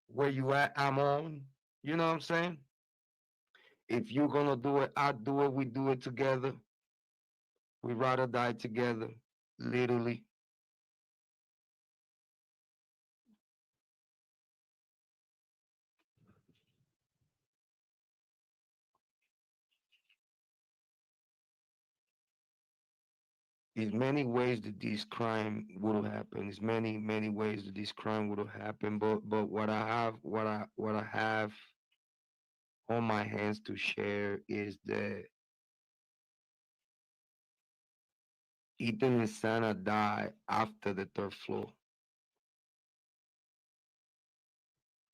Where you at, I'm on. You know what I'm saying? If you're gonna do it, I do it, we do it together. We ride or die together, literally. There's many ways that this crime would have happened. There's many ways that this crime would have happened. But what I have on my hands to share is that Ethan and Santa died after the third floor.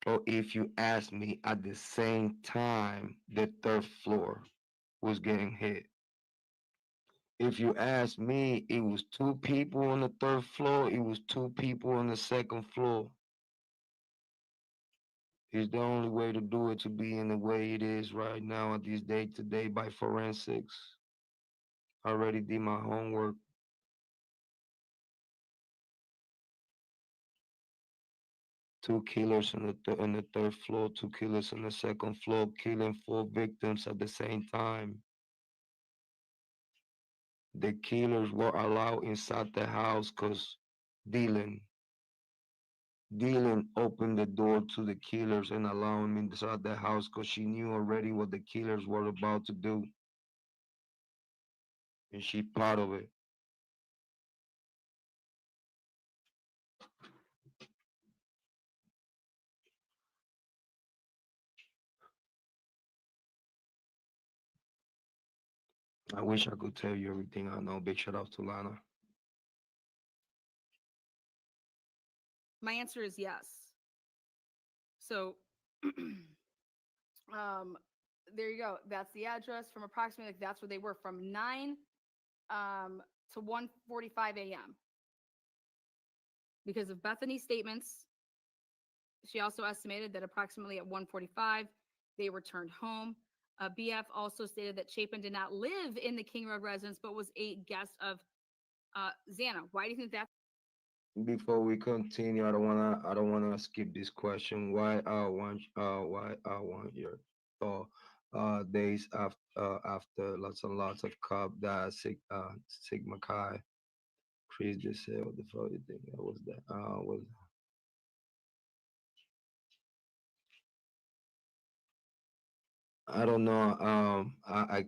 Or if you ask me, at the same time the third floor was getting hit. If you ask me, it was two people on the third floor, it was two people on the second floor. It's the only way to do it, to be in the way it is right now at this day to day by forensics. I already did my homework. Two killers on the third floor, two killers on the second floor, killing four victims at the same time. The killers were allowed inside the house because Dylan opened the door to the killers and allowed them inside the house because she knew already what the killers were about to do. And she part of it. I wish I could tell you everything I know. Big shout out to Lana. My answer is yes. So, um, there you go. That's the address from approximately, like, that's where they were from 9 to 1:45 a.m. Because of Bethany's statements, she also estimated that approximately at 1:45 they returned home. BF also stated that Chapin did not live in the King Road residence, but was a guest of Xana. Why do you think that? Before we continue, I don't wanna skip this question. Why I want your thought. Days after lots and lots of cop that Sigma Chi. Chris just said, what the fuck you think? What was that? Was I don't know. I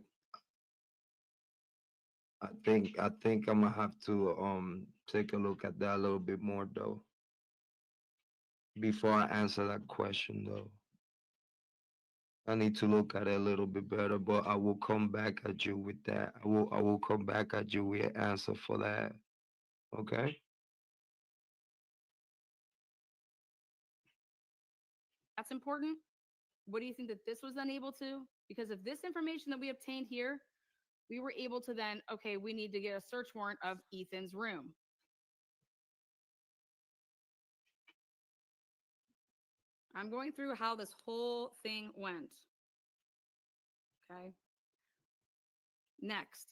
think I'm gonna have to take a look at that a little bit more though before I answer that question though. I need to look at it a little bit better, but I will come back at you with that. I will come back at you with an answer for that. Okay? That's important. What do you think that this was unable to? Because of this information that we obtained here, we were able to then, okay, we need to get a search warrant of Ethan's room. I'm going through how this whole thing went. Okay. Next.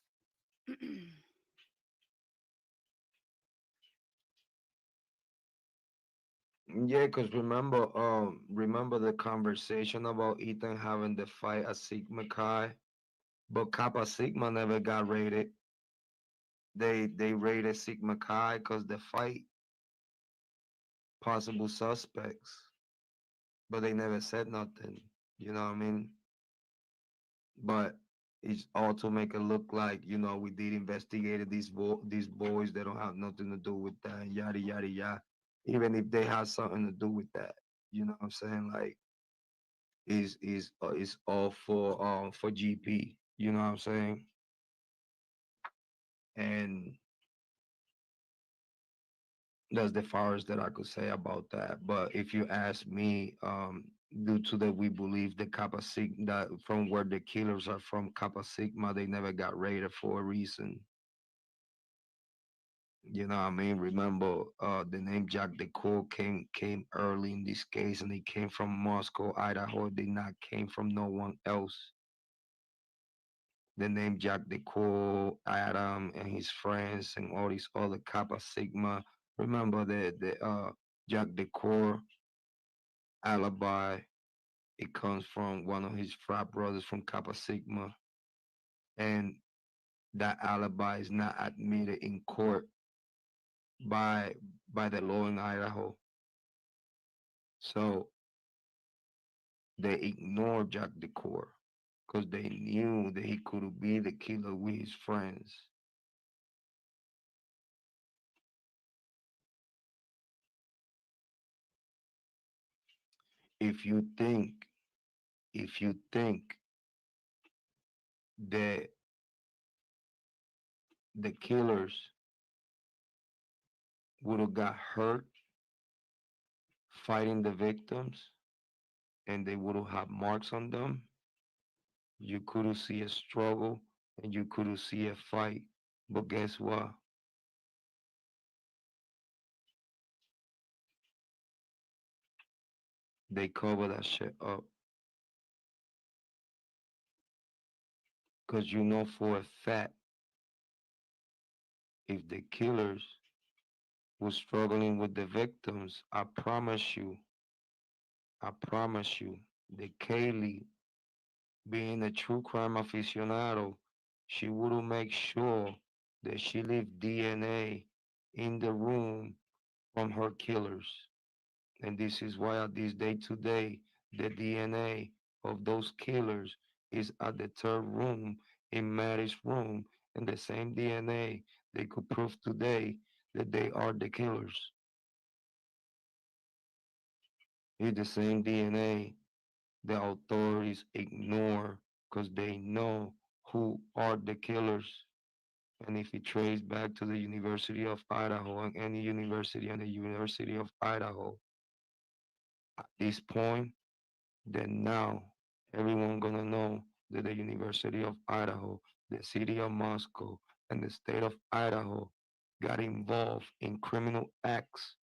Yeah, cause remember the conversation about Ethan having the fight at Sigma Chi, but Kappa Sigma never got raided. They raided Sigma Chi cause the fight possible suspects, but they never said nothing. You know what I mean? But it's all to make it look like we did investigate these boys that don't have nothing to do with that, yada yada yada. Even if they have something to do with that, you know what I'm saying? Like, is all for GP. You know what I'm saying? And that's the farthest that I could say about that. But if you ask me, due to that, we believe the Kappa Sigma, that from where the killers are from, Kappa Sigma, they never got raided for a reason. You know what I mean? Remember, the name Jack DeCour came early in this case, and he came from Moscow, Idaho. They not came from no one else. The name Jack DeCour, Adam, and his friends, and all these other Kappa Sigma. Remember the Jack DeCour alibi. It comes from one of his frat brothers from Kappa Sigma, and that alibi is not admitted in court by the law in Idaho. So they ignored Jack DeCour because they knew that he could be the killer with his friends. If you think, if you think that the killers would have got hurt fighting the victims and they would have had marks on them, you could see a struggle and you could see a fight. But guess what? They cover that shit up. Because you know for a fact, if the killers were struggling with the victims, I promise you, the Kiely, being a true crime aficionado, she would make sure that she left DNA in the room from her killers. And this is why at this day today, the DNA of those killers is at the third room in Maddie's room, and the same DNA they could prove today that they are the killers. It's the same DNA the authorities ignore because they know who are the killers. And if it traced back to the University of Idaho and any university and the University of Idaho, at this point, then now everyone gonna know that the University of Idaho, the city of Moscow, and the state of Idaho got involved in criminal acts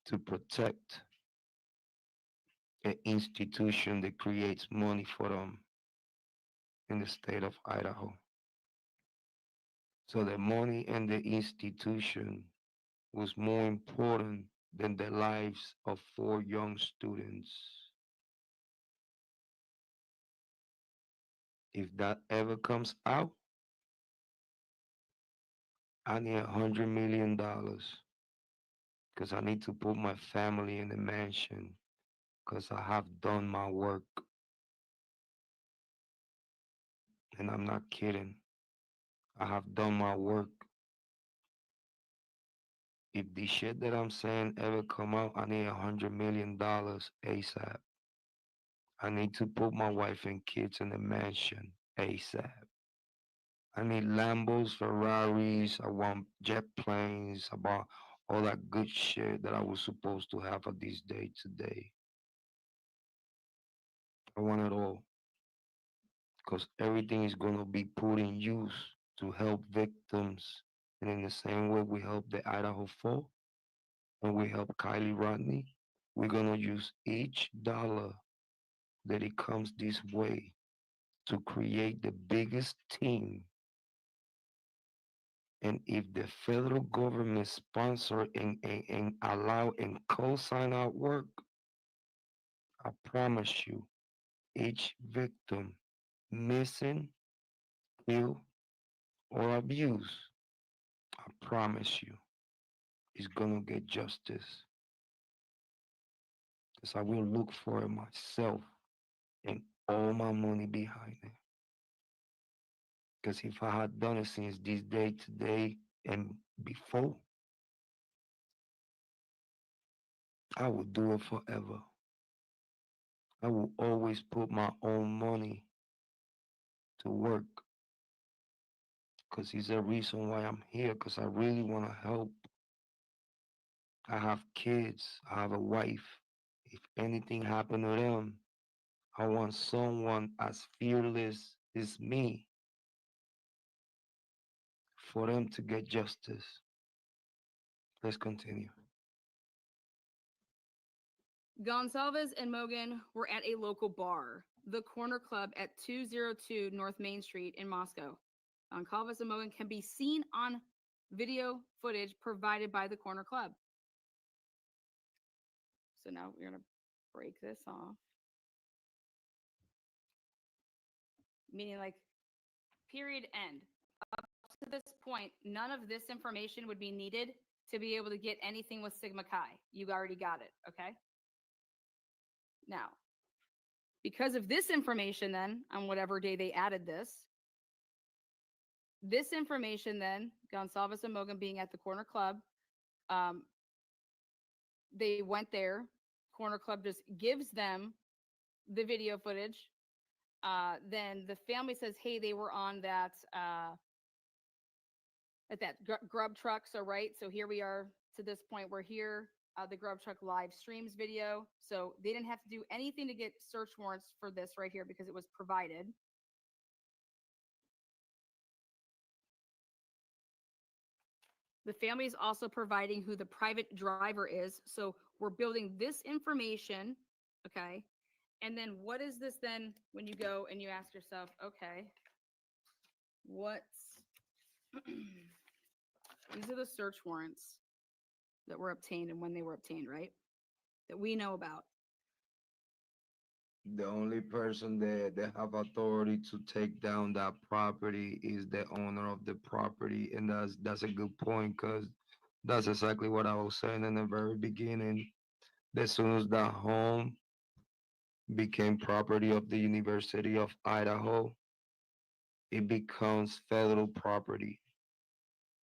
to protect an institution that creates money for them in the state of Idaho. So the money and the institution was more important than the lives of 4 young students. If that ever comes out, I need $100 million because I need to put my family in a mansion because I have done my work. And I'm not kidding. I have done my work. If the shit that I'm saying ever come out, I need $100 million ASAP. I need to put my wife and kids in a mansion ASAP. I need Lambos, Ferraris, I want jet planes, I want all that good shit that I was supposed to have at this day today. I want it all. Because everything is going to be put in use to help victims. And in the same way we help the Idaho 4 and we help Kiely Rodni, we're going to use each dollar that it comes this way to create the biggest team. And if the federal government sponsor and allow and co-sign our work, I promise you, each victim missing, killed, or abused, I promise you, is gonna get justice. Because I will look for it myself and all my money behind it. Because if I had done it since this day today and before, I would do it forever. I will always put my own money to work. Because it's a reason why I'm here. Because I really want to help. I have kids. I have a wife. If anything happened to them, I want someone as fearless as me for them to get justice. Let's continue. Gonsalves and Mogan were at a local bar, the Corner Club at 202 North Main Street in Moscow. Gonsalves and Mogan can be seen on video footage provided by the Corner Club. So now we're going to break this off. Meaning like period end. Up to this point, none of this information would be needed to be able to get anything with Sigma Chi. You already got it, okay? Now, because of this information then, on whatever day they added this information then, Gonsalves and Mogan being at the Corner Club, they went there. Corner Club just gives them the video footage. Then the family says, hey, they were on that, at that grub truck. So, right. So here we are to this point. We're here, the grub truck live streams video. So they didn't have to do anything to get search warrants for this right here because it was provided. The family is also providing who the private driver is. So we're building this information. Okay. And then what is this then when you go and you ask yourself, okay, what's, these are the search warrants that were obtained and when they were obtained, right? That we know about. The only person that have authority to take down that property is the owner of the property. And that's a good point because that's exactly what I was saying in the very beginning. As soon as that home became property of the University of Idaho, it becomes federal property.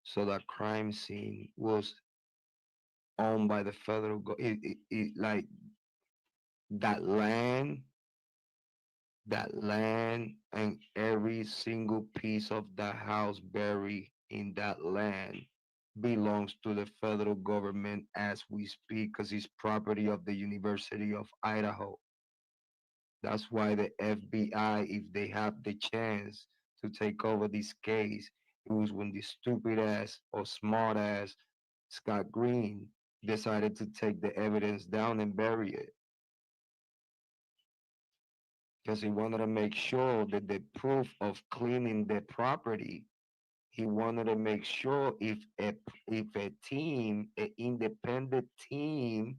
So that crime scene was owned by the federal like that land, and every single piece of that house buried in that land belongs to the federal government as we speak because it's property of the University of Idaho. That's why the FBI, if they have the chance to take over this case, it was when the stupid ass or smart ass Scott Green decided to take the evidence down and bury it. Because he wanted to make sure that the proof of cleaning the property, he wanted to make sure if a team, an independent team,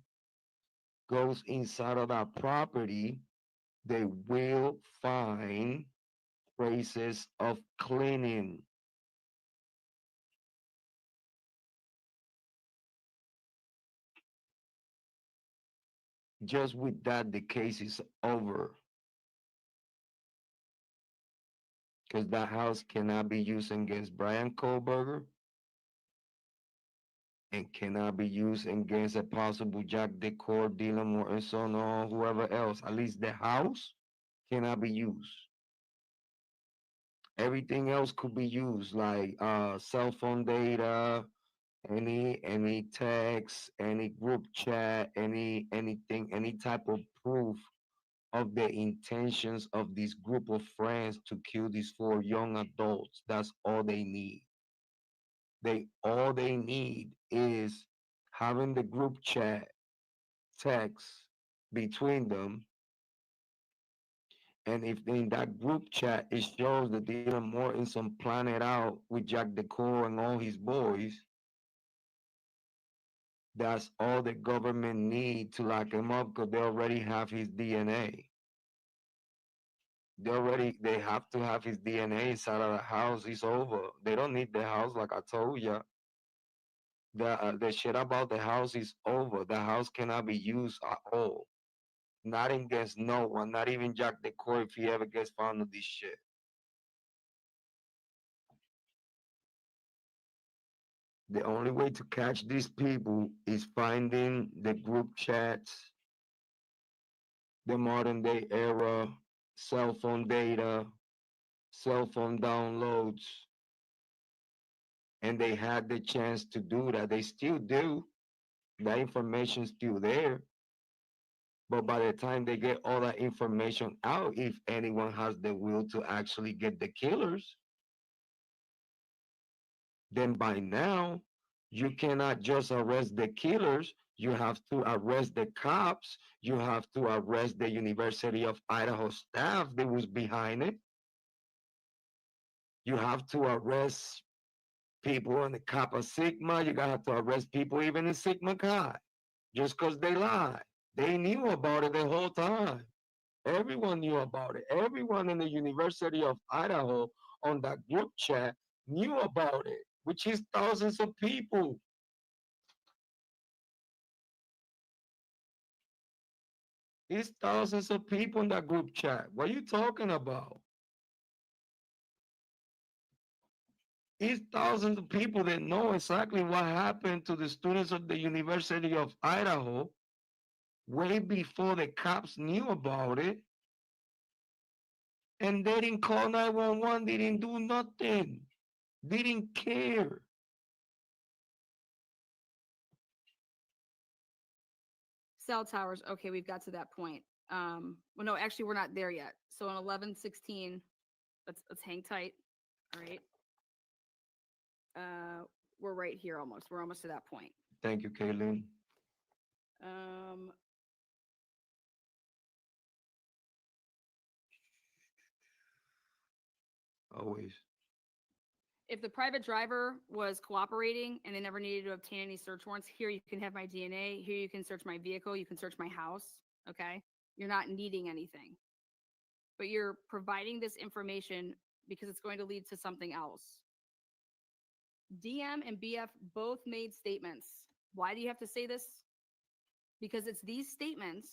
goes inside of that property, they will find traces of cleaning. Just with that, the case is over. Because that house cannot be used against Bryan Kohberger and cannot be used against a possible Jack Decor, Dylan Morrison, or whoever else. At least the house cannot be used. Everything else could be used, like cell phone data, any text, any group chat, anything, any type of proof of the intentions of this group of friends to kill these four young adults. That's all they need. All they need is having the group chat text between them. And if in that group chat it shows that Dylan Mortensen planned it out with Jack Decor and all his boys, that's all the government need to lock him up because they already have his DNA. They have to have his DNA inside of the house. It's over. They don't need the house, like I told you. The shit about the house is over. The house cannot be used at all. Not against no one, not even Jack Decor if he ever gets found with this shit. The only way to catch these people is finding the group chats, the modern day era, cell phone data, cell phone downloads, and they had the chance to do that. They still do. That information's still there. But by the time they get all that information out, if anyone has the will to actually get the killers, then by now, you cannot just arrest the killers. You have to arrest the cops. You have to arrest the University of Idaho staff that was behind it. You have to arrest people in the Kappa Sigma. You have to arrest people even in Sigma Chi just because they lied. They knew about it the whole time. Everyone knew about it. Everyone in the University of Idaho on that group chat knew about it, which is thousands of people. It's thousands of people in that group chat. What are you talking about? It's thousands of people that know exactly what happened to the students of the University of Idaho way before the cops knew about it. And they didn't call 911. They didn't do nothing. They didn't care. Cell towers. Okay, we've got to that point. Well, no, actually, we're not there yet. So on 11/16, let's hang tight. All right. We're right here almost. We're almost to that point. Thank you, Kaylin. Always. If the private driver was cooperating and they never needed to obtain any search warrants, here you can have my DNA. Here you can search my vehicle. You can search my house. Okay. You're not needing anything, but you're providing this information because it's going to lead to something else. DM and BF both made statements. Why do you have to say this? Because it's these statements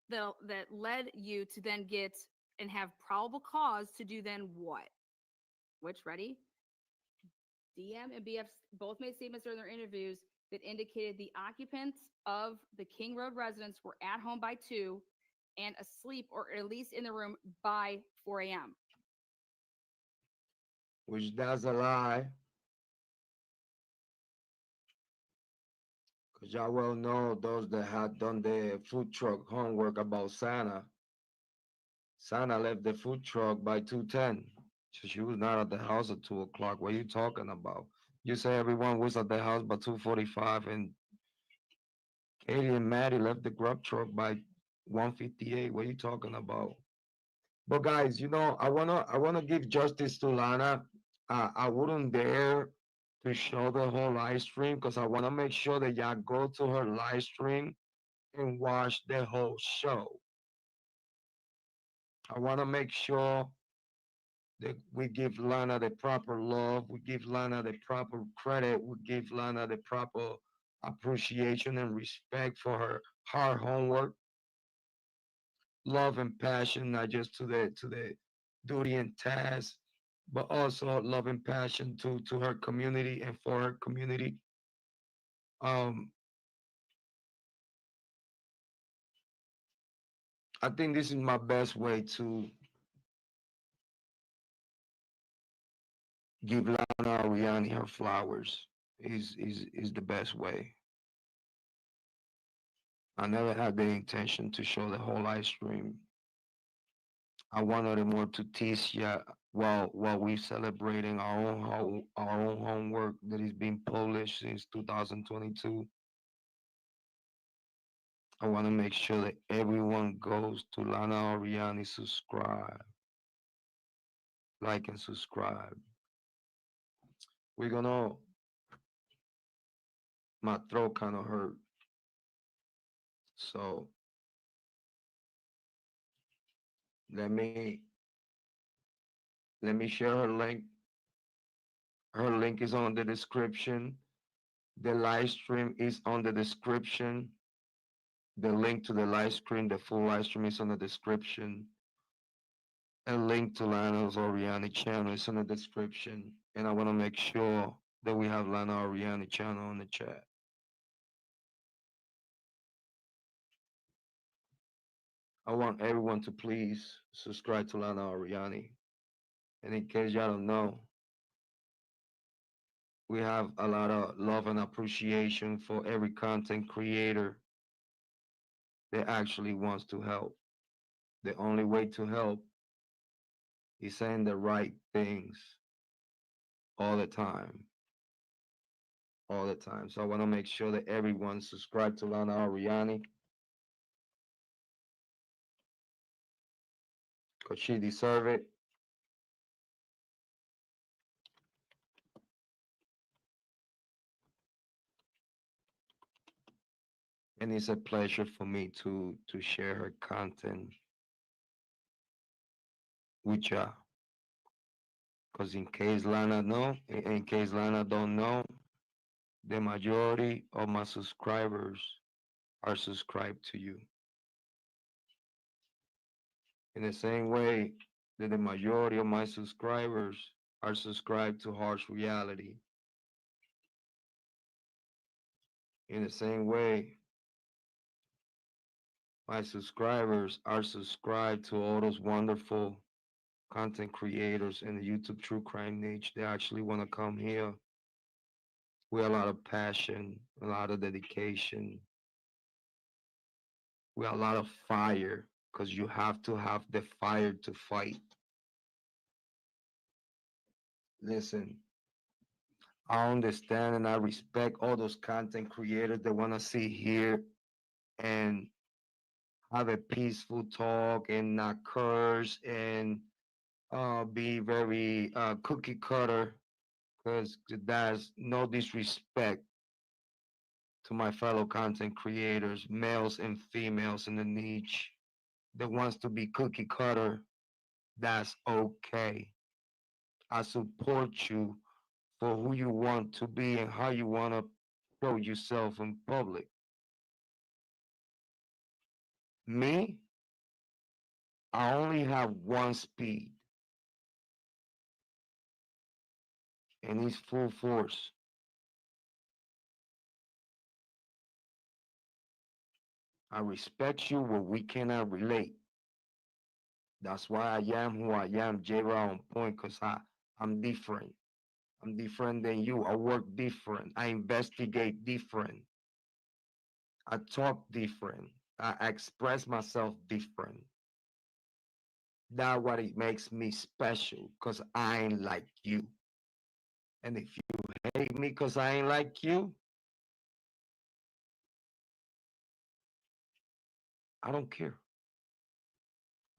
that led you to then get and have probable cause to do then what? Which, ready? DM and BF both made statements during their interviews that indicated the occupants of the King Road residence were at home by 2 and asleep or at least in the room by 4 a.m. Which that's a lie. Because y'all well know those that had done the food truck homework about Santa. Santa left the food truck by 2:10. So she was not at the house at 2 o'clock. What are you talking about? You say everyone was at the house by 2:45, and Katie and Maddie left the grub truck by 1:58. What are you talking about? But guys, I wanna give justice to Lana. I wouldn't dare to show the whole live stream because I wanna make sure that y'all go to her live stream and watch the whole show. I wanna make sure that we give Lana the proper love, we give Lana the proper credit, we give Lana the proper appreciation and respect for her hard homework, love and passion, not just to the duty and task, but also love and passion to her community and for her community. Um, I think this is my best way to give Lana Oriani her flowers. Is the best way. I never had the intention to show the whole live stream. I wanted it more to tease ya while we celebrating our own homework that is being published since 2022. I want to make sure that everyone goes to Lana Oriani, subscribe, like and subscribe. We're gonna my throat kind of hurt, so let me let me share her link. Her link is on the description. The live stream is on the description. The link to the live stream, the full live stream is on the description. A link to Lana's Oriani channel is in the description. And I want to make sure that we have Lana Oriani channel in the chat. I want everyone to please subscribe to Lana Oriani. And in case y'all don't know, we have a lot of love and appreciation for every content creator that actually wants to help. The only way to help is saying the right things all the time. All the time. So I want to make sure that everyone subscribe to Lana Oriani because she deserves it. And it's a pleasure for me to share her content with y'all. Because in case Lana don't know, the majority of my subscribers are subscribed to you. In the same way that the majority of my subscribers are subscribed to Harsh Reality. In the same way, my subscribers are subscribed to all those wonderful content creators in the YouTube true crime niche. They actually want to come here with a lot of passion, a lot of dedication, with a lot of fire, because you have to have the fire to fight. Listen, I understand and I respect all those content creators that want to sit here and have a peaceful talk and not curse and be very cookie cutter, because there's no disrespect to my fellow content creators, males and females in the niche that wants to be cookie cutter. That's okay. I support you for who you want to be and how you want to show yourself in public. Me, I only have one speed, and it's full force. I respect you, but we cannot relate. That's why I am who I am, Jrod on point, because I'm different. I'm different than you. I work different. I investigate different. I talk different. I express myself different. That's what it makes me special, because I ain't like you. And if you hate me because I ain't like you, I don't care.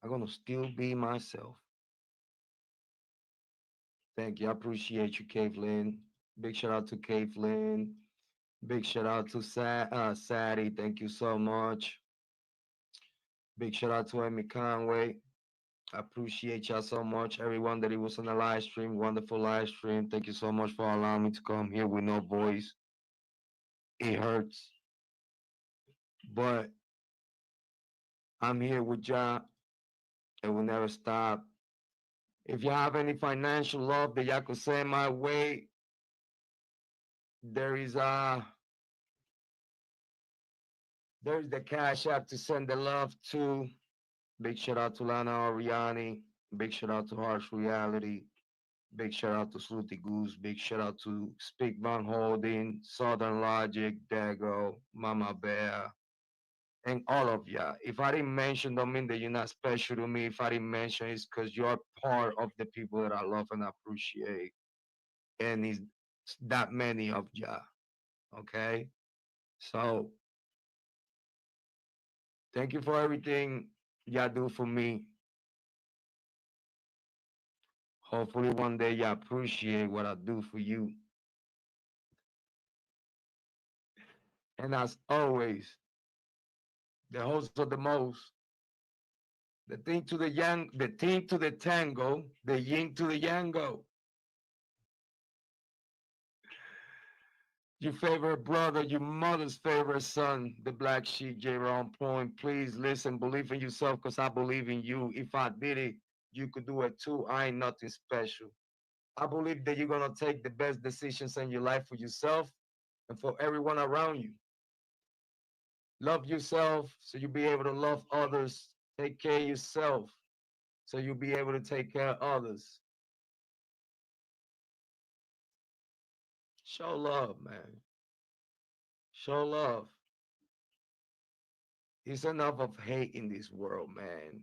I'm going to still be myself. Thank you. I appreciate you, Kathleen. Big shout out to Kathleen. Big shout out to Sadie. Thank you so much. Big shout out to Amy Conway. I appreciate y'all so much. Everyone that was on the live stream, wonderful live stream. Thank you so much for allowing me to come here with no voice. It hurts. But I'm here with y'all and we'll never stop. If you have any financial love that y'all could send my way, there's the Cash App to send the love to. Big shout out to Lana, Oriani. Big shout out to Harsh Reality. Big shout out to Slutty Goose. Big shout out to Speak Van Holding, Southern Logic, Dago, Mama Bear, and all of y'all. If I didn't mention, don't mean that you're not special to me. If I didn't mention, it's because you're part of the people that I love and appreciate. And it's that many of y'all. Okay? So thank you for everything y'all do for me. Hopefully one day y'all appreciate what I do for you. And as always, the host of the most, the thing to the yang, the thing to the tango, the yin to the yango. Your favorite brother, your mother's favorite son, the black sheep, Jrod on point. Please listen, believe in yourself, because I believe in you. If I did it, you could do it too. I ain't nothing special. I believe that you're gonna take the best decisions in your life for yourself and for everyone around you. Love yourself so you'll be able to love others. Take care of yourself so you'll be able to take care of others. Show love, man. Show love. It's enough of hate in this world, man.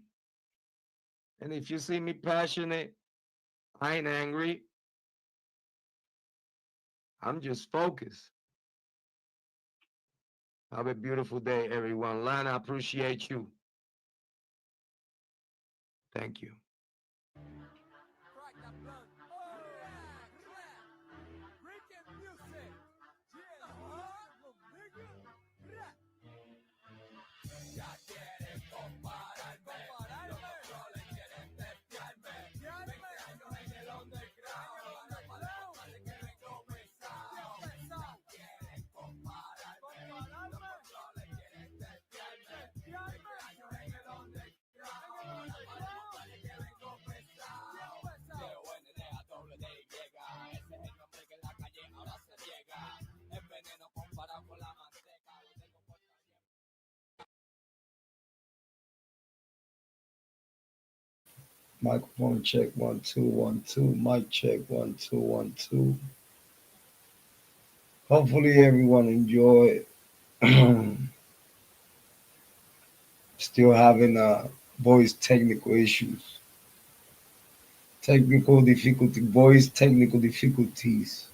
And if you see me passionate, I ain't angry. I'm just focused. Have a beautiful day, everyone. Lana, I appreciate you. Thank you. Microphone check 1 2 1 2. Mic check 1 2 1 2. Hopefully everyone enjoyed. Still having voice technical issues. Voice technical difficulties.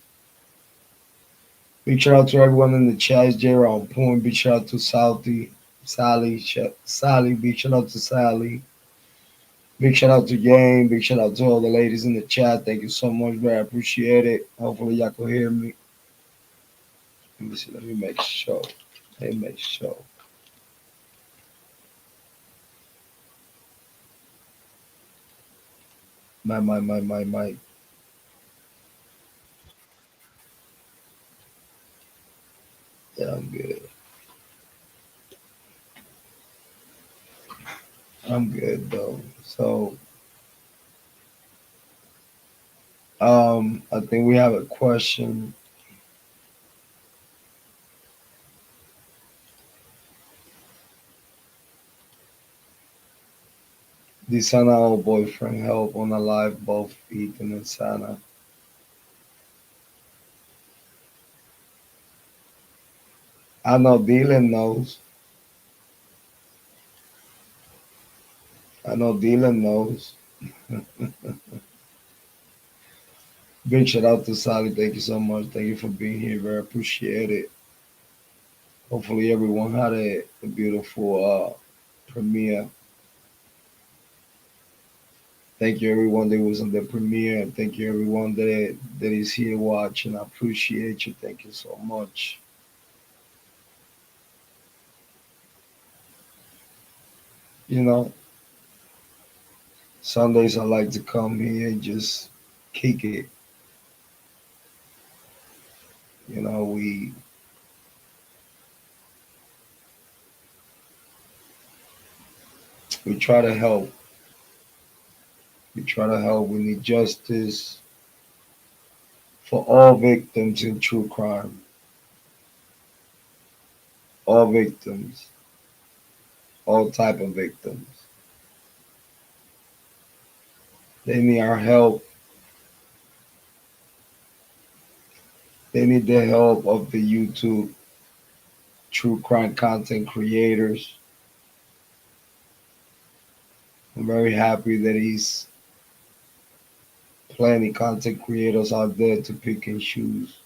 Big shout out to everyone in the chat. Jrod on point. Big shout out to Sally. Big shout out to Sally. Big shout out to Game. Big shout out to all the ladies in the chat. Thank you so much, man. I appreciate it. Hopefully y'all can hear me. Let me see. Let me make sure. My. Yeah, I'm good. I'm good though. So, I think we have a question. Did Sana old boyfriend help on alive both Ethan and Sana? I know Dylan knows. I know Dylan knows. Big shout out to Sally. Thank you so much. Thank you for being here. Very appreciate it. Hopefully everyone had a beautiful premiere. Thank you everyone that was on the premiere, and thank you everyone that is here watching. I appreciate you. Thank you so much. You know, Sundays I like to come here and just kick it. You know, we try to help. We try to help. We need justice for all victims in true crime. All victims, all type of victims. They need our help. They need the help of the YouTube true crime content creators. I'm very happy that he's plenty content creators out there to pick and choose.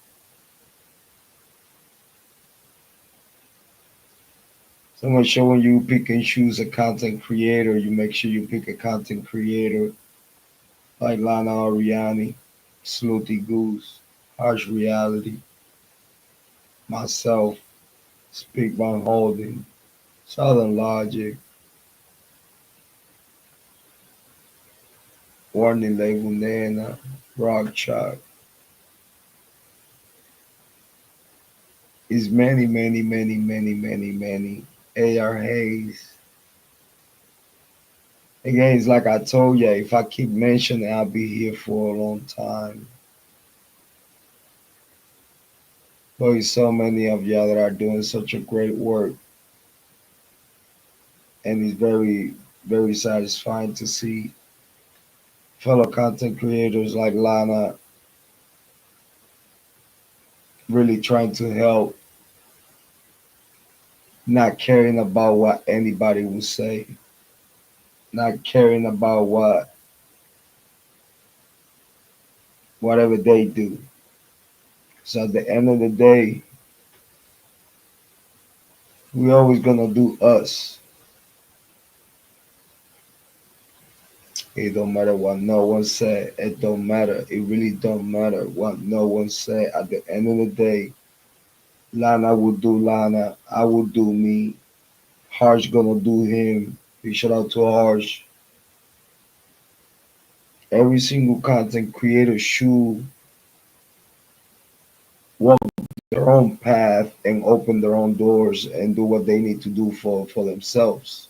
So I'm gonna show when you pick and choose a content creator, you make sure you pick a content creator like Lana Oriani, Sleuty Goose, Harsh Reality, myself, Speak Van Holding, Southern Logic, Warning Label Nana, Rock Chalk. Is many, many, many, many, many, many. A.R. Hayes. Again, it's like I told you, if I keep mentioning, I'll be here for a long time. But there's so many of y'all that are doing such a great work. And it's very, very satisfying to see fellow content creators like Lana really trying to help, not caring about what anybody will say, not caring about whatever they do. So at the end of the day, we always gonna do us. It don't matter what no one said. It don't matter. It really don't matter what no one said. At the end of the day, Lana will do Lana. I will do me. Harsh gonna do him. Big shout out to Harsh. Every single content creator should walk their own path and open their own doors and do what they need to do for themselves.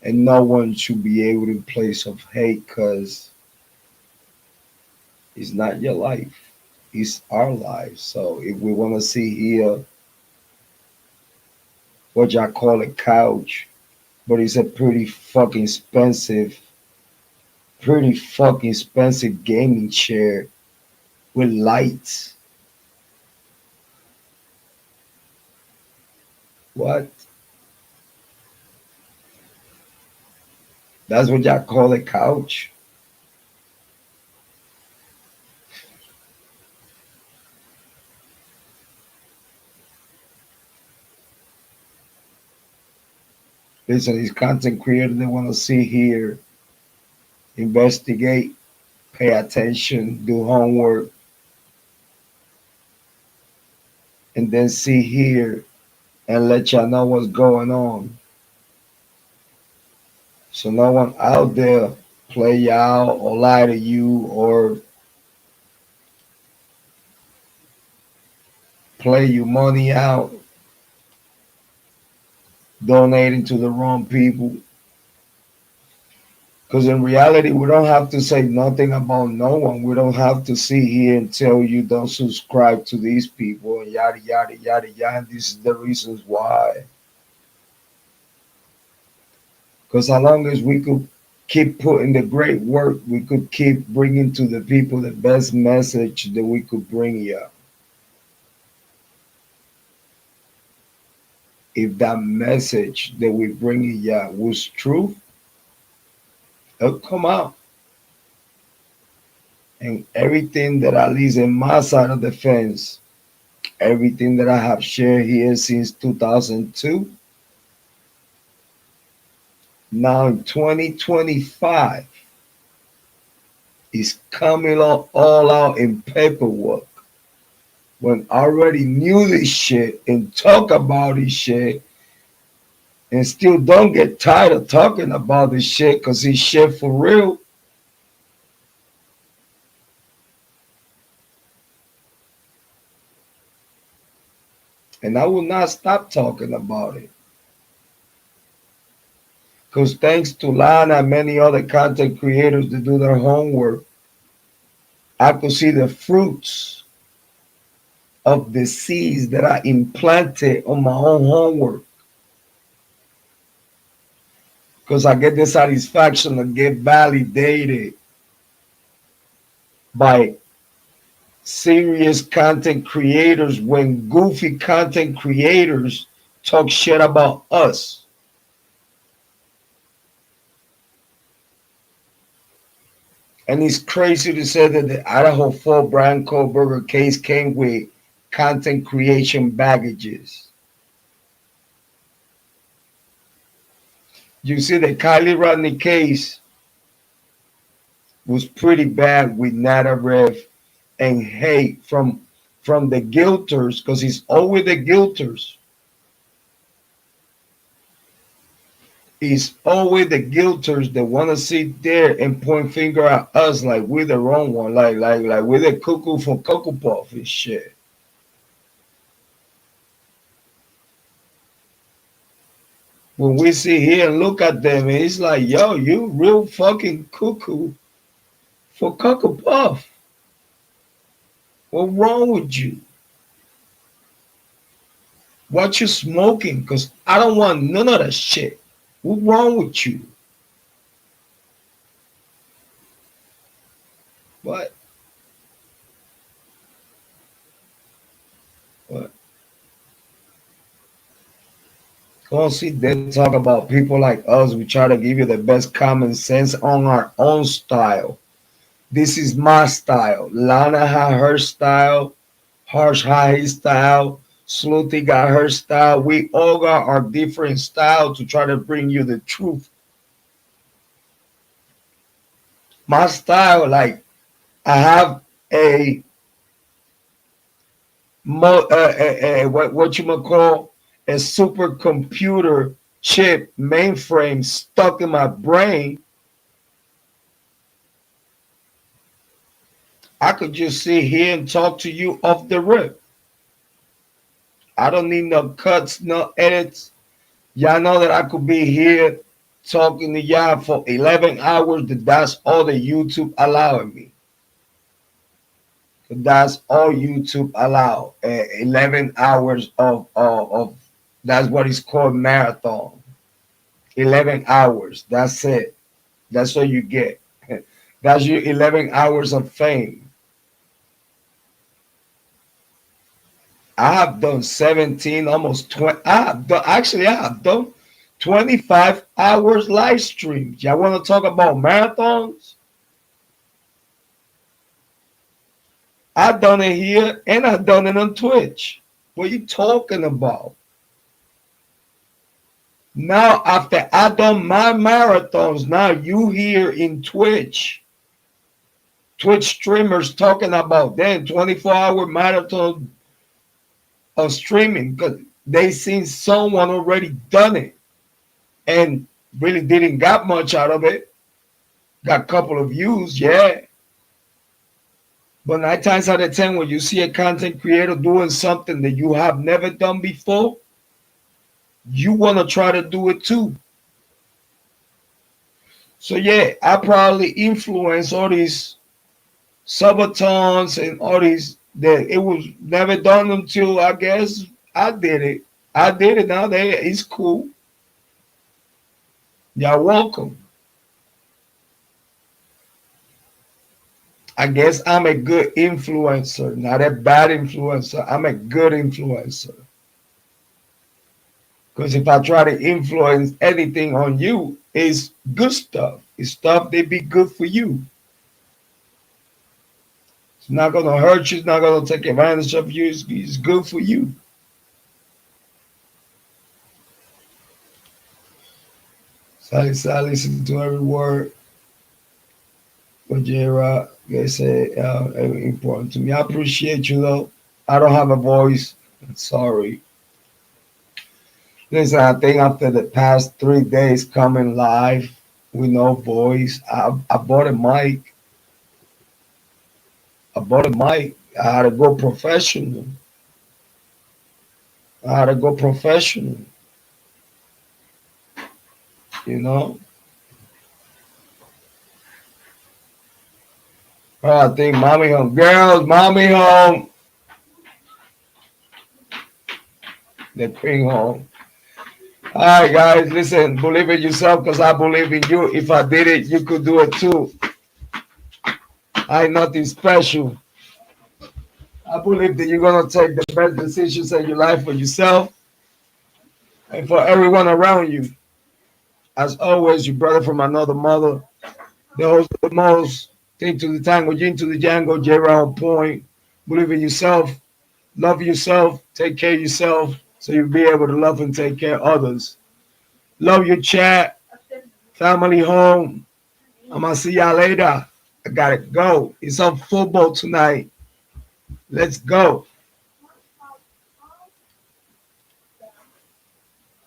And no one should be able to place of hate because it's not your life. It's our life. So if we want to see here what y'all call a couch, but it's a pretty fucking expensive gaming chair with lights. What? That's what y'all call a couch? Listen, these content creators they want to see here, investigate, pay attention, do homework, and then see here and let y'all know what's going on. So no one out there play y'all or lie to you or play your money out, donating to the wrong people. Because in reality, we don't have to say nothing about no one. We don't have to sit here and tell you don't subscribe to these people and yada, yada, yada, yada. And this is the reasons why. Because as long as we could keep putting the great work, we could keep bringing to the people the best message that we could bring you. If that message that we bring you was true, it'll come out. And everything that at least in my side of the fence, everything that I have shared here since 2002, now in 2025, is coming all out in paperwork. When I already knew this shit and talk about this shit and still don't get tired of talking about this shit because it's shit for real. And I will not stop talking about it. Because thanks to Lana and many other content creators that do their homework, I could see the fruits of the seeds that I implanted on my own homework. Because I get the satisfaction to get validated by serious content creators when goofy content creators talk shit about us. And it's crazy to say that the Idaho 4 Bryan Kohberger case came with content creation baggages. You see, the Kiely Rodni case was pretty bad with narrative and hate from the guilters, because it's always the guilters. It's always the guilters that want to sit there and point finger at us like we're the wrong one, like we're the cuckoo from Cocoa Puff and shit. When we sit here and look at them, it's like, yo, you real fucking cuckoo for Cocoa Puff. What's wrong with you? What you smoking? Because I don't want none of that shit. What's wrong with you? What? Go see them talk about people like us. We try to give you the best common sense on our own style. This is my style. Lana had her style. Harsh had his style. Slutty got her style. We all got our different style to try to bring you the truth. My style, like, I have a what you might call a supercomputer chip mainframe stuck in my brain. I could just sit here and talk to you off the rip. I don't need no cuts, no edits. Y'all know that I could be here talking to y'all for 11 hours. That's all the YouTube allowing me. That's all YouTube allow. 11 hours of that's what is called marathon. 11 hours. That's it. That's all you get. That's your 11 hours of fame. I have done 17, almost 20. I have done 25 hours live streams. Y'all want to talk about marathons? I've done it here and I've done it on Twitch. What are you talking about? Now, after I done my marathons, now you here in Twitch streamers talking about them 24-hour marathon of streaming because they seen someone already done it and really didn't got much out of it. Got a couple of views, yeah. But 9 times out of 10, when you see a content creator doing something that you have never done before, you want to try to do it too. So yeah, I probably influence all these subatons and all these that it was never done until I guess I did it. I did it now. It's cool. You're welcome. I guess I'm a good influencer, not a bad influencer. I'm a good influencer. Because if I try to influence anything on you, it's good stuff. It's stuff that be good for you. It's not going to hurt you. It's not going to take advantage of you. It's good for you. So I listen to every word what Jrod they say important to me. I appreciate you though. I don't have a voice. Sorry. Listen, I think after the past 3 days coming live with no voice, I bought a mic. I had to go professional. You know. I think mommy home. Girls, mommy home. They bring home. All right, guys, listen, believe in yourself because I believe in you. If I did it, you could do it too. I ain't nothing special. I believe that you're going to take the best decisions in your life for yourself and for everyone around you. As always, your brother from another mother, the host of the most, think to the tango, yin to the Django, Jrod on point. Believe in yourself, love yourself, take care of yourself so you'll be able to love and take care of others. Love your chat, family home. I'm going to see y'all later. I got to go. It's on football tonight. Let's go.